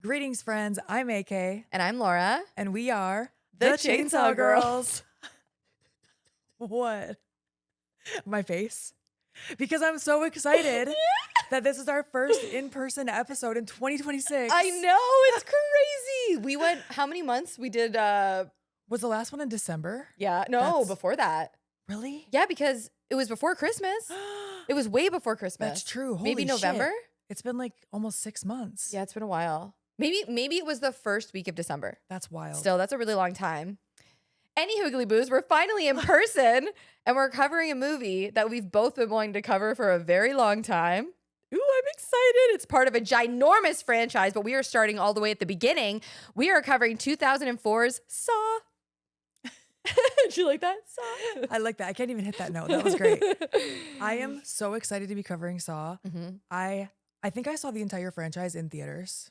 Greetings, friends. I'm AK. And I'm Laura. And we are the Chainsaw Girls. What? My face? Because I'm so excited that this is our first in-person episode in 2026. I know, it's crazy. We went, how many months? We did, Was the last one in December? yeah, no, before that. Really? Yeah, because it was before Christmas. It was way before Christmas. That's true. Holy Maybe November? shit. It's been like almost 6 months. Yeah, it's been a while. Maybe it was the first week of December. That's wild. Still, that's a really long time. Any Hoogly Boos, we're finally in person and we're covering a movie that we've both been wanting to cover for a very long time. Ooh, I'm excited. It's part of a ginormous franchise, but we are starting all the way at the beginning. We are covering 2004's Saw. Did you like that? Saw. I like that. I can't even hit that note. That was great. I am so excited to be covering Saw. Mm-hmm. I think I saw the entire franchise in theaters.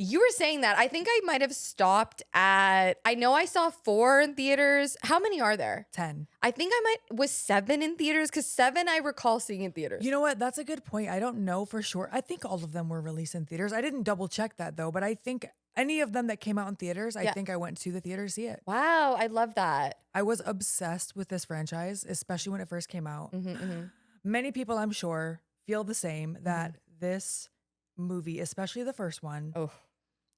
You were saying that. I think I might have stopped at, I know I saw 4 in theaters. How many are there? 10. I think was 7 in theaters, because 7 I recall seeing in theaters. You know what? That's a good point. I don't know for sure. I think all of them were released in theaters. I didn't double check that though, but I think any of them that came out in theaters, I think I went to the theater to see it. Wow, I love that. I was obsessed with this franchise, especially when it first came out. Mm-hmm, mm-hmm. Many people, I'm sure, feel the same, that this movie, especially the first one,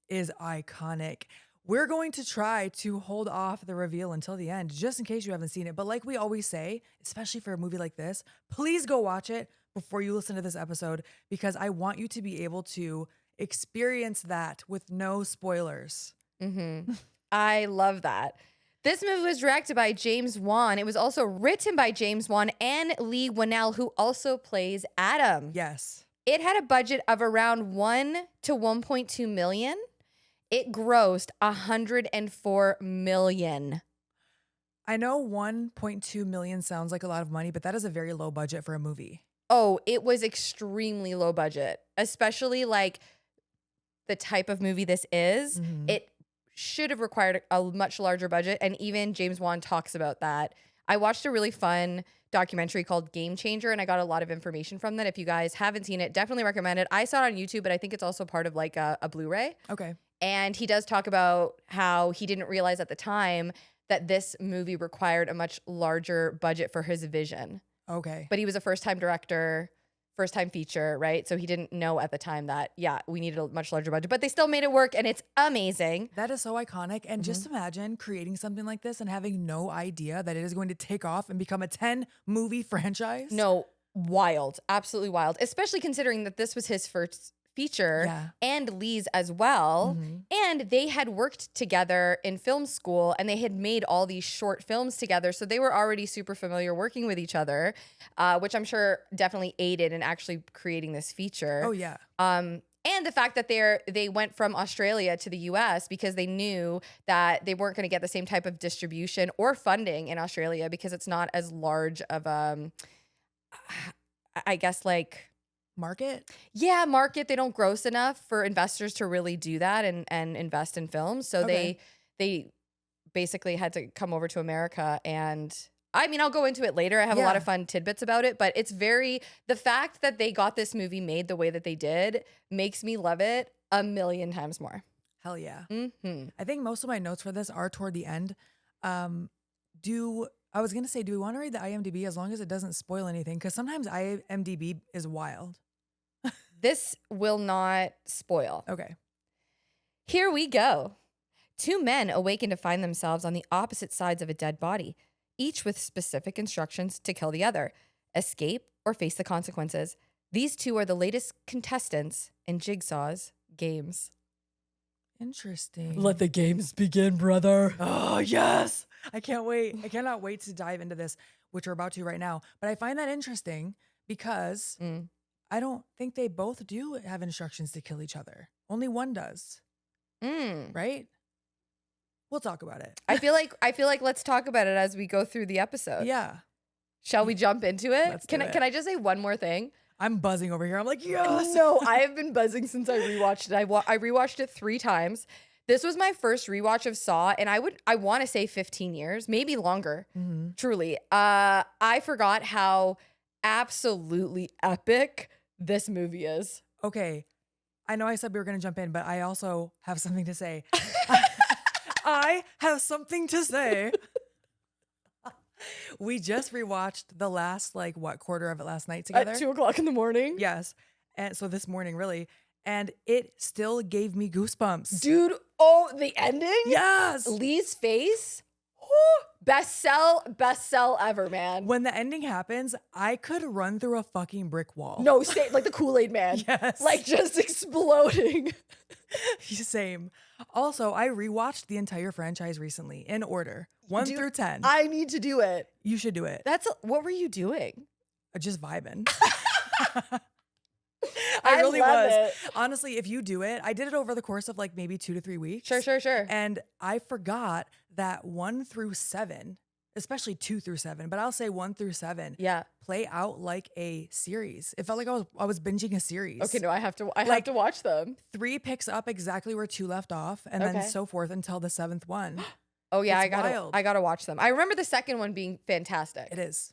is iconic. We're going to try to hold off the reveal until the end, just in case you haven't seen it. But like we always say, especially for a movie like this, please go watch it before you listen to this episode, because I want you to be able to experience that with no spoilers. Mm-hmm. I love that. This movie was directed by James Wan. It was also written by James Wan and Lee Whannell, who also plays Adam. Yes. It had a budget of around 1 to 1.2 million. It grossed 104 million. I know 1.2 million sounds like a lot of money, but that is a very low budget for a movie. Oh, it was extremely low budget, especially like the type of movie this is. Mm-hmm. It should have required a much larger budget. And even James Wan talks about that. I watched a really fun documentary called Game Changer, and I got a lot of information from that. If you guys haven't seen it, definitely recommend it. I saw it on YouTube, but I think it's also part of like a Blu-ray. Okay. And he does talk about how he didn't realize at the time that this movie required a much larger budget for his vision. Okay. But he was a first-time director, first-time feature, right? So he didn't know at the time that, we needed a much larger budget. But they still made it work, and it's amazing. That is so iconic. And just imagine creating something like this and having no idea that it is going to take off and become a 10-movie franchise. No, wild. Absolutely wild. Especially considering that this was his first feature and Lee's as well. And they had worked together in film school, and they had made all these short films together. So they were already super familiar working with each other, which I'm sure definitely aided in actually creating this feature. Oh, yeah. And the fact that they went from Australia to the US because they knew that they weren't going to get the same type of distribution or funding in Australia, because it's not as large of I guess like market. Yeah, market. They don't gross enough for investors to really do that and invest in films. So they basically had to come over to America. And I mean, I'll go into it later. I have a lot of fun tidbits about it, but it's the fact that they got this movie made the way that they did makes me love it a million times more. Hell yeah. Mm-hmm. I think most of my notes for this are toward the end. I was going to say, do we want to read the IMDb as long as it doesn't spoil anything? Because sometimes IMDb is wild. This will not spoil. Okay. Here we go. 2 men awaken to find themselves on the opposite sides of a dead body, each with specific instructions to kill the other, escape, or face the consequences. These 2 are the latest contestants in Jigsaw's games. Interesting. Let the games begin, brother. Oh, yes. I can't wait. I cannot wait to dive into this, which we're about to right now. But I find that interesting because I don't think they both do have instructions to kill each other. Only one does. Right? We'll talk about it. I feel like let's talk about it as we go through the episode. Yeah. Shall we jump into it? Let's do it. Can I just say one more thing? I'm buzzing over here. I'm like, yes. No, I have been buzzing since I rewatched it. I rewatched it 3 times. This was my first rewatch of Saw, and I want to say 15 years, maybe longer. Truly. I forgot how absolutely epic this movie is. Okay. I know I said we were going to jump in, but I also have something to say. I have something to say. We just rewatched the last, quarter of it last night together. At 2:00 in the morning? Yes. And so this morning, really. And it still gave me goosebumps. Dude, the ending? Yes. Lee's face? Best sell ever, man. When the ending happens, I could run through a fucking brick wall. No, like the Kool-Aid man. Yes. Like just exploding. Same. Also, I rewatched the entire franchise recently in order, 1 through 10. I need to do it. You should do it. What were you doing? Just vibing. I really love was. it. Honestly, if you do it, I did it over the course of maybe 2 to 3 weeks. Sure. And I forgot that 1 through 7, especially 2 through 7, but I'll say 1 through 7, Yeah. play out like a series. It felt like I was binging a series. Okay, no, I have to watch them. 3 picks up exactly where 2 left off, and then so forth until the 7th one. Oh yeah, It's wild. I gotta watch them. I remember the second one being fantastic. It is.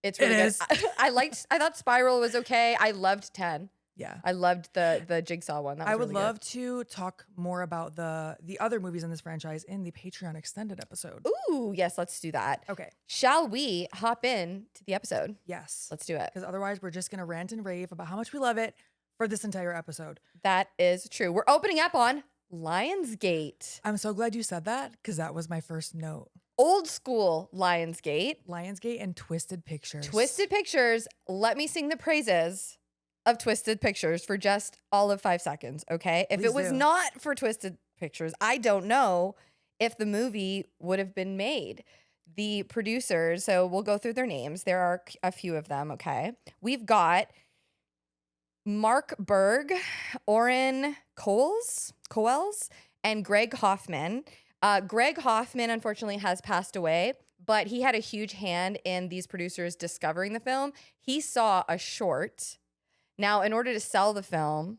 It's really It good. I thought Spiral was okay. I loved 10. Yeah. I loved the Jigsaw one. That was I would really love to talk more about the other movies in this franchise in the Patreon extended episode. good. Ooh, yes, let's do that. Okay. Shall we hop in to the episode? Yes. Let's do it. Because otherwise we're just going to rant and rave about how much we love it for this entire episode. That is true. We're opening up on Lionsgate. I'm so glad you said that because that was my first note. Old school Lionsgate. Lionsgate and Twisted Pictures. Twisted Pictures. Let me sing the praises of Twisted Pictures for just all of 5 seconds, okay? If Please it was do. not for Twisted Pictures, I don't know if the movie would have been made. The producers, so we'll go through their names. There are a few of them, okay? We've got Mark Berg, Oren Coles, and Greg Hoffman. Greg Hoffman, unfortunately, has passed away, but he had a huge hand in these producers discovering the film. He saw a short. Now, in order to sell the film,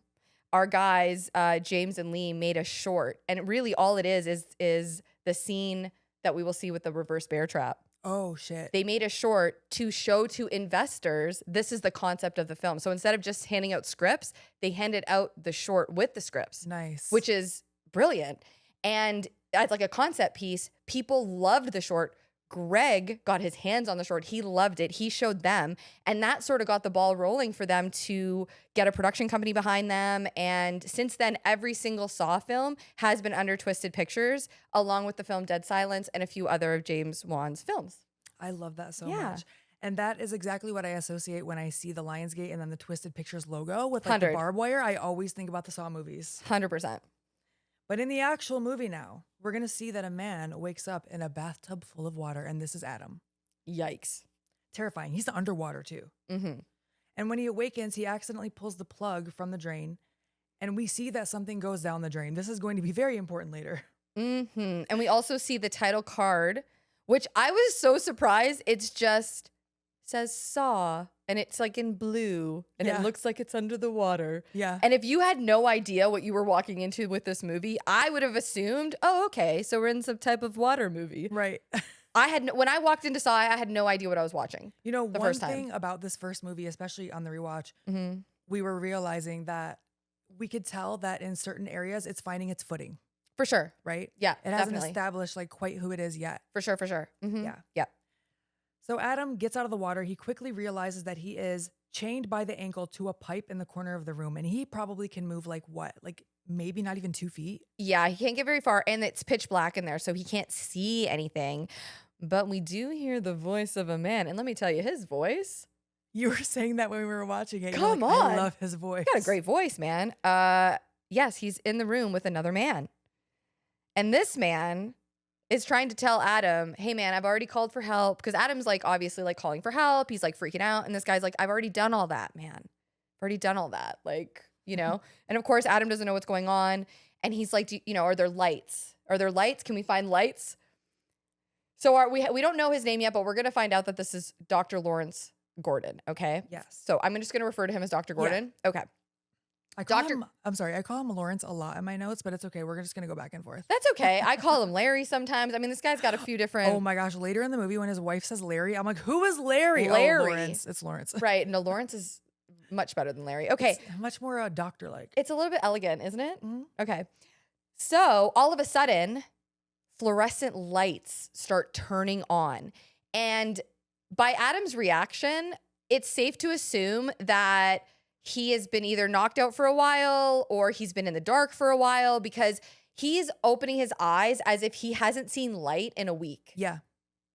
our guys, James and Lee, made a short. And really all it is the scene that we will see with the reverse bear trap. Oh, shit. They made a short to show to investors this is the concept of the film. So instead of just handing out scripts, they handed out the short with the scripts. Nice. Which is brilliant. And as like a concept piece, people loved the short. Greg got his hands on the short. He loved it. He showed them. And that sort of got the ball rolling for them to get a production company behind them. And since then, every single Saw film has been under Twisted Pictures, along with the film Dead Silence and a few other of James Wan's films. I love that so Yeah. much. And that is exactly what I associate when I see the Lionsgate and then the Twisted Pictures logo with the 100. barbed wire. I always think about the Saw movies. 100%. But in the actual movie now, we're going to see that a man wakes up in a bathtub full of water, and this is Adam. Yikes. Terrifying. He's underwater too. Mm-hmm. And when he awakens, he accidentally pulls the plug from the drain, and we see that something goes down the drain. This is going to be very important later. Mm-hmm. And we also see the title card, which I was so surprised. It's just says Saw, and it's like in blue, and it looks like it's under the water. Yeah. And if you had no idea what you were walking into with this movie, I would have assumed, oh, okay, so we're in some type of water movie. Right. When I walked into Saw, I had no idea what I was watching. You know, the one first time. thing about this first movie, especially on the rewatch, Mm-hmm. we were realizing that we could tell that in certain areas it's finding its footing, For sure. right? Yeah, It hasn't definitely. established quite who it is yet. For sure. Mm-hmm. Yeah. Yeah. So Adam gets out of the water. He quickly realizes that he is chained by the ankle to a pipe in the corner of the room. And he probably can move maybe not even 2 feet. Yeah, he can't get very far, and it's pitch black in there, so he can't see anything. But we do hear the voice of a man. And let me tell you, his voice. You were saying that when we were watching it. Come You're like, on. I love his voice. He's got a great voice, man. Yes, he's in the room with another man. And this man is trying to tell Adam, hey, man, I've already called for help. Because Adam's obviously calling for help. He's freaking out. And this guy's like, I've already done all that, man. I've already done all that. And of course, Adam doesn't know what's going on. And he's like, are there lights? Are there lights? Can we find lights? So we don't know his name yet, but we're going to find out that this is Dr. Lawrence Gordon, okay? Yes. So I'm just going to refer to him as Dr. Gordon. Okay. I call him Lawrence a lot in my notes, but it's okay. We're just going to go back and forth. That's okay. I call him Larry sometimes. I mean, this guy's got a few different. Oh my gosh. Later in the movie when his wife says Larry, I'm like, who is Larry? Larry. Oh, Lawrence. It's Lawrence. Right. No, Lawrence is Much better than Larry. Okay. It's much more doctor-like. It's a little bit elegant, isn't it? Mhm. Okay. So all of a sudden, fluorescent lights start turning on. And by Adam's reaction, it's safe to assume that he has been either knocked out for a while or he's been in the dark for a while, because he's opening his eyes as if he hasn't seen light in a week. Yeah.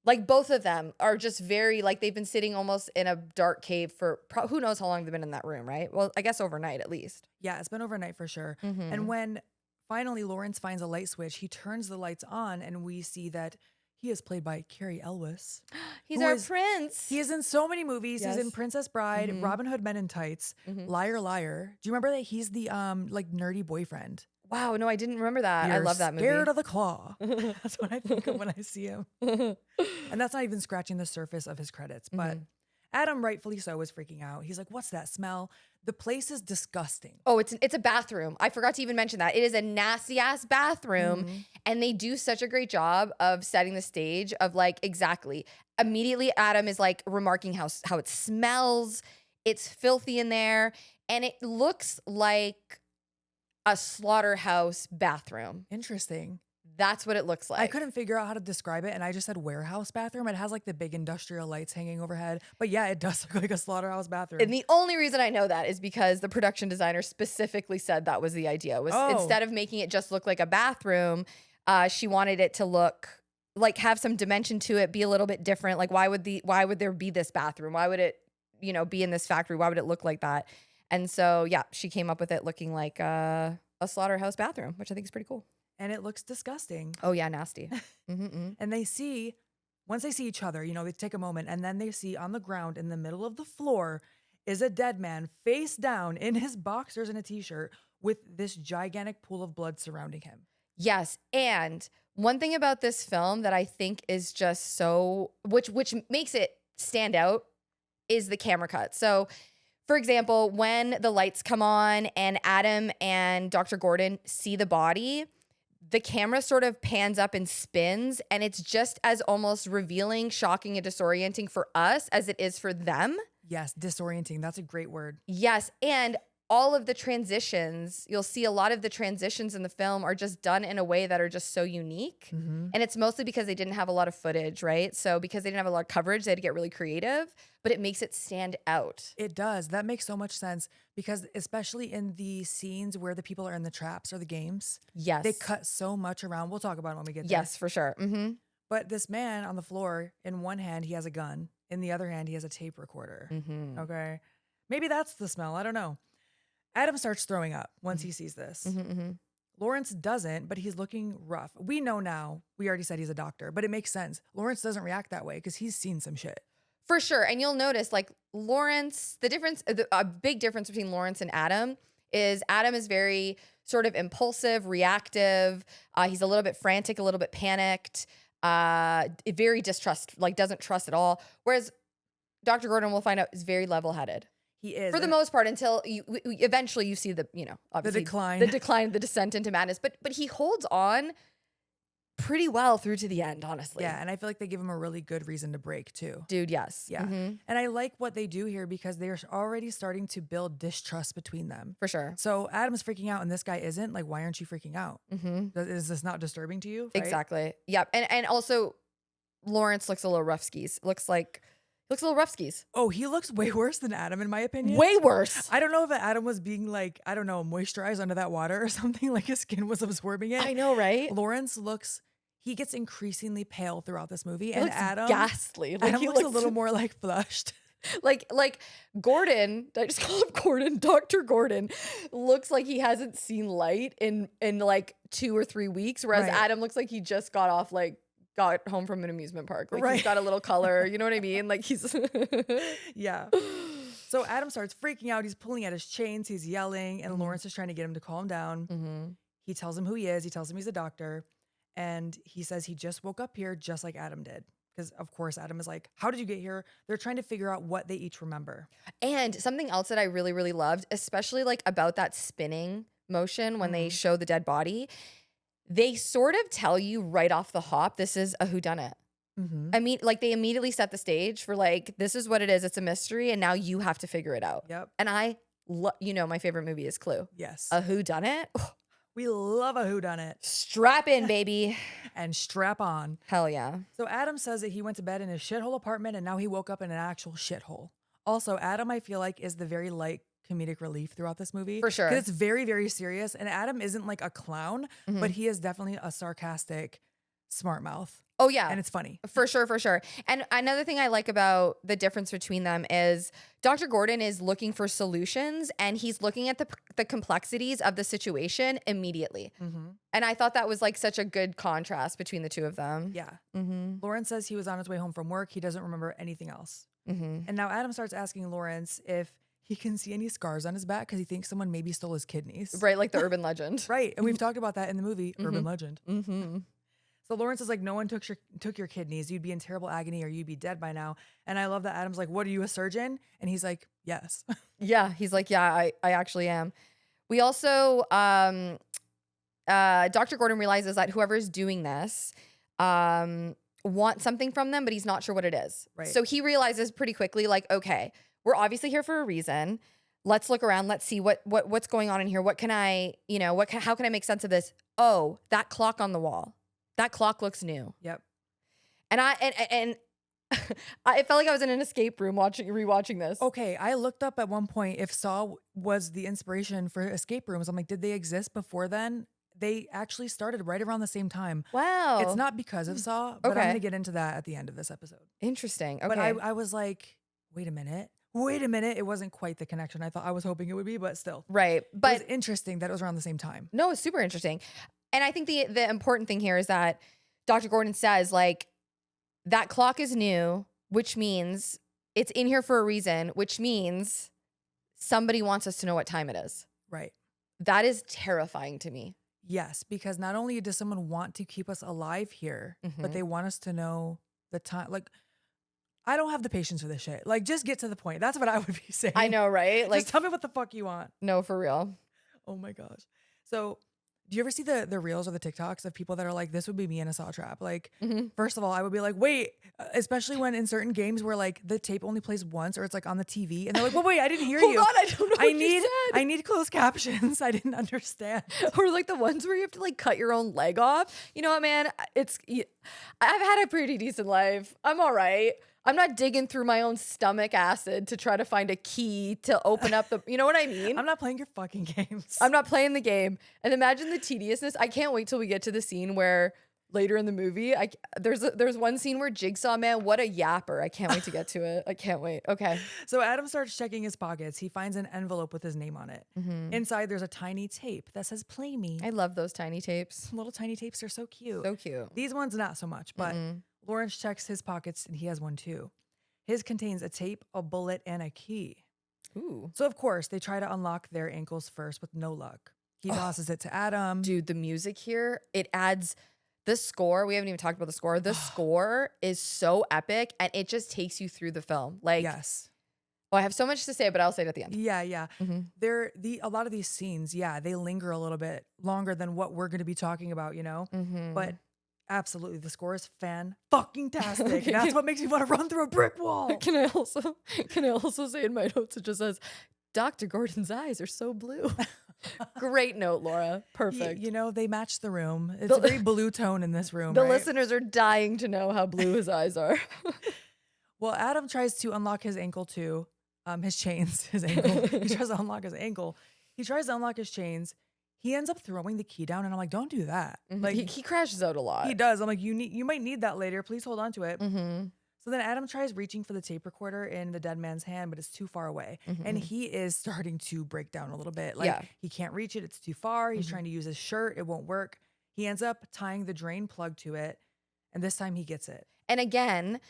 Like both of them are just very, like they've been sitting almost in a dark cave for who knows how long they've been in that room, right? Well, I guess overnight at least. Yeah, it's been overnight for sure. Mhm. And when finally Lawrence finds a light switch, he turns the lights on and we see that he is played by Carrie Elwes. He's who our is- prince. He is in so many movies. He's in Yes. Princess Bride, Mhm. Robin Hood Men in Tights, Mhm. Liar Liar. Do you remember that he's the like nerdy boyfriend? Wow, no, I didn't remember that. I You're love that movie. Scared of the claw. That's what I think of when I see him. And that's not even scratching the surface of his credits. But Adam, rightfully so, is freaking out. He's like, what's that smell? The place is disgusting. Oh, it's a bathroom. I forgot to even mention that. It is a nasty ass bathroom. Mhm. And they do such a great job of setting the stage of like, exactly. Immediately, Adam is like remarking how it smells. It's filthy in there. And it looks like a slaughterhouse bathroom. Interesting. That's what it looks like. I couldn't figure out how to describe it, and I just said warehouse bathroom. It has like the big industrial lights hanging overhead. But yeah, it does look like a slaughterhouse bathroom. And the only reason I know that is because the production designer specifically said that was the idea. Was instead of making it just look like a bathroom, she wanted it to look like have some dimension to it, be a little bit different. Like why would there be this bathroom? Why would it, be in this factory? Why would it look like that? And so yeah, she came up with it looking like a slaughterhouse bathroom, which I think is pretty cool. And it looks disgusting. Oh yeah, nasty. Mm-hmm. And once they see each other, they take a moment, and then they see on the ground in the middle of the floor is a dead man face down in his boxers and a t-shirt with this gigantic pool of blood surrounding him. Yes. And one thing about this film that I think is just so, which makes it stand out, is the camera cut. So, for example, when the lights come on and Adam and Dr. Gordon see the body, the camera sort of pans up and spins, and it's just as almost revealing, shocking, and disorienting for us as it is for them. Yes, disorienting. That's a great word. Yes. And all of the transitions, you'll see a lot of the transitions in the film are just done in a way that are just so unique. Mm-hmm. And it's mostly because they didn't have a lot of footage, right? So because they didn't have a lot of coverage, they had to get really creative, but it makes it stand out. It does. That makes so much sense because especially in the scenes where the people are in the traps or the games, Yes. they cut so much around. We'll talk about it when we get there. Yes, for sure. Mm-hmm. But this man on the floor, in one hand, he has a gun. In the other hand, he has a tape recorder. Mm-hmm. Okay. Maybe that's the smell. I don't know. Adam starts throwing up once he sees this. Mm-hmm, mm-hmm. Lawrence doesn't, but he's looking rough. We know now. We already said he's a doctor, but it makes sense. Lawrence doesn't react that way because he's seen some shit. For sure. And you'll notice like Lawrence, a big difference between Lawrence and Adam is Adam is very sort of impulsive, reactive. He's a little bit frantic, a little bit panicked, very doesn't trust at all. Whereas Dr. Gordon, we'll find out, is very level-headed. He is. For the most part, until eventually you see obviously the decline, the descent into madness. But he holds on pretty well through to the end, honestly. Yeah, and I feel like they give him a really good reason to break too. Dude, yes. Yeah. Mm-hmm. And I like what they do here because they're already starting to build distrust between them. For sure. So Adam's freaking out and this guy isn't. Like, why aren't you freaking out? Mm-hmm. Is this not disturbing to you? Right? Exactly. Yep. And also Lawrence looks a little rough skis. Looks a little rough skis. Oh, he looks way worse than Adam, in my opinion. Way worse. I don't know if Adam was being like, I don't know, moisturized under that water or something, like his skin was absorbing it. I know, right? Lawrence he gets increasingly pale throughout this movie. He looks Adam, ghastly. Adam he looks a little more like flushed. like Gordon, did I just call him Gordon? Dr. Gordon looks like he hasn't seen light in like 2 or 3 weeks, whereas Right. Adam looks like he just got home from an amusement park. Like Right. he's got a little color, you know what I mean? Like he's Yeah. So Adam starts freaking out. He's pulling at his chains. He's yelling. And Mhm. Lawrence is trying to get him to calm down. Mm-hmm. He tells him who he is. He tells him he's a doctor. And he says he just woke up here just like Adam did. Because, of course, Adam is like, how did you get here? They're trying to figure out what they each remember. And something else that I really, really loved, especially like about that spinning motion when they show the dead body, they sort of tell you right off the hop, this is a whodunit. I mean, like they immediately set the stage for like, this is what it is. It's a mystery. And now you have to figure it out. Yep. And my favorite movie is Clue. Yes. A whodunit. We love a whodunit. Strap in, baby. And strap on. Hell yeah. So Adam says that he went to bed in his shithole apartment and now he woke up in an actual shithole. Also, Adam, I feel like, is the very light comedic relief throughout this movie. For sure. Because it's very, very serious. And Adam isn't like a clown, but he is definitely a sarcastic smart mouth. Oh, yeah. And it's funny. For sure, for sure. And another thing I like about the difference between them is Dr. Gordon is looking for solutions and he's looking at the complexities of the situation immediately. And I thought that was like such a good contrast between the two of them. Yeah. Lawrence says he was on his way home from work. He doesn't remember anything else. And now Adam starts asking Lawrence if he can see any scars on his back because he thinks someone maybe stole his kidneys. Right, like the urban legend. Right. And we've talked about that in the movie, Urban Legend. So Lawrence is like, no one took your kidneys. You'd be in terrible agony or you'd be dead by now. And I love that Adam's like, what, are you a surgeon? And he's like, yes. Yeah, he's like, yeah, I actually am. We also, Dr. Gordon realizes that whoever's doing this wants something from them, but he's not sure what it is. Right. So he realizes pretty quickly, like, okay, we're obviously here for a reason. Let's look around. Let's see what's going on in here. What can I, how can I make sense of this? Oh, that clock on the wall. That clock looks new. Yep. And I felt like I was in an escape room rewatching this. Okay, I looked up at one point if Saw was the inspiration for escape rooms. I'm like, did they exist before then? They actually started right around the same time. Wow. It's not because of Saw, but I'm going to get into that at the end of this episode. Interesting. Okay. But I was like, wait a minute. It wasn't quite the connection I was hoping it would be, but still. Right. But it was interesting that it was around the same time. No, it's super interesting. And I think the important thing here is that Dr. Gordon says, like, that clock is new, which means it's in here for a reason, which means somebody wants us to know what time it is. Right. That is terrifying to me. Yes, because not only does someone want to keep us alive here, but they want us to know the time. Like, I don't have the patience for this shit. Like, just get to the point. That's what I would be saying. I know, right? Like, just tell me what the fuck you want. No, for real. Oh my gosh. So, do you ever see the reels or the TikToks of people that are like, this would be me in a Saw trap? Like, first of all, I would be like, wait, especially when in certain games where like the tape only plays once or it's like on the TV and they're like, well, wait, I didn't hear you. Hold on, I don't know what you said. I need closed captions. I didn't understand. Or like the ones where you have to like cut your own leg off. You know what, man? I've had a pretty decent life. I'm all right. I'm not digging through my own stomach acid to try to find a key to open up the, you know what I mean? I'm not playing your fucking games. I'm not playing the game. And imagine the tediousness. I can't wait till we get to the scene where later in the movie, there's one scene where Jigsaw, man, what a yapper. I can't wait to get to it. I can't wait. Okay. So Adam starts checking his pockets. He finds an envelope with his name on it. Inside, there's a tiny tape that says, play me. I love those tiny tapes. Little tiny tapes are so cute. So cute. These ones, not so much, but Lawrence checks his pockets and he has one too. His contains a tape, a bullet, and a key. Ooh. So, of course, they try to unlock their ankles first with no luck. He tosses it to Adam. Dude, the music here, it adds the score. We haven't even talked about the score. The score is so epic and it just takes you through the film. Like, yes. Oh, I have so much to say, but I'll say it at the end. Yeah, yeah. A lot of these scenes, they linger a little bit longer than what we're going to be talking about, you know? But absolutely, the score is fan-fucking-tastic. Okay. That's what makes me want to run through a brick wall. Can I also say in my notes, it just says, Dr. Gordon's eyes are so blue. Great note, Laura. Perfect. You know, they match the room. It's a very blue tone in this room. The listeners are dying to know how blue his eyes are. Well, Adam tries to unlock his ankle too. His chains, his ankle. He tries to unlock his ankle. He tries to unlock his chains. He ends up throwing the key down, and I'm like, don't do that. Like he crashes out a lot. He does. I'm like, you might need that later. Please hold on to it. So then Adam tries reaching for the tape recorder in the dead man's hand, but it's too far away. And he is starting to break down a little bit. Like he can't reach it. It's too far. He's trying to use his shirt. It won't work. He ends up tying the drain plug to it. And this time he gets it. And again,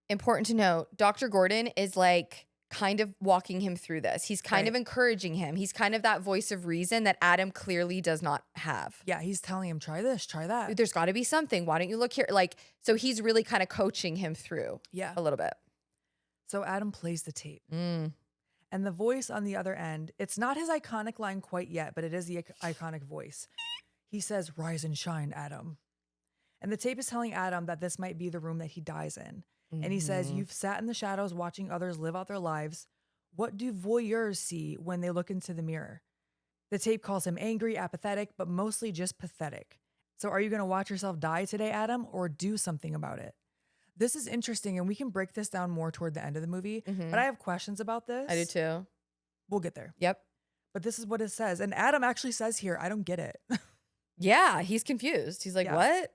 important to note, Dr. Gordon is like kind of walking him through this. He's kind of encouraging him. He's kind of that voice of reason that Adam clearly does not have. Yeah, he's telling him, try this, try that. There's got to be something. Why don't you look here? Like, so he's really kind of coaching him through a little bit. So Adam plays the tape. And the voice on the other end, it's not his iconic line quite yet, but it is the iconic voice. He says, rise and shine, Adam. And the tape is telling Adam that this might be the room that he dies in. And he says, you've sat in the shadows watching others live out their lives. What do voyeurs see when they look into the mirror? The tape calls him angry, apathetic, but mostly just pathetic. So are you going to watch yourself die today, Adam, or do something about it? This is interesting, and we can break this down more toward the end of the movie. But I have questions about this. I do too. We'll get there. Yep. But this is what it says. And Adam actually says here, I don't get it. Yeah, he's confused. He's like, what?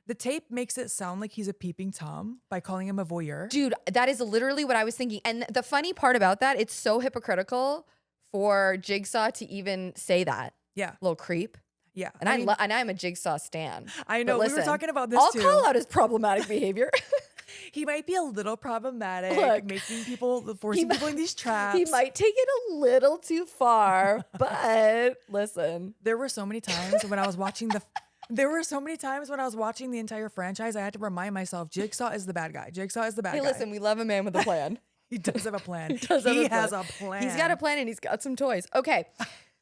The tape makes it sound like he's a peeping Tom by calling him a voyeur. Dude, that is literally what I was thinking. And the funny part about that, it's so hypocritical for Jigsaw to even say that. Yeah. Little creep. Yeah. And I'm a Jigsaw stan. I know. Listen, we were talking about this I'll too. call out his problematic behavior. He might be a little problematic, Look, making people, forcing people in these traps. He might take it a little too far, but listen. There were so many times when I was watching the entire franchise, I had to remind myself, Jigsaw is the bad guy. Jigsaw is the bad guy. Hey, listen, we love a man with a plan. He does have a plan. He has a plan. He's got a plan and he's got some toys. Okay.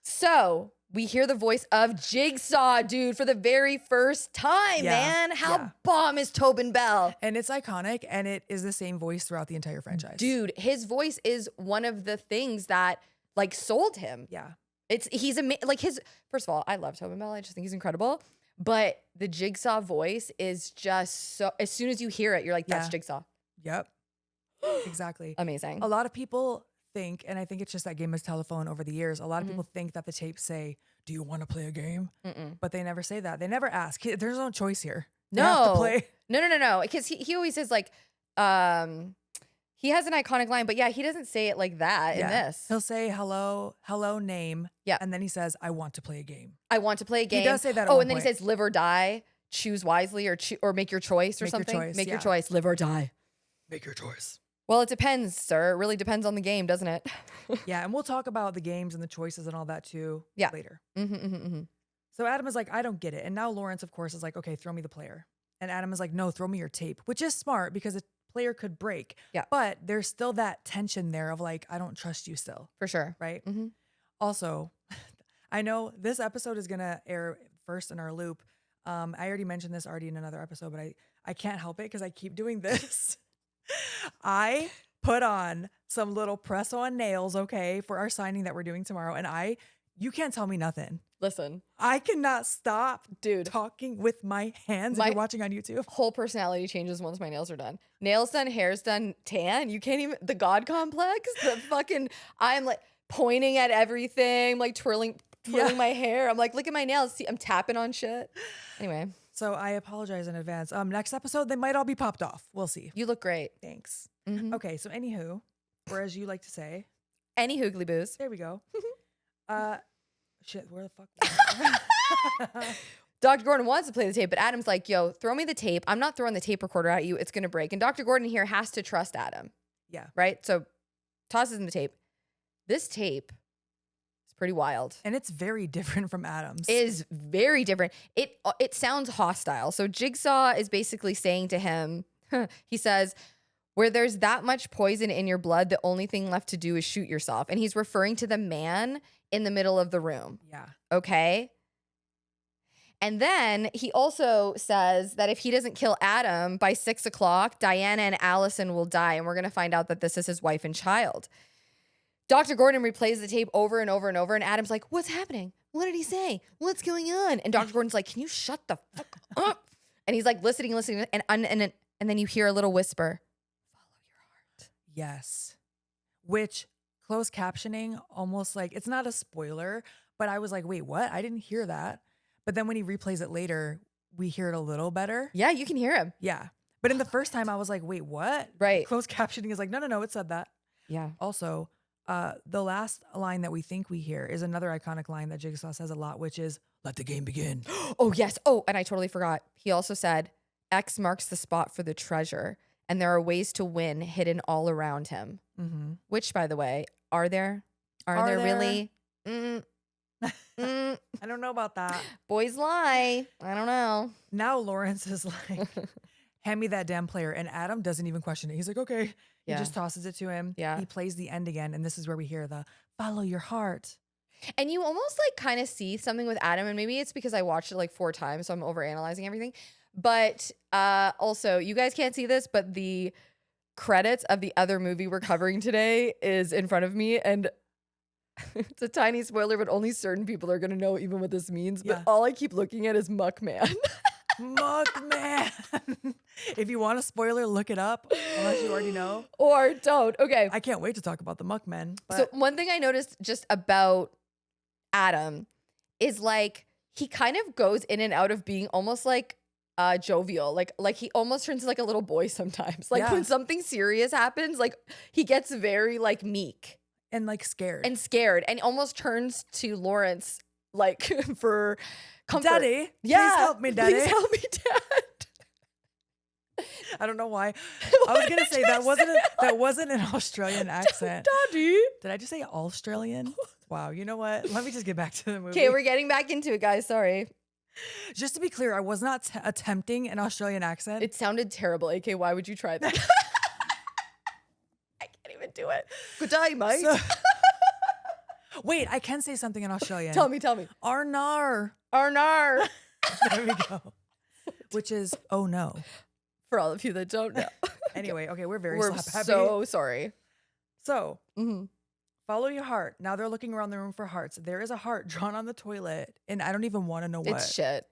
So we hear the voice of Jigsaw, dude, for the very first time, man. How bomb is Tobin Bell? And it's iconic, and it is the same voice throughout the entire franchise. Dude, his voice is one of the things that like sold him. Yeah. First of all, I love Tobin Bell. I just think he's incredible. But the Jigsaw voice is just so, as soon as you hear it, you're like, that's Jigsaw. Yep. Exactly. Amazing. A lot of people think, and I think it's just that game of telephone over the years, a lot of people think that the tapes say, do you want to play a game? But they never say that. They never ask. There's no choice here. They have to play. No. Because he always says like, he has an iconic line, but yeah, he doesn't say it like that in this. He'll say hello, name. Yeah. And then he says, I want to play a game. I want to play a game. He does say that at Oh, one and then point. he says live or die, choose wisely or make your choice or Make your something. choice, Make your yeah. choice, live or die. Make your choice. Well, it depends, sir. It really depends on the game, doesn't it? Yeah, and we'll talk about the games and the choices and all that too later. Mm-hmm. So Adam is like, I don't get it. And now Lawrence, of course, is like, okay, throw me the player. And Adam is like, no, throw me your tape, which is smart because a player could break. Yeah. But there's still that tension there of like, I don't trust you still. For sure. Right? Mm-hmm. Also, I know this episode is going to air first in our loop. I already mentioned this already in another episode, but I can't help it because I keep doing this. I put on some little press-on nails, okay, for our signing that we're doing tomorrow. And you can't tell me nothing. Listen, I cannot stop, dude, talking with my hands if you're watching on YouTube. Whole personality changes once my nails are done. Nails done, hair's done, tan. You can't even, the God complex, the fucking, I'm like pointing at everything, like twirling my hair. I'm like, look at my nails. See, I'm tapping on shit. Anyway. So I apologize in advance. Next episode, they might all be popped off. We'll see. You look great. Thanks. Mm-hmm. Okay, so anywho, or as you like to say. Any hoogly boos. There we go. Shit, where the fuck was I? Dr. Gordon wants to play the tape, but Adam's like, yo, throw me the tape. I'm not throwing the tape recorder at you. It's going to break. And Dr. Gordon here has to trust Adam. Yeah. Right? So tosses in the tape. This tape is pretty wild. And it's very different from Adam's. It is very different. It sounds hostile. So Jigsaw is basically saying to him, he says, where there's that much poison in your blood, the only thing left to do is shoot yourself. And he's referring to the man in the middle of the room. Yeah. Okay. And then he also says that if he doesn't kill Adam by 6 o'clock, Diana and Allison will die. And we're going to find out that this is his wife and child. Dr. Gordon replays the tape over and over and over. And Adam's like, what's happening? What did he say? What's going on? And Dr. Gordon's like, can you shut the fuck up? And he's like listening. And then you hear a little whisper, follow your heart. Yes. Which closed captioning almost like, it's not a spoiler, but I was like, wait, what? I didn't hear that. But then when he replays it later, we hear it a little better. Yeah, you can hear him. Yeah. But in the first time, I was like, wait, what? Right. Closed captioning is like, no, it said that. Yeah. Also, the last line that we think we hear is another iconic line that Jigsaw says a lot, which is, let the game begin. Oh, yes. Oh, and I totally forgot. He also said, X marks the spot for the treasure, and there are ways to win hidden all around him. Mm-hmm. Which, by the way, are there? Are there really? I don't know about that. Boys lie. I don't know. Now Lawrence is like, hand me that damn player. And Adam doesn't even question it. He's like, okay. He just tosses it to him. Yeah. He plays the end again. And this is where we hear the follow your heart. And you almost like kind of see something with Adam. And maybe it's because I watched it like 4 times. So I'm overanalyzing everything. But also, you guys can't see this, but the credits of the other movie we're covering today is in front of me. And it's a tiny spoiler, but only certain people are going to know even what this means. Yeah. But all I keep looking at is Muckman. Muckman. If you want a spoiler, look it up, unless you already know. Or don't. Okay. I can't wait to talk about the Muckman. So one thing I noticed just about Adam is like he kind of goes in and out of being almost like jovial. Like he almost turns into like a little boy sometimes. Like when something serious happens, like he gets very like meek. And like scared. And almost turns to Lawrence like for comfort. Daddy, yeah, please help me, Daddy. Please help me, Dad. I don't know why. I was gonna say that wasn't an Australian accent. Daddy. Did I just say Australian? Wow. You know what? Let me just get back to the movie. Okay, we're getting back into it, guys. Sorry. Just to be clear, I was not attempting an Australian accent. It sounded terrible. AK, why would you try that? I can't even do it. Good day, mate. Wait, I can say something in Australian. Tell me. Arnar. Arnar. There we go. Which is, oh no. For all of you that don't know. Anyway, okay, we're slap happy. So sorry. So, follow your heart. Now they're looking around the room for hearts. There is a heart drawn on the toilet, and I don't even want to know what. It's shit.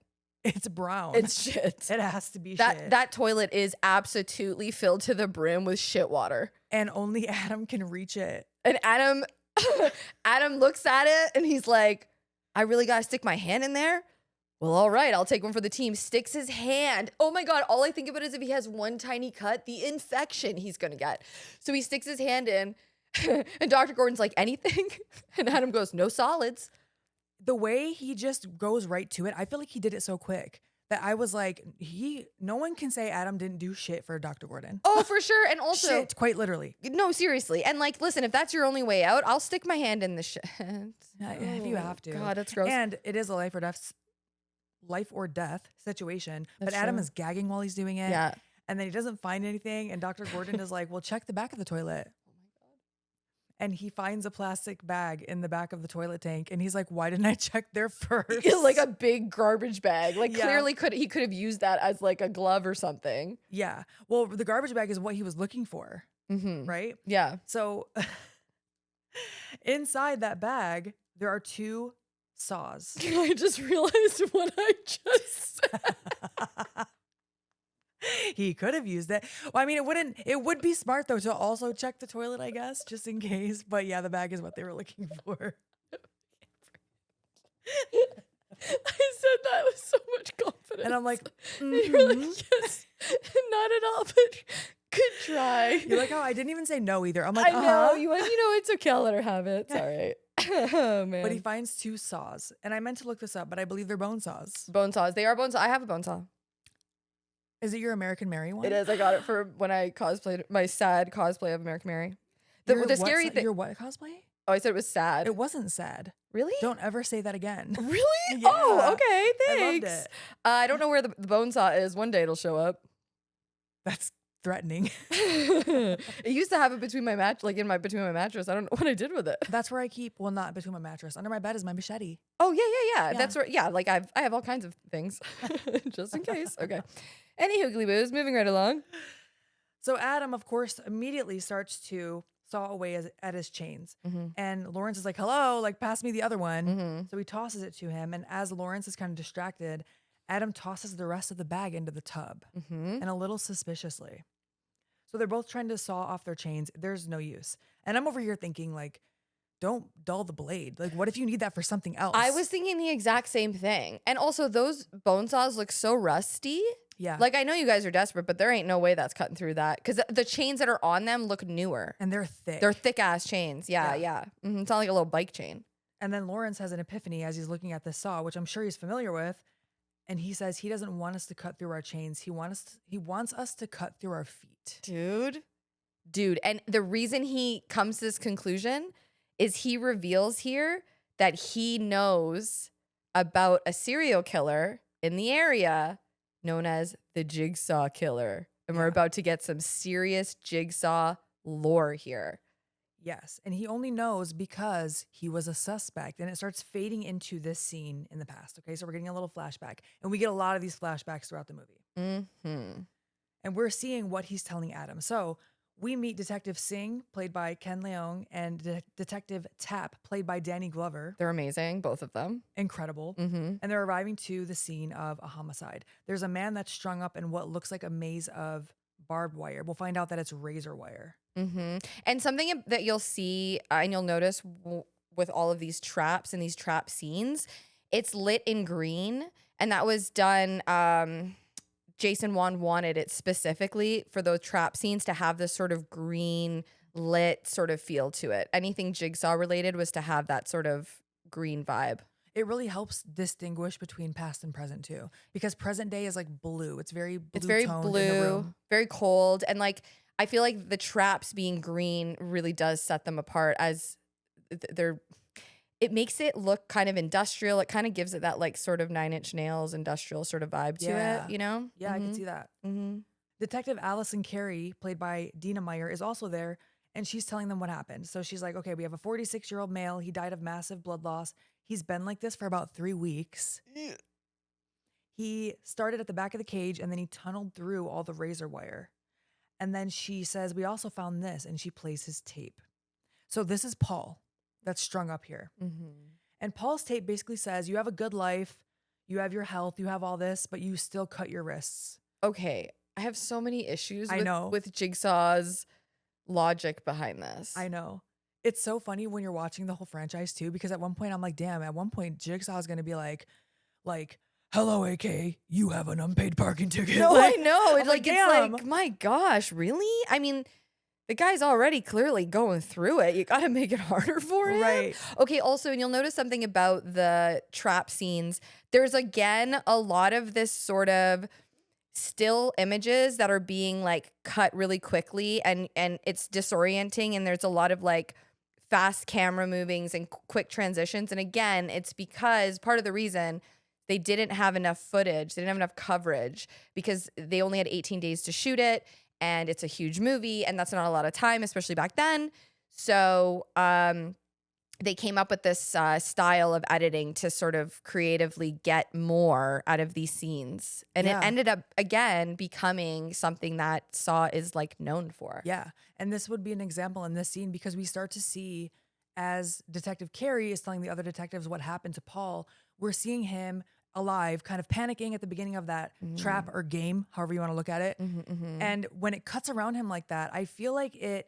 It's brown. It's shit. It has to be shit. That toilet is absolutely filled to the brim with shit water. And only Adam can reach it. And Adam looks at it and he's like, I really got to stick my hand in there? Well, all right, I'll take one for the team. Sticks his hand. Oh my God, all I think about is if he has one tiny cut, the infection he's going to get. So he sticks his hand in and Dr. Gordon's like, anything? And Adam goes, no solids. The way he just goes right to it, I feel like he did it so quick that I was like, no one can say Adam didn't do shit for Dr. Gordon. Oh, for sure. And also, shit, quite literally. No, seriously. And like, listen, if that's your only way out, I'll stick my hand in the shit. If you have to. God, that's gross. And it is a life or death situation. That's but Adam is gagging while he's doing it. Yeah. And then he doesn't find anything. And Dr. Gordon is like, well, check the back of the toilet. And he finds a plastic bag in the back of the toilet tank. And he's like, why didn't I check there first? Like a big garbage bag. Like clearly he could have used that as like a glove or something. Yeah. Well, the garbage bag is what he was looking for. Right? Yeah. So inside that bag, there are 2 saws. I just realized what I just said. He could have used it. Well, I mean, it would be smart though to also check the toilet, I guess, just in case. But yeah, the bag is what they were looking for. I said that with so much confidence. And I'm like, you're like, yes, not at all, but good try. You're like, oh, I didn't even say no either. I'm like, I know. You know, it's okay. I'll let her have it. It's all right. Oh, man. But he finds 2 saws. And I meant to look this up, but I believe they're bone saws. Bone saws. They are bone saws. I have a bone saw. Is it your American Mary one? It is. I got it for when I cosplayed my sad cosplay of American Mary. The scary thing. Your what cosplay? Oh, I said it was sad. It wasn't sad. Really? Don't ever say that again. Really? Yeah. Oh, okay. Thanks. I loved it. I don't know where the bone saw is. One day it'll show up. That's threatening. It used to have it between my between my mattress. I don't know what I did with it. That's where I keep. Well, not between my mattress. Under my bed is my machete. Oh yeah. That's where. Yeah, like I have all kinds of things, just in case. Okay. Any hoogly boos. Moving right along. So Adam, of course, immediately starts to saw away at his chains, and Lawrence is like, "Hello, like pass me the other one." So he tosses it to him, and as Lawrence is kind of distracted, Adam tosses the rest of the bag into the tub, and a little suspiciously. So they're both trying to saw off their chains. There's no use. And I'm over here thinking like, don't dull the blade. Like, what if you need that for something else? I was thinking the exact same thing. And also those bone saws look so rusty. Yeah. Like, I know you guys are desperate, but there ain't no way that's cutting through that. Because the chains that are on them look newer. And they're thick. They're thick ass chains. Yeah. It's not like a little bike chain. And then Lawrence has an epiphany as he's looking at this saw, which I'm sure he's familiar with. And he says he doesn't want us to cut through our chains. He wants us to cut through our feet. Dude. And the reason he comes to this conclusion is he reveals here that he knows about a serial killer in the area known as the Jigsaw Killer. And we're about to get some serious Jigsaw lore here. Yes. And he only knows because he was a suspect. And it starts fading into this scene in the past. Okay. So we're getting a little flashback. And we get a lot of these flashbacks throughout the movie. Mm-hmm. And we're seeing what he's telling Adam. So we meet Detective Singh, played by Ken Leung, and Detective Tapp, played by Danny Glover. They're amazing, both of them. Incredible. Mm-hmm. And they're arriving to the scene of a homicide. There's a man that's strung up in what looks like a maze of barbed wire. We'll find out that it's razor wire. Mm-hmm. And something that you'll see and you'll notice with all of these traps and these trap scenes, it's lit in green. And that was done... Jason Wan wanted it specifically for those trap scenes to have this sort of green lit sort of feel to it. Anything Jigsaw related was to have that sort of green vibe. It really helps distinguish between past and present too, because present day is like blue. It's very blue. It's very toned in the blue, room. very cold. And like, I feel like the traps being green really does set them apart as they're... It makes it look kind of industrial. It kind of gives it that like sort of 9 Inch Nails industrial sort of vibe to it, you know? Yeah, I can see that. Mm-hmm. Detective Allison Carey, played by Dina Meyer, is also there, and she's telling them what happened. So she's like, okay, we have a 46-year-old male. He died of massive blood loss. He's been like this for about 3 weeks. He started at the back of the cage, and then he tunneled through all the razor wire. And then she says, we also found this, and she plays his tape. So this is Paul that's strung up here. Mm-hmm. And Paul's tape basically says, you have a good life, you have your health, you have all this, but you still cut your wrists. Okay, I have so many issues know. with Jigsaw's logic behind this. I know. It's so funny when you're watching the whole franchise too, because at one point I'm like, damn, at one point Jigsaw is going to be like, hello, AK, you have an unpaid parking ticket. No, like, I know. It's I'm like, damn. it's like, my gosh, really? I mean, the guy's already clearly going through it. You got to make it harder for him. Right. Okay, also, and you'll notice something about the trap scenes. There's, again, a lot of this sort of still images that are being, like, cut really quickly, and it's disorienting, and there's a lot of, like, fast camera movings and quick transitions. And, again, it's because part of the reason they didn't have enough footage, they didn't have enough coverage, because they only had 18 days to shoot it. And it's a huge movie, and that's not a lot of time, especially back then. So they came up with this style of editing to sort of creatively get more out of these scenes. And it ended up, again, becoming something that Saw is, like, known for. Yeah. And this would be an example in this scene, because we start to see, as Detective Carey is telling the other detectives what happened to Paul, we're seeing him alive, kind of panicking at the beginning of that trap or game, however you want to look at it. And when it cuts around him like that, I feel like it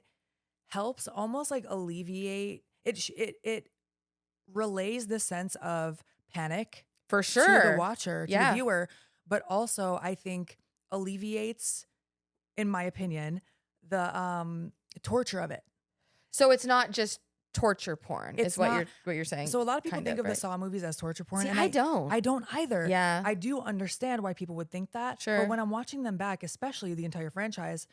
helps almost like alleviate it relays the sense of panic for sure to the watcher, to the viewer, but also I think alleviates, in my opinion, the torture of it. So it's not just torture porn, it's is what you're saying. So a lot of people think of the Saw movies as torture porn. See, and I don't. I don't either. Yeah. I do understand why people would think that. Sure. But when I'm watching them back, especially the entire franchise,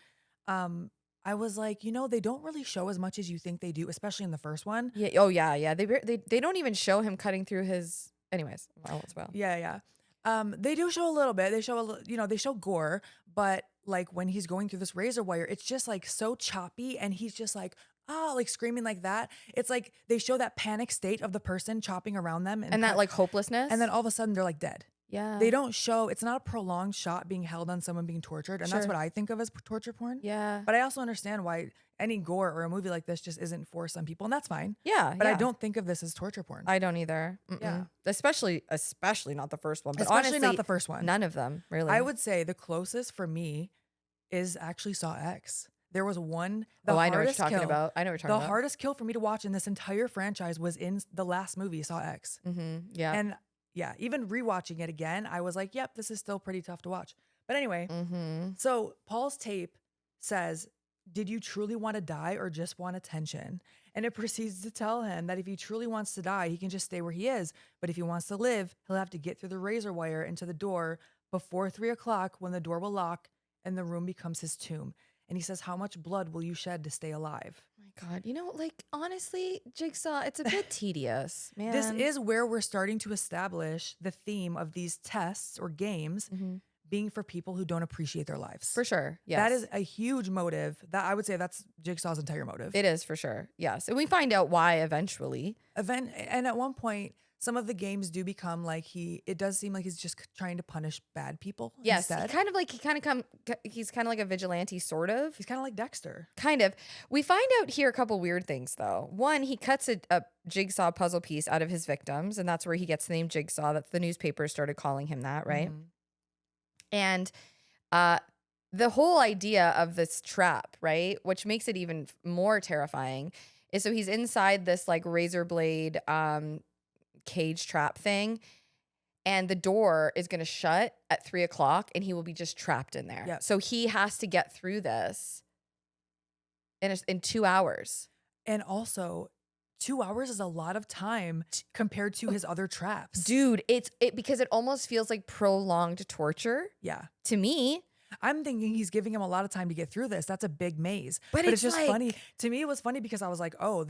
I was like, they don't really show as much as you think they do, especially in the first one. Yeah. Oh yeah, yeah. They don't even show him cutting through his. Anyways, well as well. Yeah. They do show a little bit. They show they show gore, but like when he's going through this razor wire, it's just like so choppy, and he's just like, like screaming like that. It's like they show that panic state of the person chopping around them, and that like hopelessness, and then all of a sudden they're like dead. Yeah. They don't show, it's not a prolonged shot being held on someone being tortured, and that's what I think of as torture porn. Yeah. But I also understand why any gore or a movie like this just isn't for some people, and that's fine. Yeah. But I don't think of this as torture porn. I don't either. Yeah. Especially not the first one. But especially honestly, not the first one. None of them, really. I would say the closest for me is actually Saw X. There was one. I know what you're talking about. I know what you're talking about. The hardest kill for me to watch in this entire franchise was in the last movie, Saw X. Yeah. And yeah, even rewatching it again, I was like, yep, this is still pretty tough to watch. But anyway, so Paul's tape says, did you truly want to die or just want attention? And it proceeds to tell him that if he truly wants to die, he can just stay where he is. But if he wants to live, he'll have to get through the razor wire into the door before 3 o'clock, when the door will lock and the room becomes his tomb. And he says, how much blood will you shed to stay alive? My God, like, honestly, Jigsaw, it's a bit tedious, man. This is where we're starting to establish the theme of these tests or games being for people who don't appreciate their lives. For sure, yes. That is a huge motive. That I would say that's Jigsaw's entire motive. It is, for sure, yes. And we find out why eventually. And at one point, some of the games do become like it does seem like he's just trying to punish bad people Yes, instead. he's kind of like a vigilante, sort of. He's kind of like Dexter. Kind of. We find out here a couple weird things, though. One, he cuts a jigsaw puzzle piece out of his victims, and that's where he gets the name Jigsaw. That's the newspapers started calling him that, right? Mhm. And the whole idea of this trap, right, which makes it even more terrifying, is so he's inside this like razor blade cage trap thing, and the door is going to shut at 3:00 and he will be just trapped in there. Yep. So he has to get through this in 2 hours. And also, 2 hours is a lot of time compared to his other traps. Dude, because it almost feels like prolonged torture Yeah. to me. I'm thinking he's giving him a lot of time to get through this. That's a big maze. But it's it's just like- funny. To me, it was funny because I was like, oh,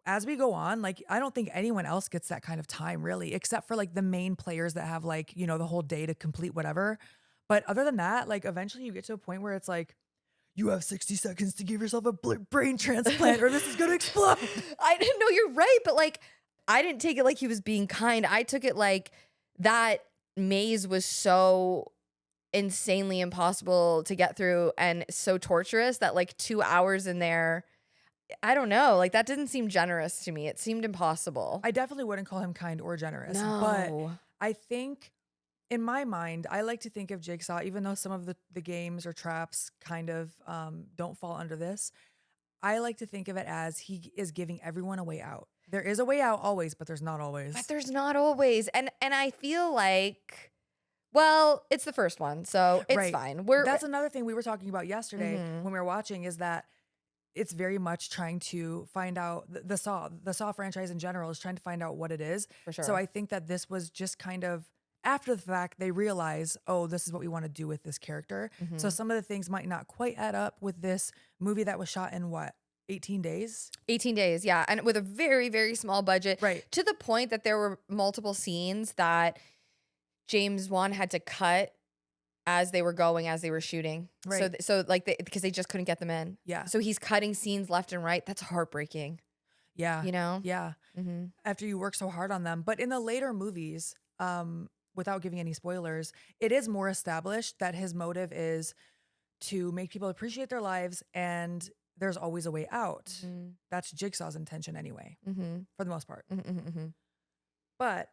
as we go on, like, I don't think anyone else gets that kind of time really, except for like the main players that have like, the whole day to complete whatever. But other than that, like eventually you get to a point where it's like, you have 60 seconds to give yourself a brain transplant or this is going to explode. I didn't know, you're right. But like, I didn't take it like he was being kind. I took it like that maze was so insanely impossible to get through and so torturous that like 2 hours in there, I don't know, like that didn't seem generous to me. It seemed impossible. I definitely wouldn't call him kind or generous. No. But I think in my mind, I like to think of Jigsaw, even though some of the games or traps kind of don't fall under this, I like to think of it as he is giving everyone a way out. There is a way out always, but there's not always. But there's not always. And I feel like, well, it's the first one, so it's Right. fine. That's another thing we were talking about yesterday when we were watching, is that it's very much trying to find out the Saw franchise in general is trying to find out what it is. For sure. So I think that this was just kind of after the fact, they realize, oh, this is what we want to do with this character. So some of the things might not quite add up with this movie that was shot in what, 18 days? 18 days, yeah. And with a very, very small budget. Right. To the point that there were multiple scenes that James Wan had to cut as they were shooting. Right. So because they just couldn't get them in. Yeah. So he's cutting scenes left and right. That's heartbreaking. Yeah. You know? Yeah. Mm-hmm. After you work so hard on them. But in the later movies, without giving any spoilers, it is more established that his motive is to make people appreciate their lives and there's always a way out. Mm-hmm. That's Jigsaw's intention anyway, Mm-hmm. for the most part. Mm-hmm. But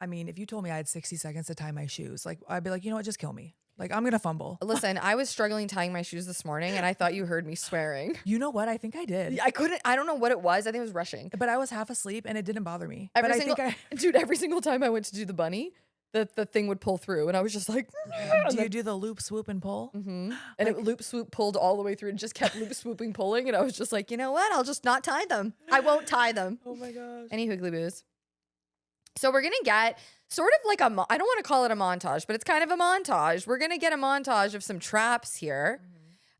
I mean, if you told me I had 60 seconds to tie my shoes, like I'd be like, you know what, just kill me. Like I'm gonna fumble. Listen, I was struggling tying my shoes this morning and I thought you heard me swearing. You know what? I think I did. I don't know what it was. I think it was rushing. But I was half asleep and it didn't bother me. Every But every single time I went to do the bunny, the thing would pull through and I was just like, do you do the loop, swoop, and pull? mm-hmm. And it loop swoop pulled all the way through and just kept loop swooping pulling. And I was just like, you know what? I'll just not tie them. I won't tie them. Oh my gosh. Any hoogly boos. So we're going to get sort of like I don't want to call it a montage, but it's kind of a montage. We're going to get a montage of some traps here.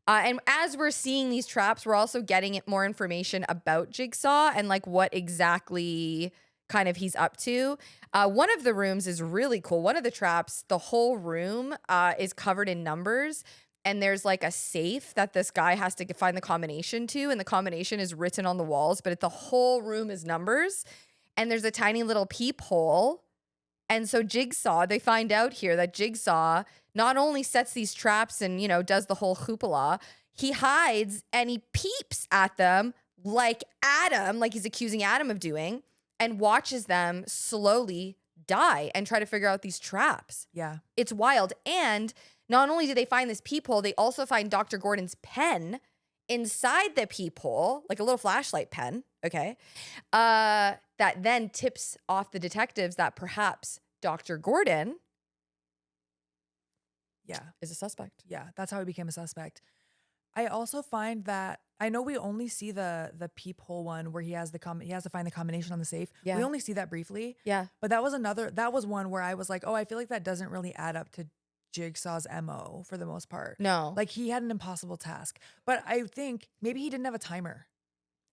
And as we're seeing these traps, we're also getting more information about Jigsaw and like what exactly kind of he's up to. One of the rooms is really cool. One of the traps, the whole room is covered in numbers. And there's like a safe that this guy has to find the combination to. And the combination is written on the walls, but the whole room is numbers. And there's a tiny little peephole. And so Jigsaw, they find out here that Jigsaw not only sets these traps and, does the whole hoopla, he hides and he peeps at them like Adam, like he's accusing Adam of doing, and watches them slowly die and try to figure out these traps. Yeah. It's wild. And not only do they find this peephole, they also find Dr. Gordon's pen inside the peephole, like a little flashlight pen, okay? That then tips off the detectives that perhaps Dr. Gordon is a suspect. Yeah, that's how he became a suspect. I also find that I know we only see the peephole one where he has to find the combination on the safe. Yeah. We only see that briefly. Yeah. But that was one where I was like, oh, I feel like that doesn't really add up to Jigsaw's MO for the most part. No. Like he had an impossible task. But I think maybe he didn't have a timer.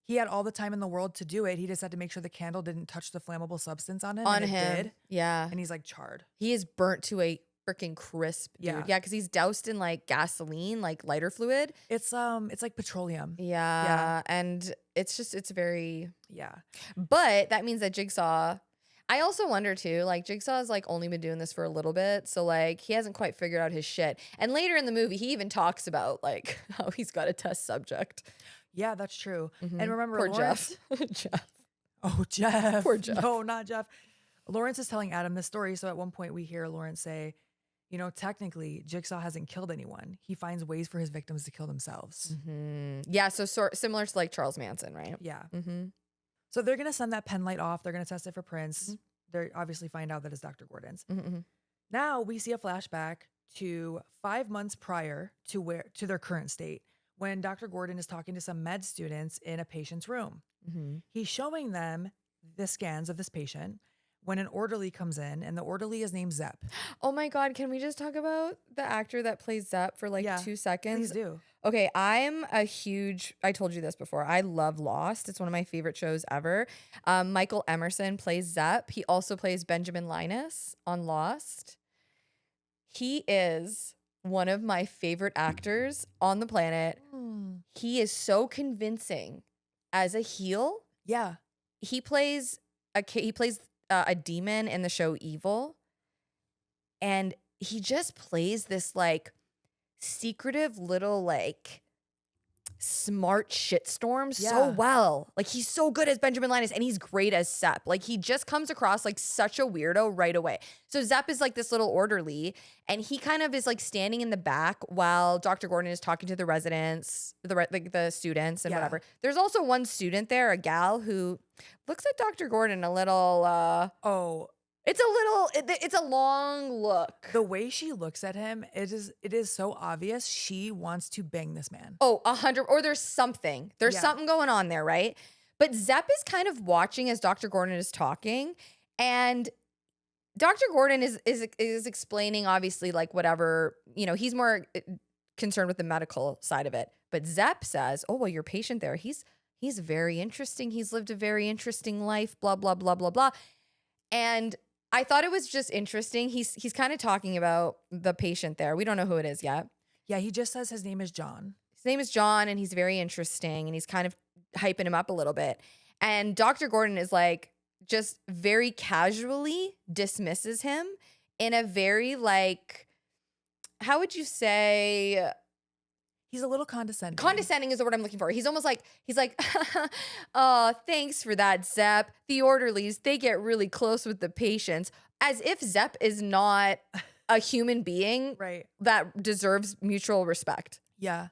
He had all the time in the world to do it. He just had to make sure the candle didn't touch the flammable substance on him. On and him. It did. Yeah. And he's like charred. He is burnt to a freaking crisp, dude. Yeah. Yeah, because he's doused in like gasoline, like lighter fluid. It's like petroleum. Yeah. And it's very. Yeah. But that means that Jigsaw, I also wonder too, like Jigsaw's like only been doing this for a little bit. So like he hasn't quite figured out his shit. And later in the movie, he even talks about like how he's got a test subject. Yeah, that's true. And remember, Poor Lawrence. Jeff. Jeff. Oh, Jeff. Poor Jeff. No, not Jeff. Lawrence is telling Adam this story. So at one point we hear Lawrence say, you know, technically Jigsaw hasn't killed anyone. He finds ways for his victims to kill themselves. Yeah. So similar to like Charles Manson, right? Yeah. So they're going to send that pen light off. They're going to test it for prints. They obviously find out that it's Dr. Gordon's. Now we see a flashback to 5 months prior to their current state when Dr. Gordon is talking to some med students in a patient's room. He's showing them the scans of this patient when an orderly comes in, and the orderly is named Zepp. Oh my God. Can we just talk about the actor that plays Zepp for like 2 seconds? Please do. Okay, I told you this before. I love Lost. It's one of my favorite shows ever. Michael Emerson plays Zepp. He also plays Benjamin Linus on Lost. He is one of my favorite actors on the planet. He is so convincing as a heel. Yeah. He plays a demon in the show Evil. And he just plays this like secretive little like smart shitstorm so well. Like he's so good as Benjamin Linus and he's great as Zepp. Like he just comes across like such a weirdo right away. So Zepp is like this little orderly and he kind of is like standing in the back while Dr. Gordon is talking to the residents, the students and whatever. There's also one student there, a gal who looks at Dr. Gordon a little it's a long look. The way she looks at him, it is so obvious she wants to bang this man. Oh, 100, or there's something. There's something going on there, right? But Zepp is kind of watching as Dr. Gordon is talking, and Dr. Gordon is explaining, obviously, like whatever, you know, he's more concerned with the medical side of it. But Zepp says, oh, well, your patient there, he's very interesting. He's lived a very interesting life, blah, blah, blah, blah, blah. And I thought it was just interesting. He's kind of talking about the patient there. We don't know who it is yet. Yeah, he just says his name is John. His name is John, and he's very interesting, and he's kind of hyping him up a little bit. And Dr. Gordon is like, just very casually dismisses him in a very like, how would you say? He's a little condescending. Condescending is the word I'm looking for. He's almost like, he's like, oh, thanks for that, Zepp. The orderlies, they get really close with the patients. As if Zepp is not a human being that deserves mutual respect. Yeah.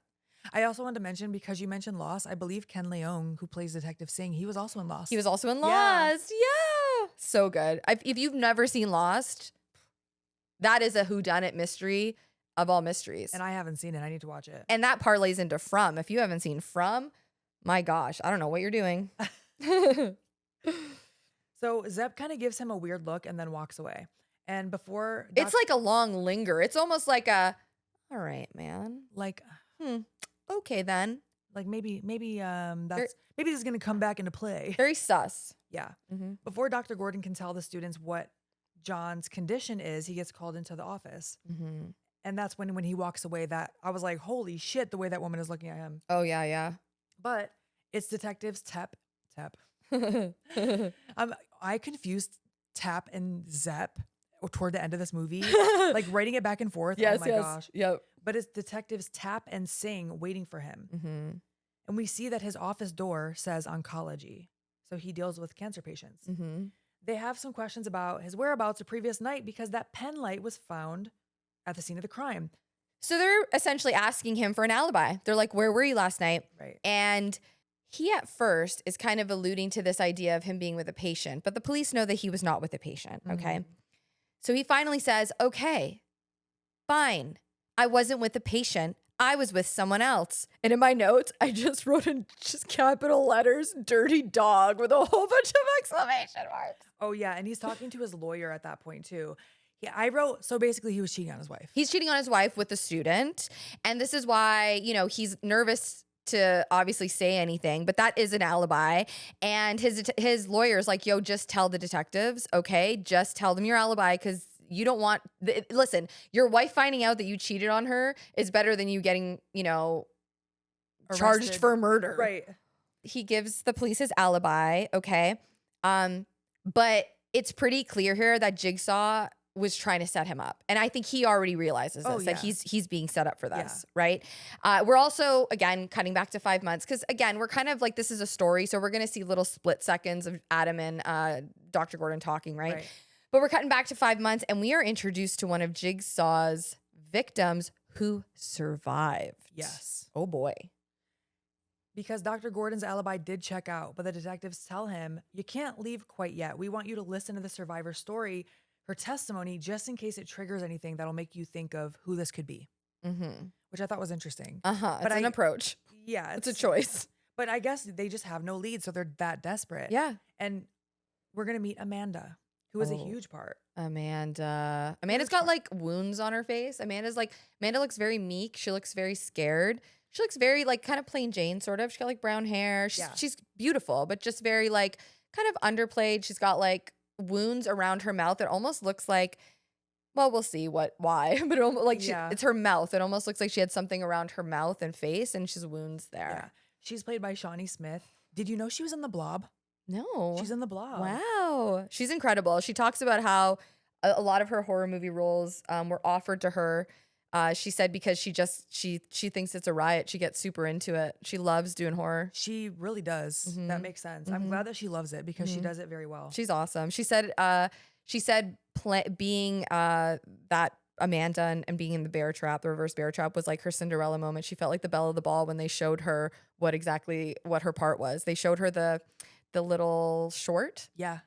I also wanted to mention, because you mentioned Lost, I believe Ken Leung, who plays Detective Singh, he was also in Lost. He was also in Lost. Yeah. So good. If you've never seen Lost, that is a whodunit mystery of all mysteries. And I haven't seen it. I need to watch it. And that parlays into From. If you haven't seen From, my gosh, I don't know what you're doing. So Zepp kind of gives him a weird look and then walks away. And before... It's like a long linger. It's almost like a, all right, man. Like... Okay, then. Like maybe this is going to come back into play. Very sus. Yeah. Before Dr. Gordon can tell the students what John's condition is, he gets called into the office. And that's when he walks away that I was like, holy shit, the way that woman is looking at him. Oh, yeah, yeah. But it's detectives Tep. I confused Tap and Zepp toward the end of this movie, like writing it back and forth. Yes, oh my gosh. Yep. But it's detectives Tap and Sing waiting for him. And we see that his office door says oncology. So he deals with cancer patients. They have some questions about his whereabouts the previous night because that pen light was found at the scene of the crime. So they're essentially asking him for an alibi. They're like, where were you last night? Right. And he at first is kind of alluding to this idea of him being with a patient, but the police know that he was not with a patient, okay? So he finally says, okay, fine. I wasn't with a patient. I was with someone else. And in my notes, I just wrote in just capital letters, dirty dog, with a whole bunch of exclamation marks. Oh, yeah. And he's talking to his lawyer at that point, too. Yeah, I wrote, so basically he was cheating on his wife. He's cheating on his wife with the student. And this is why, you know, he's nervous to obviously say anything, but that is an alibi. And his lawyer's like, yo, just tell the detectives, okay? Just tell them your alibi because you don't want, listen, your wife finding out that you cheated on her is better than you getting, you know, charged for murder. Right. He gives the police his alibi, okay? But it's pretty clear here that Jigsaw was trying to set him up. And I think he already realizes this, that he's being set up for this, right? We're also, again, cutting back to 5 months because, again, we're kind of like, this is a story. So we're going to see little split seconds of Adam and Dr. Gordon talking, right? But we're cutting back to 5 months and we are introduced to one of Jigsaw's victims who survived. Yes. Oh, boy. Because Dr. Gordon's alibi did check out, but the detectives tell him, you can't leave quite yet. We want you to listen to the survivor's story, her testimony, just in case it triggers anything that'll make you think of who this could be. Which I thought was interesting. But an approach. Yeah. It's a choice. But I guess they just have no lead, so they're that desperate. Yeah. And we're going to meet Amanda, who is a huge part. Amanda's got like wounds on her face. Amanda looks very meek. She looks very scared. She looks very like kind of plain Jane, sort of. She's got like brown hair. She's beautiful, but just very like kind of underplayed. She's got like wounds around her mouth. It almost looks like, well, we'll see why, but it's her mouth. It almost looks like she had something around her mouth and face, and she's wounds there. Yeah. She's played by Shawnee Smith. Did you know she was in The Blob? No. She's in The Blob. Wow. She's incredible. She talks about how a lot of her horror movie roles were offered to her. She said because she thinks it's a riot. She gets super into it. She loves doing horror. She really does. That makes sense. I'm glad that she loves it because she does it very well. She's awesome. She said being that Amanda and being in the bear trap, the reverse bear trap, was like her Cinderella moment. She felt like the belle of the ball when they showed her what her part was. They showed her the little short. Yeah.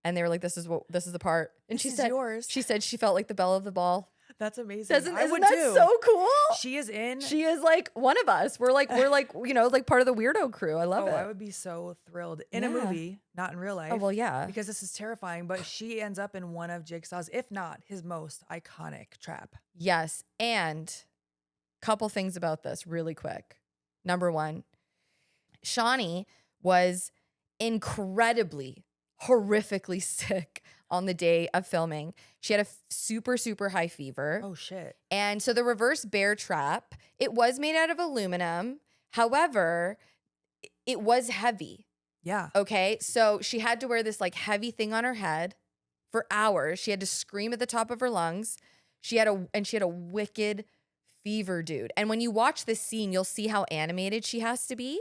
And they were like, this is the part. And she said yours. She said she felt like the belle of the ball. That's amazing. Isn't that so cool? She is in. She is like one of us. We're like like part of the weirdo crew. I love it. I would be so thrilled in a movie, not in real life. Oh, well, yeah. Because this is terrifying, but she ends up in one of Jigsaw's, if not his most iconic trap. Yes. And couple things about this really quick. Number one, Shawnee was incredibly, horrifically sick on the day of filming. She had a super, super high fever. Oh, shit. And so the reverse bear trap, it was made out of aluminum. However, it was heavy. Yeah. Okay. So she had to wear this like heavy thing on her head for hours. She had to scream at the top of her lungs. She had a wicked fever, dude. And when you watch this scene, you'll see how animated she has to be.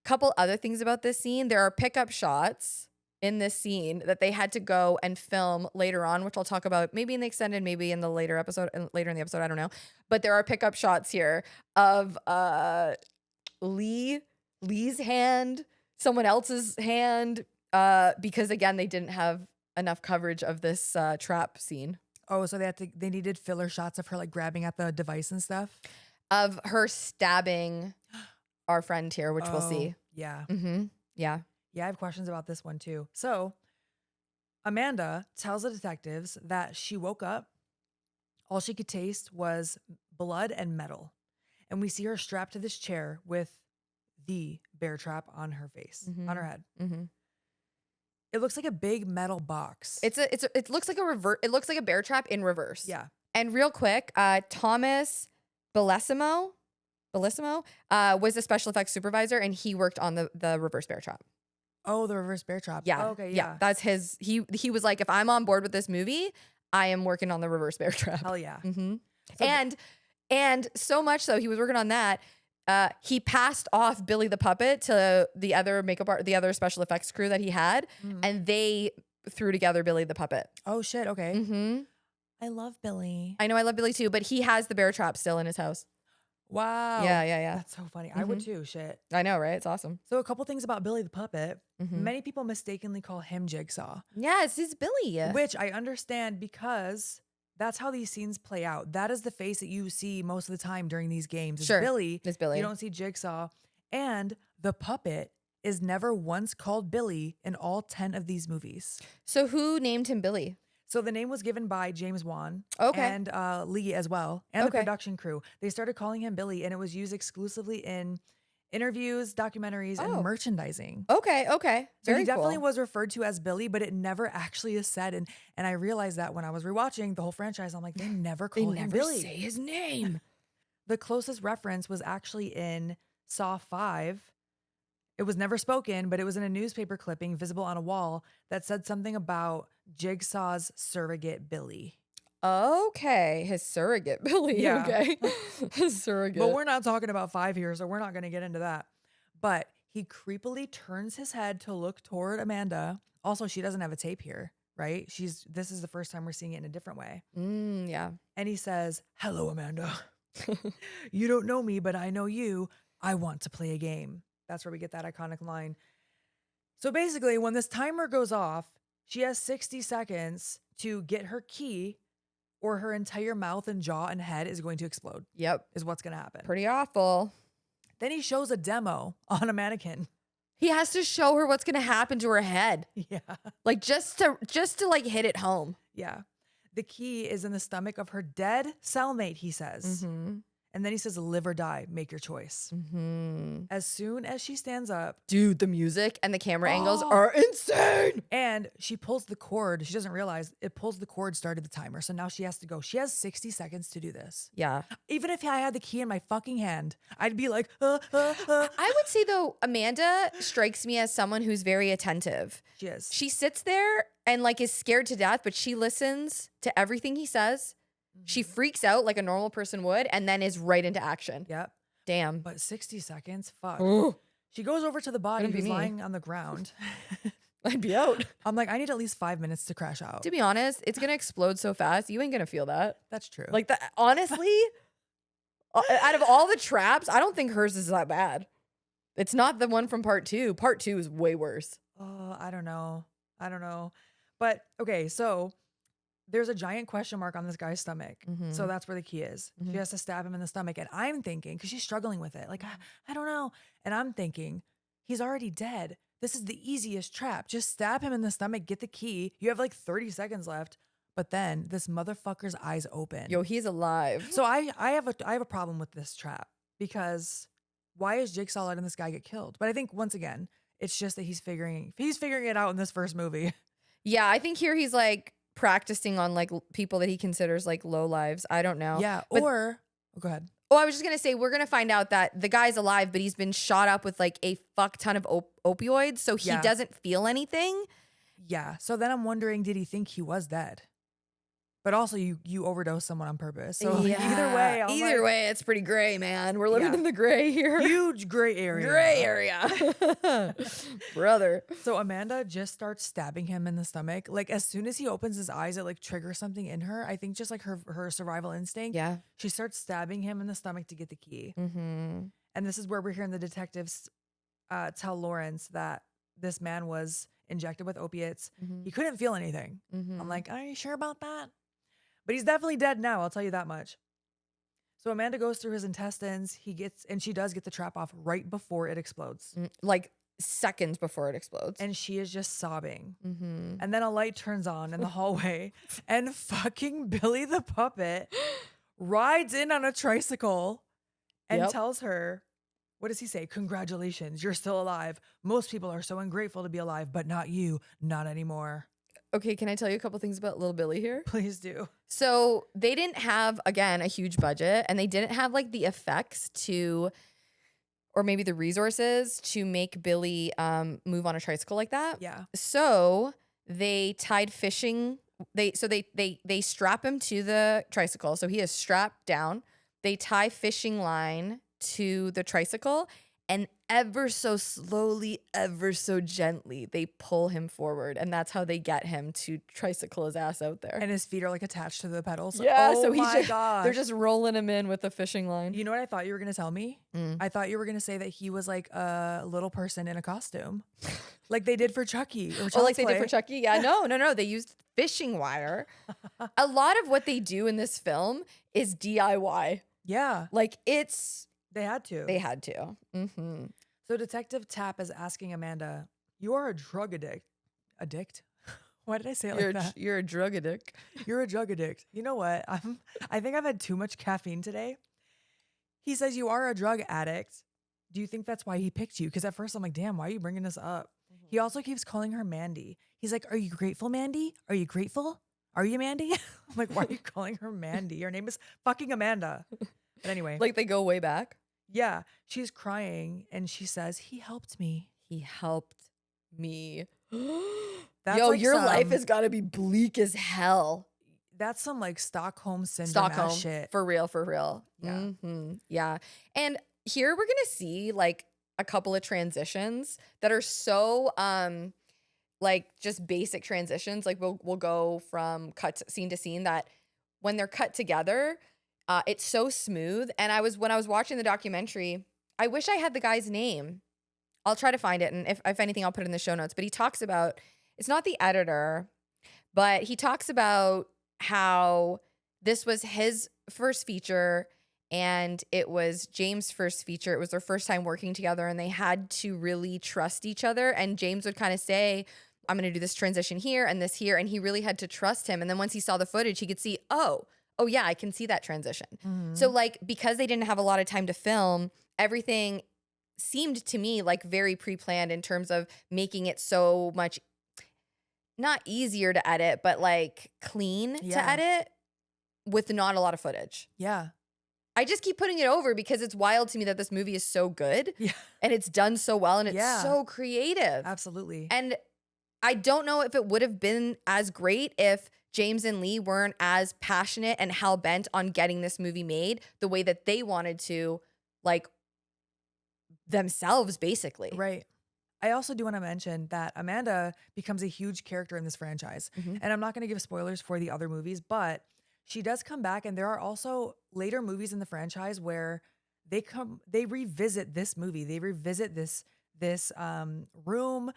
Couple other things about this scene. There are pickup shots in this scene that they had to go and film later on, which I'll talk about maybe in the extended, maybe in the later in the episode, I don't know. But there are pickup shots here of Lee's hand, someone else's hand, because again, they didn't have enough coverage of this trap scene. Oh, so they needed filler shots of her like grabbing at the device and stuff? Of her stabbing our friend here, which we'll see. Yeah. Yeah. Yeah, I have questions about this one too. So Amanda tells the detectives that she woke up, all she could taste was blood and metal. And we see her strapped to this chair with the bear trap on her face, on her head. It looks like a big metal box. It looks like it looks like a bear trap in reverse. Yeah. And real quick, Thomas Bellissimo was a special effects supervisor, and he worked on the reverse bear trap. Oh, the reverse bear trap. Yeah. Oh, okay. Yeah. That's his. He was like, if I'm on board with this movie, I am working on the reverse bear trap. Hell yeah. And so much so, he was working on that. He passed off Billy the puppet to the other special effects crew that he had, and they threw together Billy the puppet. Oh shit. Okay. I love Billy. I know, I love Billy too, but he has the bear trap still in his house. Wow. Yeah. That's so funny. I would too. Shit. I know, right? It's awesome. So a couple things about Billy the puppet. Many people mistakenly call him Jigsaw. Yeah, it's Billy. Which I understand because that's how these scenes play out. That is the face that you see most of the time during these games. It's Billy. It's Billy. You don't see Jigsaw. And the puppet is never once called Billy in all 10 of these movies. So who named him Billy? So the name was given by James Wan and Lee as well, and the production crew. They started calling him Billy, and it was used exclusively in interviews, documentaries, and merchandising. Okay. So he definitely was referred to as Billy, but it never actually is said. And I realized that when I was rewatching the whole franchise, I'm like, they never call him Billy. Say his name. The closest reference was actually in Saw 5. It was never spoken, but it was in a newspaper clipping visible on a wall that said something about Jigsaw's surrogate Billy. Okay, his surrogate Billy. Yeah. Okay, his surrogate. But we're not talking about 5 here, so we're not going to get into that. But he creepily turns his head to look toward Amanda. Also, she doesn't have a tape here, right? This is the first time we're seeing it in a different way. Yeah. And he says, "Hello, Amanda. You don't know me, but I know you. I want to play a game." That's where we get that iconic line. So basically, when this timer goes off, she has 60 seconds to get her key, or her entire mouth and jaw and head is going to explode. Yep. Is what's going to happen. Pretty awful. Then he shows a demo on a mannequin. He has to show her what's going to happen to her head. Yeah. Like just to like hit it home. Yeah. The key is in the stomach of her dead cellmate, he says. Mm-hmm. And then he says, "Live or die, make your choice." Mm-hmm. As soon as she stands up, Dude, the music and the camera angles are insane. and she pulls the cord. She doesn't realize it pulls the cord, started the timer. So now she has to go. She has 60 seconds to do this. Yeah. Even if I had the key in my fucking hand, I'd be like, I would say though, Amanda strikes me as someone who's very attentive. She is. She sits there and like is scared to death, but she listens to everything he says. She freaks out like a normal person would and then is right into action. Yep. Damn. But 60 seconds? Fuck. Ooh, She goes over to the body Couldn't be who's me. lying on the ground. I'd be out. I'm like, I need at least 5 minutes to crash out. To be honest, it's going to explode so fast. You ain't going to feel that. That's true. Like that, honestly, out of all the traps, I don't think hers is that bad. It's not the one from part 2. Part 2 is way worse. Oh, I don't know. But okay, so there's a giant question mark on this guy's stomach. So that's where the key is. She has to stab him in the stomach. And I'm thinking, because she's struggling with it, like, I don't know. And I'm thinking, he's already dead. This is the easiest trap. Just stab him in the stomach, get the key. You have like 30 seconds left. But then this motherfucker's eyes open. Yo, he's alive. So I have a problem with this trap, because why is Jigsaw letting this guy get killed? But I think once again, it's just that he's figuring it out in this first movie. Yeah, I think here he's like practicing on like people that he considers like low lives. I don't know. Yeah. But, Go ahead. Oh, I was just going to say, we're going to find out that the guy's alive, but he's been shot up with like a fuck ton of opioids. So he doesn't feel anything. Yeah. So then I'm wondering, did he think he was dead? But also you overdose someone on purpose. So either way, it's pretty gray, man. We're living in the gray here. huge gray area. Gray area. Brother. So Amanda just starts stabbing him in the stomach. Like as soon as he opens his eyes, it like triggers something in her. I think just like her survival instinct. Yeah. She starts stabbing him in the stomach to get the key. Mm-hmm. And this is where we're hearing the detectives tell Lawrence that this man was injected with opiates. Mm-hmm. He couldn't feel anything. Mm-hmm. I'm like, are you sure about that? But he's definitely dead now, I'll tell you that much. So Amanda goes through his intestines. She does get the trap off right before it explodes. Like seconds before it explodes. And she is just sobbing. Mm-hmm. And then a light turns on in the hallway and fucking Billy the puppet rides in on a tricycle and tells her, what does he say? "Congratulations, you're still alive. Most people are so ungrateful to be alive, but not you, not anymore." Okay, can I tell you a couple things about Little Billy here? Please do. So they didn't have, again, a huge budget, and they didn't have like the effects to, or maybe the resources to make Billy move on a tricycle like that. Yeah. So they tied fishing. They strap him to the tricycle, so he is strapped down. They tie fishing line to the tricycle, and ever so slowly, ever so gently, they pull him forward. And that's how they get him to tricycle his ass out there. And his feet are like attached to the pedals. Yeah, oh so my gosh. they're just rolling him in with the fishing line. You know what I thought you were going to tell me? I thought you were going to say that he was like a little person in a costume. Like they did for Chucky. Or like they did for Chucky? Yeah, no. They used fishing wire. A lot of what they do in this film is DIY. Yeah. Like it's... They had to. Mm-hmm. So Detective Tapp is asking Amanda, "You are a drug addict." Addict? Why did I say it like that? You're a drug addict. You're a drug addict. You know what? I think I've had too much caffeine today. He says, "You are a drug addict. Do you think that's why he picked you?" Because at first I'm like, damn, why are you bringing this up? He also keeps calling her Mandy. He's like, "Are you grateful, Mandy? Are you grateful? Are you Mandy?" I'm like, why are you calling her Mandy? Your name is fucking Amanda. But anyway. Like they go way back. Yeah, she's crying and she says, "He helped me." He helped me. That's Yo, like your life some has got to be bleak as hell. that's some like Stockholm syndrome ass Stockholm, shit. for real, for real. Yeah. Yeah. And here we're gonna see like a couple of transitions that are so like just basic transitions. Like we'll go from scene to scene that when they're cut together, it's so smooth. And when I was watching the documentary, I wish I had the guy's name. I'll try to find it, and if anything, I'll put it in the show notes. But he talks about, it's not the editor, but he talks about how this was his first feature and it was James' first feature. It was their first time working together and they had to really trust each other. And James would kind of say, I'm going to do this transition here and this here. And he really had to trust him. And then once he saw the footage, he could see, oh yeah, I can see that transition. So like, because they didn't have a lot of time to film, everything seemed to me like very pre-planned in terms of making it so much not easier to edit, but like clean to edit with not a lot of footage. Yeah. I just keep putting it over because it's wild to me that this movie is so good Yeah. and it's done so well and it's so creative. Absolutely. And I don't know if it would have been as great if James and Lee weren't as passionate and hell-bent on getting this movie made the way that they wanted to, like themselves, basically. Right. I also do want to mention that Amanda becomes a huge character in this franchise. And I'm not going to give spoilers for the other movies, but she does come back. And there are also later movies in the franchise where they revisit this movie. They revisit this room.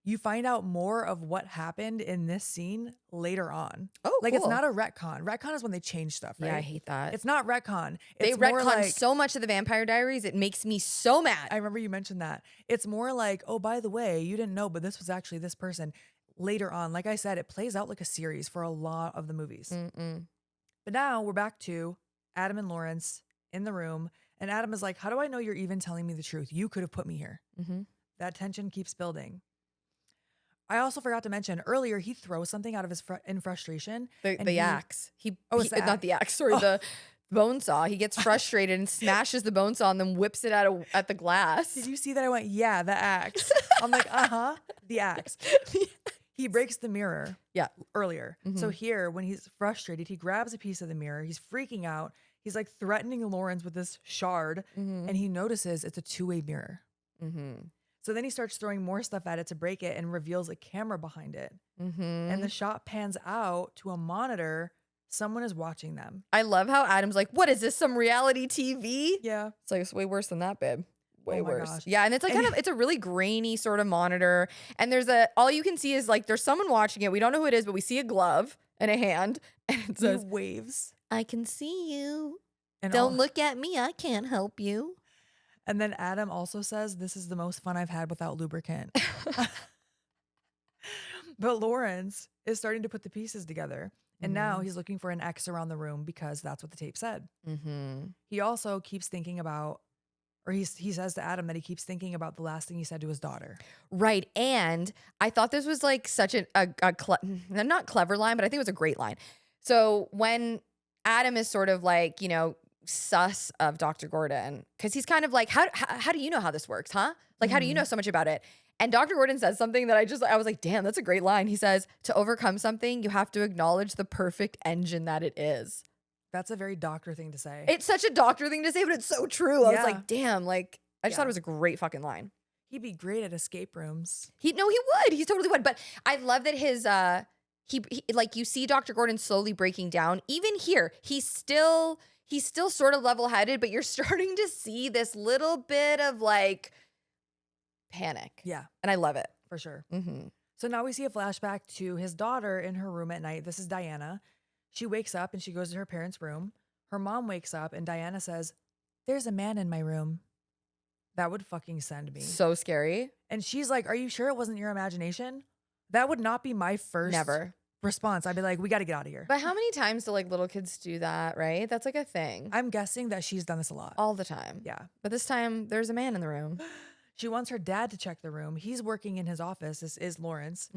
You find out more of what happened in this scene later on. Oh, like cool. It's not a retcon. Retcon is when they change stuff, right? Yeah, I hate that. It's not retcon. They It's more retcon like, so much of the Vampire Diaries. It makes me so mad. I remember you mentioned that. It's more like, oh, by the way, you didn't know, but this was actually this person later on. Like I said, it plays out like a series for a lot of the movies. But now we're back to Adam and Lawrence in the room. And Adam is like, how do I know you're even telling me the truth? You could have put me here. That tension keeps building. I also forgot to mention earlier, he throws something out of his in frustration. The axe. It's the not the axe. Sorry, the bone saw. He gets frustrated and smashes the bone saw and then whips it at the glass. Did you see that? I went, yeah, the axe. I'm like, the axe. He breaks the mirror. Yeah. Earlier. So here, when he's frustrated, he grabs a piece of the mirror. He's freaking out. He's like threatening Lawrence with this shard, and he notices it's a two-way mirror. So then he starts throwing more stuff at it to break it and reveals a camera behind it. And the shot pans out to a monitor. Someone is watching them. I love how Adam's like, what is this, some reality TV? Yeah. It's like, it's way worse than that, babe. Way worse. Gosh. Yeah, and it's like it's a really grainy sort of monitor. And all you can see is like there's someone watching it. We don't know who it is, but we see a glove and a hand. And it says, waves. I can see you. And Don't look at me. I can't help you. And then Adam also says, this is the most fun I've had without lubricant. But Lawrence is starting to put the pieces together. And now he's looking for an X around the room because that's what the tape said. He also keeps thinking about, or he says to Adam that he keeps thinking about the last thing he said to his daughter. Right. And I thought this was like such not clever line, but I think it was a great line. So when Adam is sort of like, sus of Dr. Gordon, because he's kind of like, how do you know how this works, huh? Like, how do you know so much about it? And Dr. Gordon says something that I was like, damn, that's a great line. He says, to overcome something, you have to acknowledge the perfect engine that it is. That's a very doctor thing to say. It's such a doctor thing to say, but it's so true. I was like, damn, like, I just thought it was a great fucking line. He'd be great at escape rooms. He would. He totally would. But I love that his, he like, you see Dr. Gordon slowly breaking down. Even here, he's still sort of level-headed, but you're starting to see this little bit of like panic. Yeah. And I love it. For sure. So now we see a flashback to his daughter in her room at night. This is Diana. She wakes up and she goes to her parents' room. Her mom wakes up and Diana says, there's a man in my room. That would fucking send me. So scary. And she's like, are you sure it wasn't your imagination? That would not be my first response. I'd be like, we got to get out of here. But how many times do like little kids do that, right? That's like a thing. I'm guessing that she's done this a lot. All the time. Yeah. But this time there's a man in the room. She wants her dad to check the room. He's working in his office. This is Lawrence.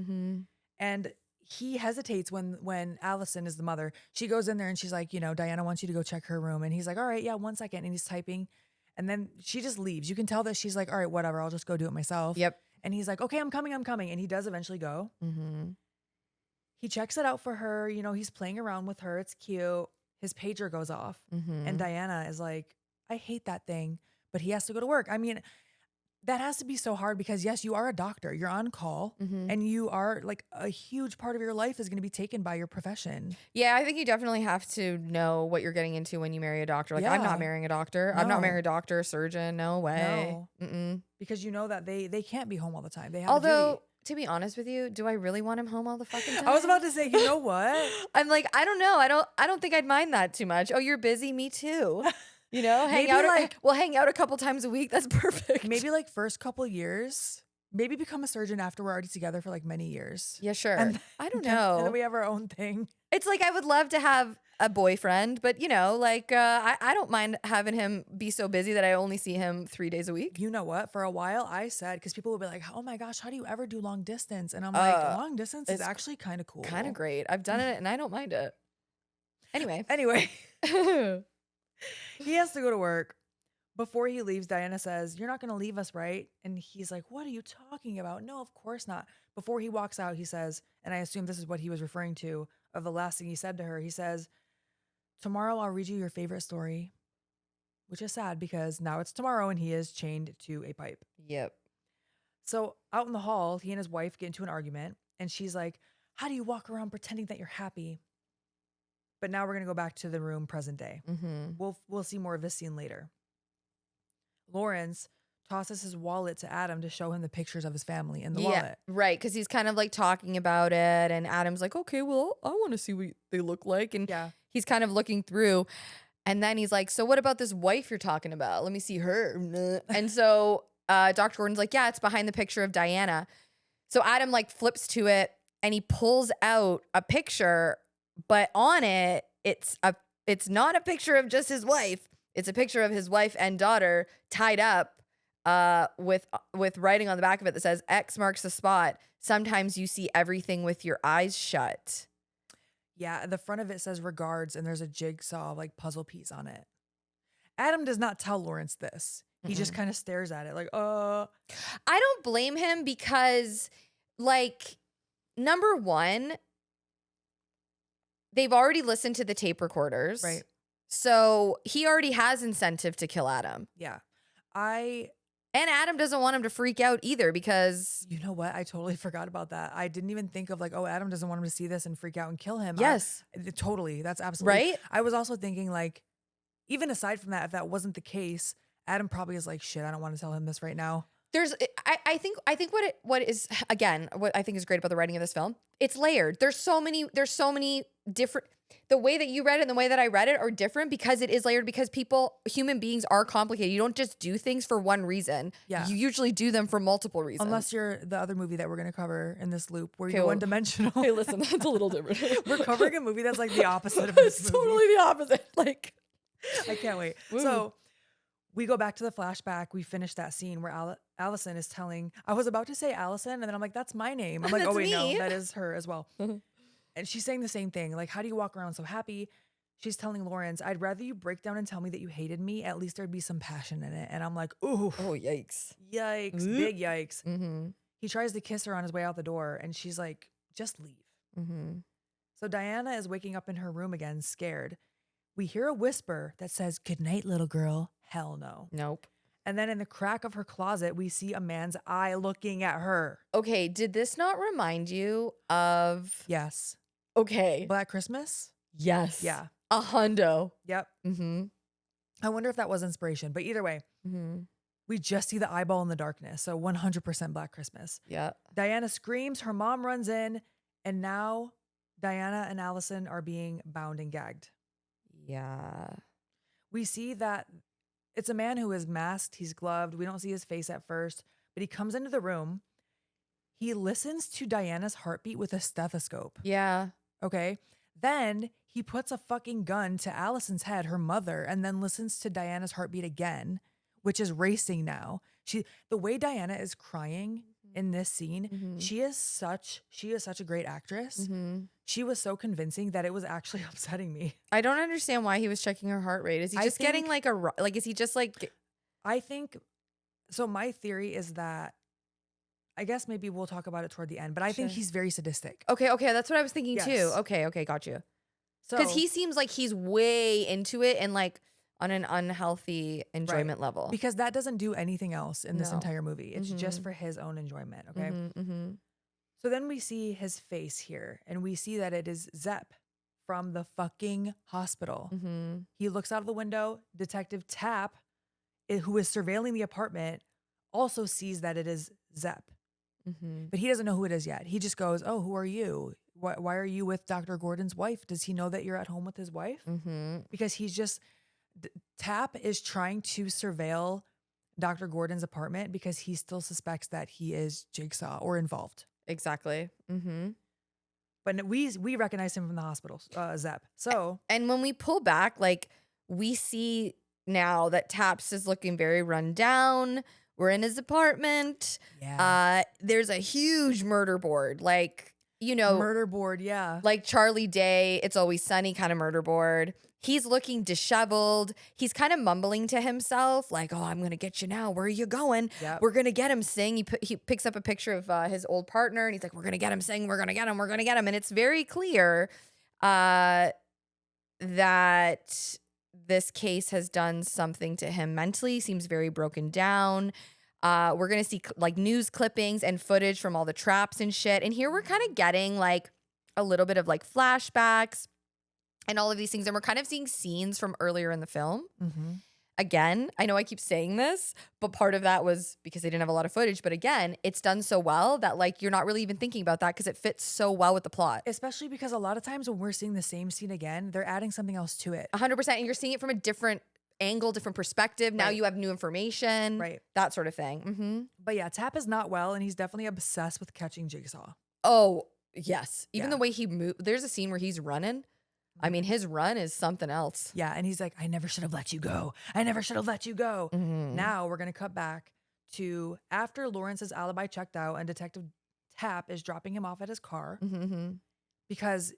And he hesitates when Allison is the mother. She goes in there and she's like, Diana wants you to go check her room. And he's like, all right, yeah, 1 second. And he's typing. And then she just leaves. You can tell that she's like, all right, whatever. I'll just go do it myself. Yep. And he's like, okay, I'm coming. And he does eventually go. He checks it out for her. You know, he's playing around with her. It's cute. His pager goes off. And Diana is like, I hate that thing, but he has to go to work. I mean, that has to be so hard because yes, you are a doctor, you're on call and you are like a huge part of your life is going to be taken by your profession. Yeah. I think you definitely have to know what you're getting into when you marry a doctor. Like I'm not marrying a doctor. I'm not marrying a doctor, surgeon. No way. No. Because you know that they can't be home all the time. They have a duty. To be honest with you, do I really want him home all the fucking time? I was about to say, you know what? I'm like, I don't know. I don't think I'd mind that too much. Oh, you're busy? Me too. You know, we'll hang out a couple times a week. That's perfect. Maybe like first couple years, maybe become a surgeon after we're already together for like many years. Yeah, sure. I don't know. know. And then we have our own thing. It's like, I would love to have a boyfriend, but you know, like, I don't mind having him be so busy that I only see him 3 days a week. You know what? For a while I said, because people would be like, oh my gosh, how do you ever do long distance? And I'm like, long distance is actually kind of cool. Kind of great. I've done it and I don't mind it. Anyway. He has to go to work. Before he leaves, Diana says, you're not going to leave us, right? And he's like, what are you talking about? No, of course not. Before he walks out, he says, and I assume this is what he was referring to, of the last thing he said to her. He says, tomorrow I'll read you your favorite story, which is sad because now it's tomorrow and he is chained to a pipe. Yep. So out in the hall, he and his wife get into an argument and she's like, how do you walk around pretending that you're happy? But now we're going to go back to the room present day. We'll see more of this scene later. Lawrence tosses his wallet to Adam to show him the pictures of his family in the wallet. Right, because he's kind of like talking about it and Adam's like, okay, well, I want to see what they look like. And he's kind of looking through and then he's like, so what about this wife you're talking about? Let me see her. And so Dr. Gordon's like, yeah, it's behind the picture of Diana. So Adam like flips to it and he pulls out a picture, but on it, it's not a picture of just his wife. It's a picture of his wife and daughter tied up with writing on the back of it that says, X marks the spot. Sometimes you see everything with your eyes shut. Yeah, the front of it says regards, and there's a jigsaw like puzzle piece on it. Adam does not tell Lawrence this. He just kind of stares at it like, I don't blame him because, like, number one, they've already listened to the tape recorders. Right. So he already has incentive to kill Adam. Yeah. And Adam doesn't want him to freak out either because... You know what? I totally forgot about that. I didn't even think of like, oh, Adam doesn't want him to see this and freak out and kill him. Yes. Totally. That's absolutely... Right? I was also thinking like, even aside from that, if that wasn't the case, Adam probably is like, shit, I don't want to tell him this right now. I think what I think is great about the writing of this film, it's layered. There's so many different... The way that you read it and the way that I read it are different because it is layered because human beings are complicated. You don't just do things for one reason. Yeah. You usually do them for multiple reasons. Unless you're the other movie that we're going to cover in this loop where you're one-dimensional. Hey, listen, that's a little different. We're covering a movie that's like the opposite of this movie. Totally the opposite. Like, I can't wait. Woo. So we go back to the flashback. We finish that scene where Allison is telling, I was about to say Allison and then I'm like, that's my name. I'm like, oh wait, no, that is her as well. And she's saying the same thing. Like, how do you walk around so happy? She's telling Lawrence, I'd rather you break down and tell me that you hated me. At least there'd be some passion in it. And I'm like, ooh. Oh, yikes. Yikes. Big yikes. He tries to kiss her on his way out the door. And she's like, just leave. So Diana is waking up in her room again, scared. We hear a whisper that says, good night, little girl. Hell no. Nope. And then in the crack of her closet, we see a man's eye looking at her. Okay. Did this not remind you of... Yes. Okay. Black Christmas? Yes. Yeah. A hundo. Yep. I wonder if that was inspiration. But either way, we just see the eyeball in the darkness. So 100% Black Christmas. Yeah. Diana screams. Her mom runs in. And now Diana and Allison are being bound and gagged. Yeah. We see that it's a man who is masked. He's gloved. We don't see his face at first. But he comes into the room. He listens to Diana's heartbeat with a stethoscope. Yeah. Okay. Then he puts a fucking gun to Allison's head, her mother, and then listens to Diana's heartbeat again, which is racing now. The way Diana is crying in this scene, she is such a great actress. She was so convincing that it was actually upsetting me. I don't understand why he was checking her heart rate. Is he just getting like is he just like I think, so my theory is that, I guess maybe we'll talk about it toward the end, but I think Sure. he's very sadistic. Okay, that's what I was thinking too. Yes. Okay, got you. So, Because he seems like he's way into it and like on an unhealthy enjoyment level. because that doesn't do anything else in this No. entire movie. It's just Mhm. for his own enjoyment, okay? Mm-hmm. So then we see his face here, and we see that it is Zepp from the fucking hospital. Mm-hmm. He looks out of the window. Detective Tapp, who is surveilling the apartment, also sees that it is Zepp, Mm-hmm. but he doesn't know who it is yet. He just goes, "Oh, who are you? Why are you with Dr. Gordon's wife? Does he know that you're at home with his wife?" Mm-hmm. Because he's just, Tapp is trying to surveil Dr. Gordon's apartment because he still suspects that he is Jigsaw or involved. Exactly. Mm-hmm. But we recognize him from the hospital, Zepp. So And when we pull back, like we see now that Taps is looking very run down. We're in his apartment. yeah, There's a huge murder board, like, you know, murder board, yeah. like Charlie Day, It's Always Sunny kind of murder board. He's looking disheveled. He's kind of mumbling to himself, like, "Oh, I'm going to get you now. Where are you going? Yep. We're going to get him." Sing. He picks up a picture of his old partner and he's like, "We're going to get him." Sing. We're going to get him. We're going to get him. And it's very clear that this case has done something to him mentally. Seems very broken down. We're going to see like news clippings and footage from all the traps and shit. And here we're kind of getting like a little bit of like flashbacks and all of these things. And we're kind of seeing scenes from earlier in the film. Mm-hmm. Again, I know I keep saying this, but part of that was because they didn't have a lot of footage. But again, it's done so well that like you're not really even thinking about that because it fits so well with the plot. Especially because a lot of times when we're seeing the same scene again, they're adding something else to it. 100%. And you're seeing it from a different angle, different perspective. Now Right. you have new information. Right. That sort of thing. Mm-hmm. But yeah, Tapp is not well, and he's definitely obsessed with catching Jigsaw. Oh, yes. Even Yeah. the way he moved. There's a scene where he's running. I mean, his run is something else. Yeah, and he's like, "I never should have let you go. I never should have let you go." Mhm. Now we're going to cut back to after Lawrence's alibi checked out and Detective Tapp is dropping him off at his car Mhm. because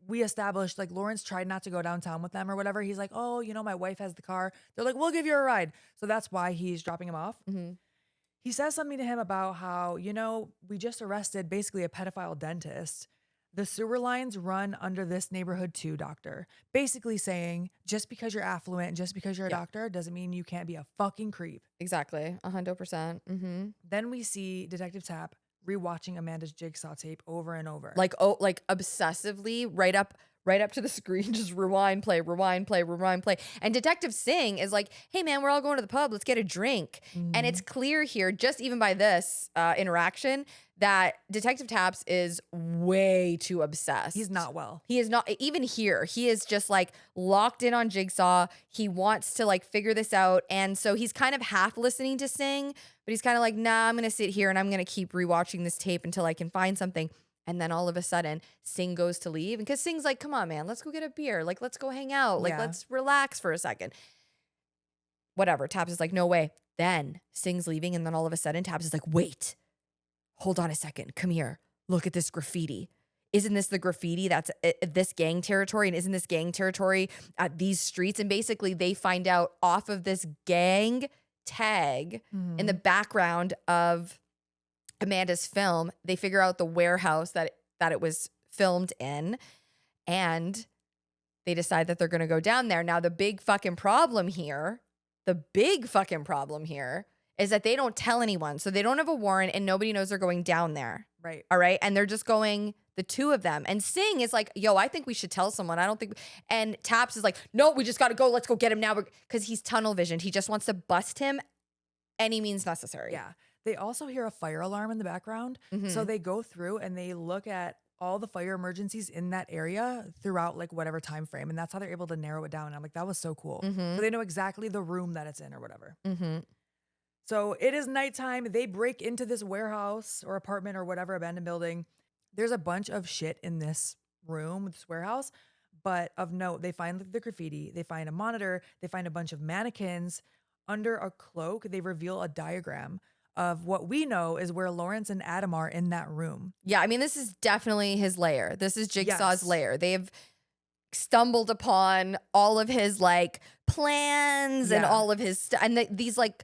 we established like Lawrence tried not to go downtown with them or whatever. He's like, "Oh, you know, my wife has the car." They're like, "We'll give you a ride." So that's why he's dropping him off. Mhm. He says something to him about how, you know, we just arrested basically a pedophile dentist. The sewer lines run under this neighborhood too, doctor. Basically saying just because you're affluent and just because you're a Yeah. doctor doesn't mean you can't be a fucking creep. Exactly. 100%. Mhm. Then we see Detective Tapp rewatching Amanda's Jigsaw tape over and over. Like obsessively right up to the screen, just rewind, play, rewind, play, rewind, play. And Detective Singh is like, "Hey man, we're all going to the pub. Let's get a drink." And it's clear here, just even by this interaction, that Detective Taps is way too obsessed. He's not well. He is not, even here, he is just like locked in on Jigsaw. He wants to like figure this out. And so he's kind of half listening to Singh, but he's kind of like, "Nah, I'm going to sit here and I'm going to keep rewatching this tape until I can find something." And then all of a sudden, Singh goes to leave. And because Singh's like, "Come on, man, let's go get a beer. Like, let's go hang out. Like, Yeah. let's relax for a second." Whatever. Taps is like, "No way." Then Singh's leaving. And then all of a sudden, Taps is like, "Wait, hold on a second. Come here. Look at this graffiti. Isn't this the graffiti that's this gang territory? And isn't this gang territory at these streets?" And basically, they find out off of this gang tag in the background of Amanda's film, they figure out the warehouse that it was filmed in, and they decide that they're going to go down there. Now, the big fucking problem here is that they don't tell anyone. So they don't have a warrant and nobody knows they're going down there. Right. All right. And they're just going, the two of them. And Singh is like, "Yo, I think we should tell someone. I don't think." And Taps is like, "No, we just got to go. Let's go get him now." Because he's tunnel visioned. He just wants to bust him any means necessary. Yeah. They also hear a fire alarm in the background. So they go through and they look at all the fire emergencies in that area throughout like whatever time frame. And that's how they're able to narrow it down. And I'm like, that was so cool. So they know exactly the room that it's in or whatever. So it is nighttime. They break into this warehouse or apartment or whatever abandoned building. There's a bunch of shit in this room, this warehouse. But of note, they find the graffiti. They find a monitor. They find a bunch of mannequins. Under a cloak, they reveal a diagram of what we know is where Lawrence and Adam are in that room. Yeah, I mean, this is definitely his lair. This is Jigsaw's Yes. lair. They've stumbled upon all of his like plans and all of his these like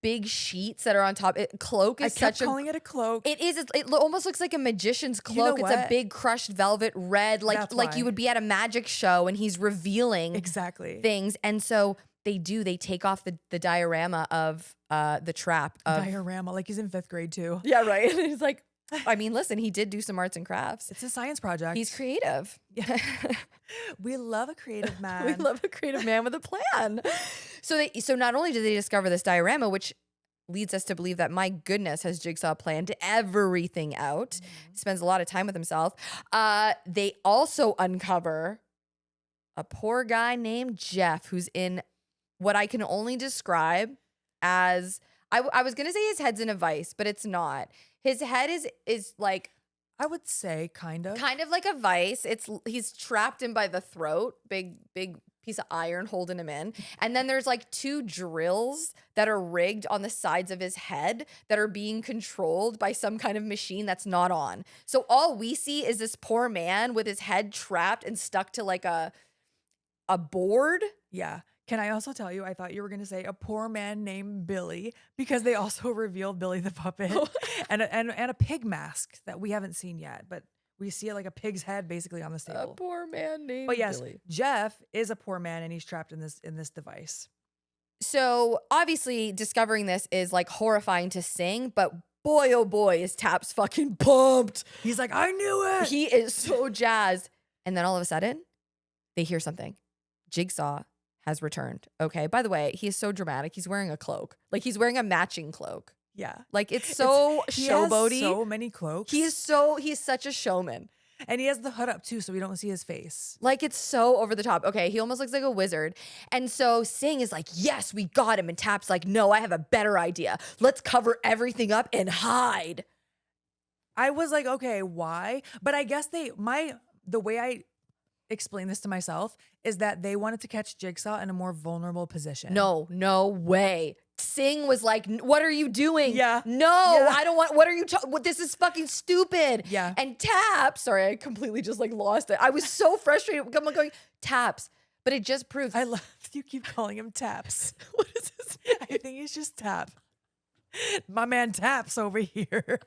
big sheets that are on top. Cloak is I kept calling it a cloak. It is. It almost looks like a magician's cloak. You know it's a what? big crushed velvet red, like you would be at a magic show, and he's revealing things. And so they take off the diorama of the trap. Diorama, like he's in 5th grade too. Yeah, right. He's like, I mean, listen, he did do some arts and crafts. It's a science project. He's creative. Yeah. We love a creative man. We love a creative man with a plan. So not only did they discover this diorama, which leads us to believe that, my goodness, has Jigsaw planned everything out. He spends a lot of time with himself. They also uncover a poor guy named Jeff, who's in what I can only describe as, I was going to say his head's in a vice, but it's not. His head is like, I would say kind of like a vice. He's trapped in by the throat, big piece of iron holding him in. And then there's like 2 drills that are rigged on the sides of his head that are being controlled by some kind of machine that's not on. So all we see is this poor man with his head trapped and stuck to like a board. Yeah. Can I also tell you, I thought you were going to say a poor man named Billy, because they also revealed Billy the puppet and a pig mask that we haven't seen yet, but we see it like a pig's head basically on the table. A poor man named But yes, Billy. Jeff is a poor man and he's trapped in this device. So obviously discovering this is like horrifying to Sing, but boy, oh boy, is Taps fucking pumped. He's like, I knew it. He is so jazzed. And then all of a sudden, they hear something. Jigsaw has returned. Okay. By the way, he is so dramatic. He's wearing a cloak. Like he's wearing a matching cloak. Yeah. Like it's so showboaty. He has so many cloaks. He's such a showman. And he has the hood up too, so we don't see his face. Like it's so over the top. Okay. He almost looks like a wizard. And so Sing is like, yes, we got him. And Tap's like, no, I have a better idea. Let's cover everything up and hide. I was like, okay, why? But I guess the way I explain this to myself is that they wanted to catch Jigsaw in a more vulnerable position. No way. Sing was like, what are you doing? Yeah. No, Yeah. I don't want, what are you talking, this is fucking stupid. Yeah. And Taps, sorry, I completely just like lost it. I was so frustrated. I'm like going, Taps, but it just proves. I love you keep calling him Taps. What is his name? I think he's just Tap. My man Taps over here.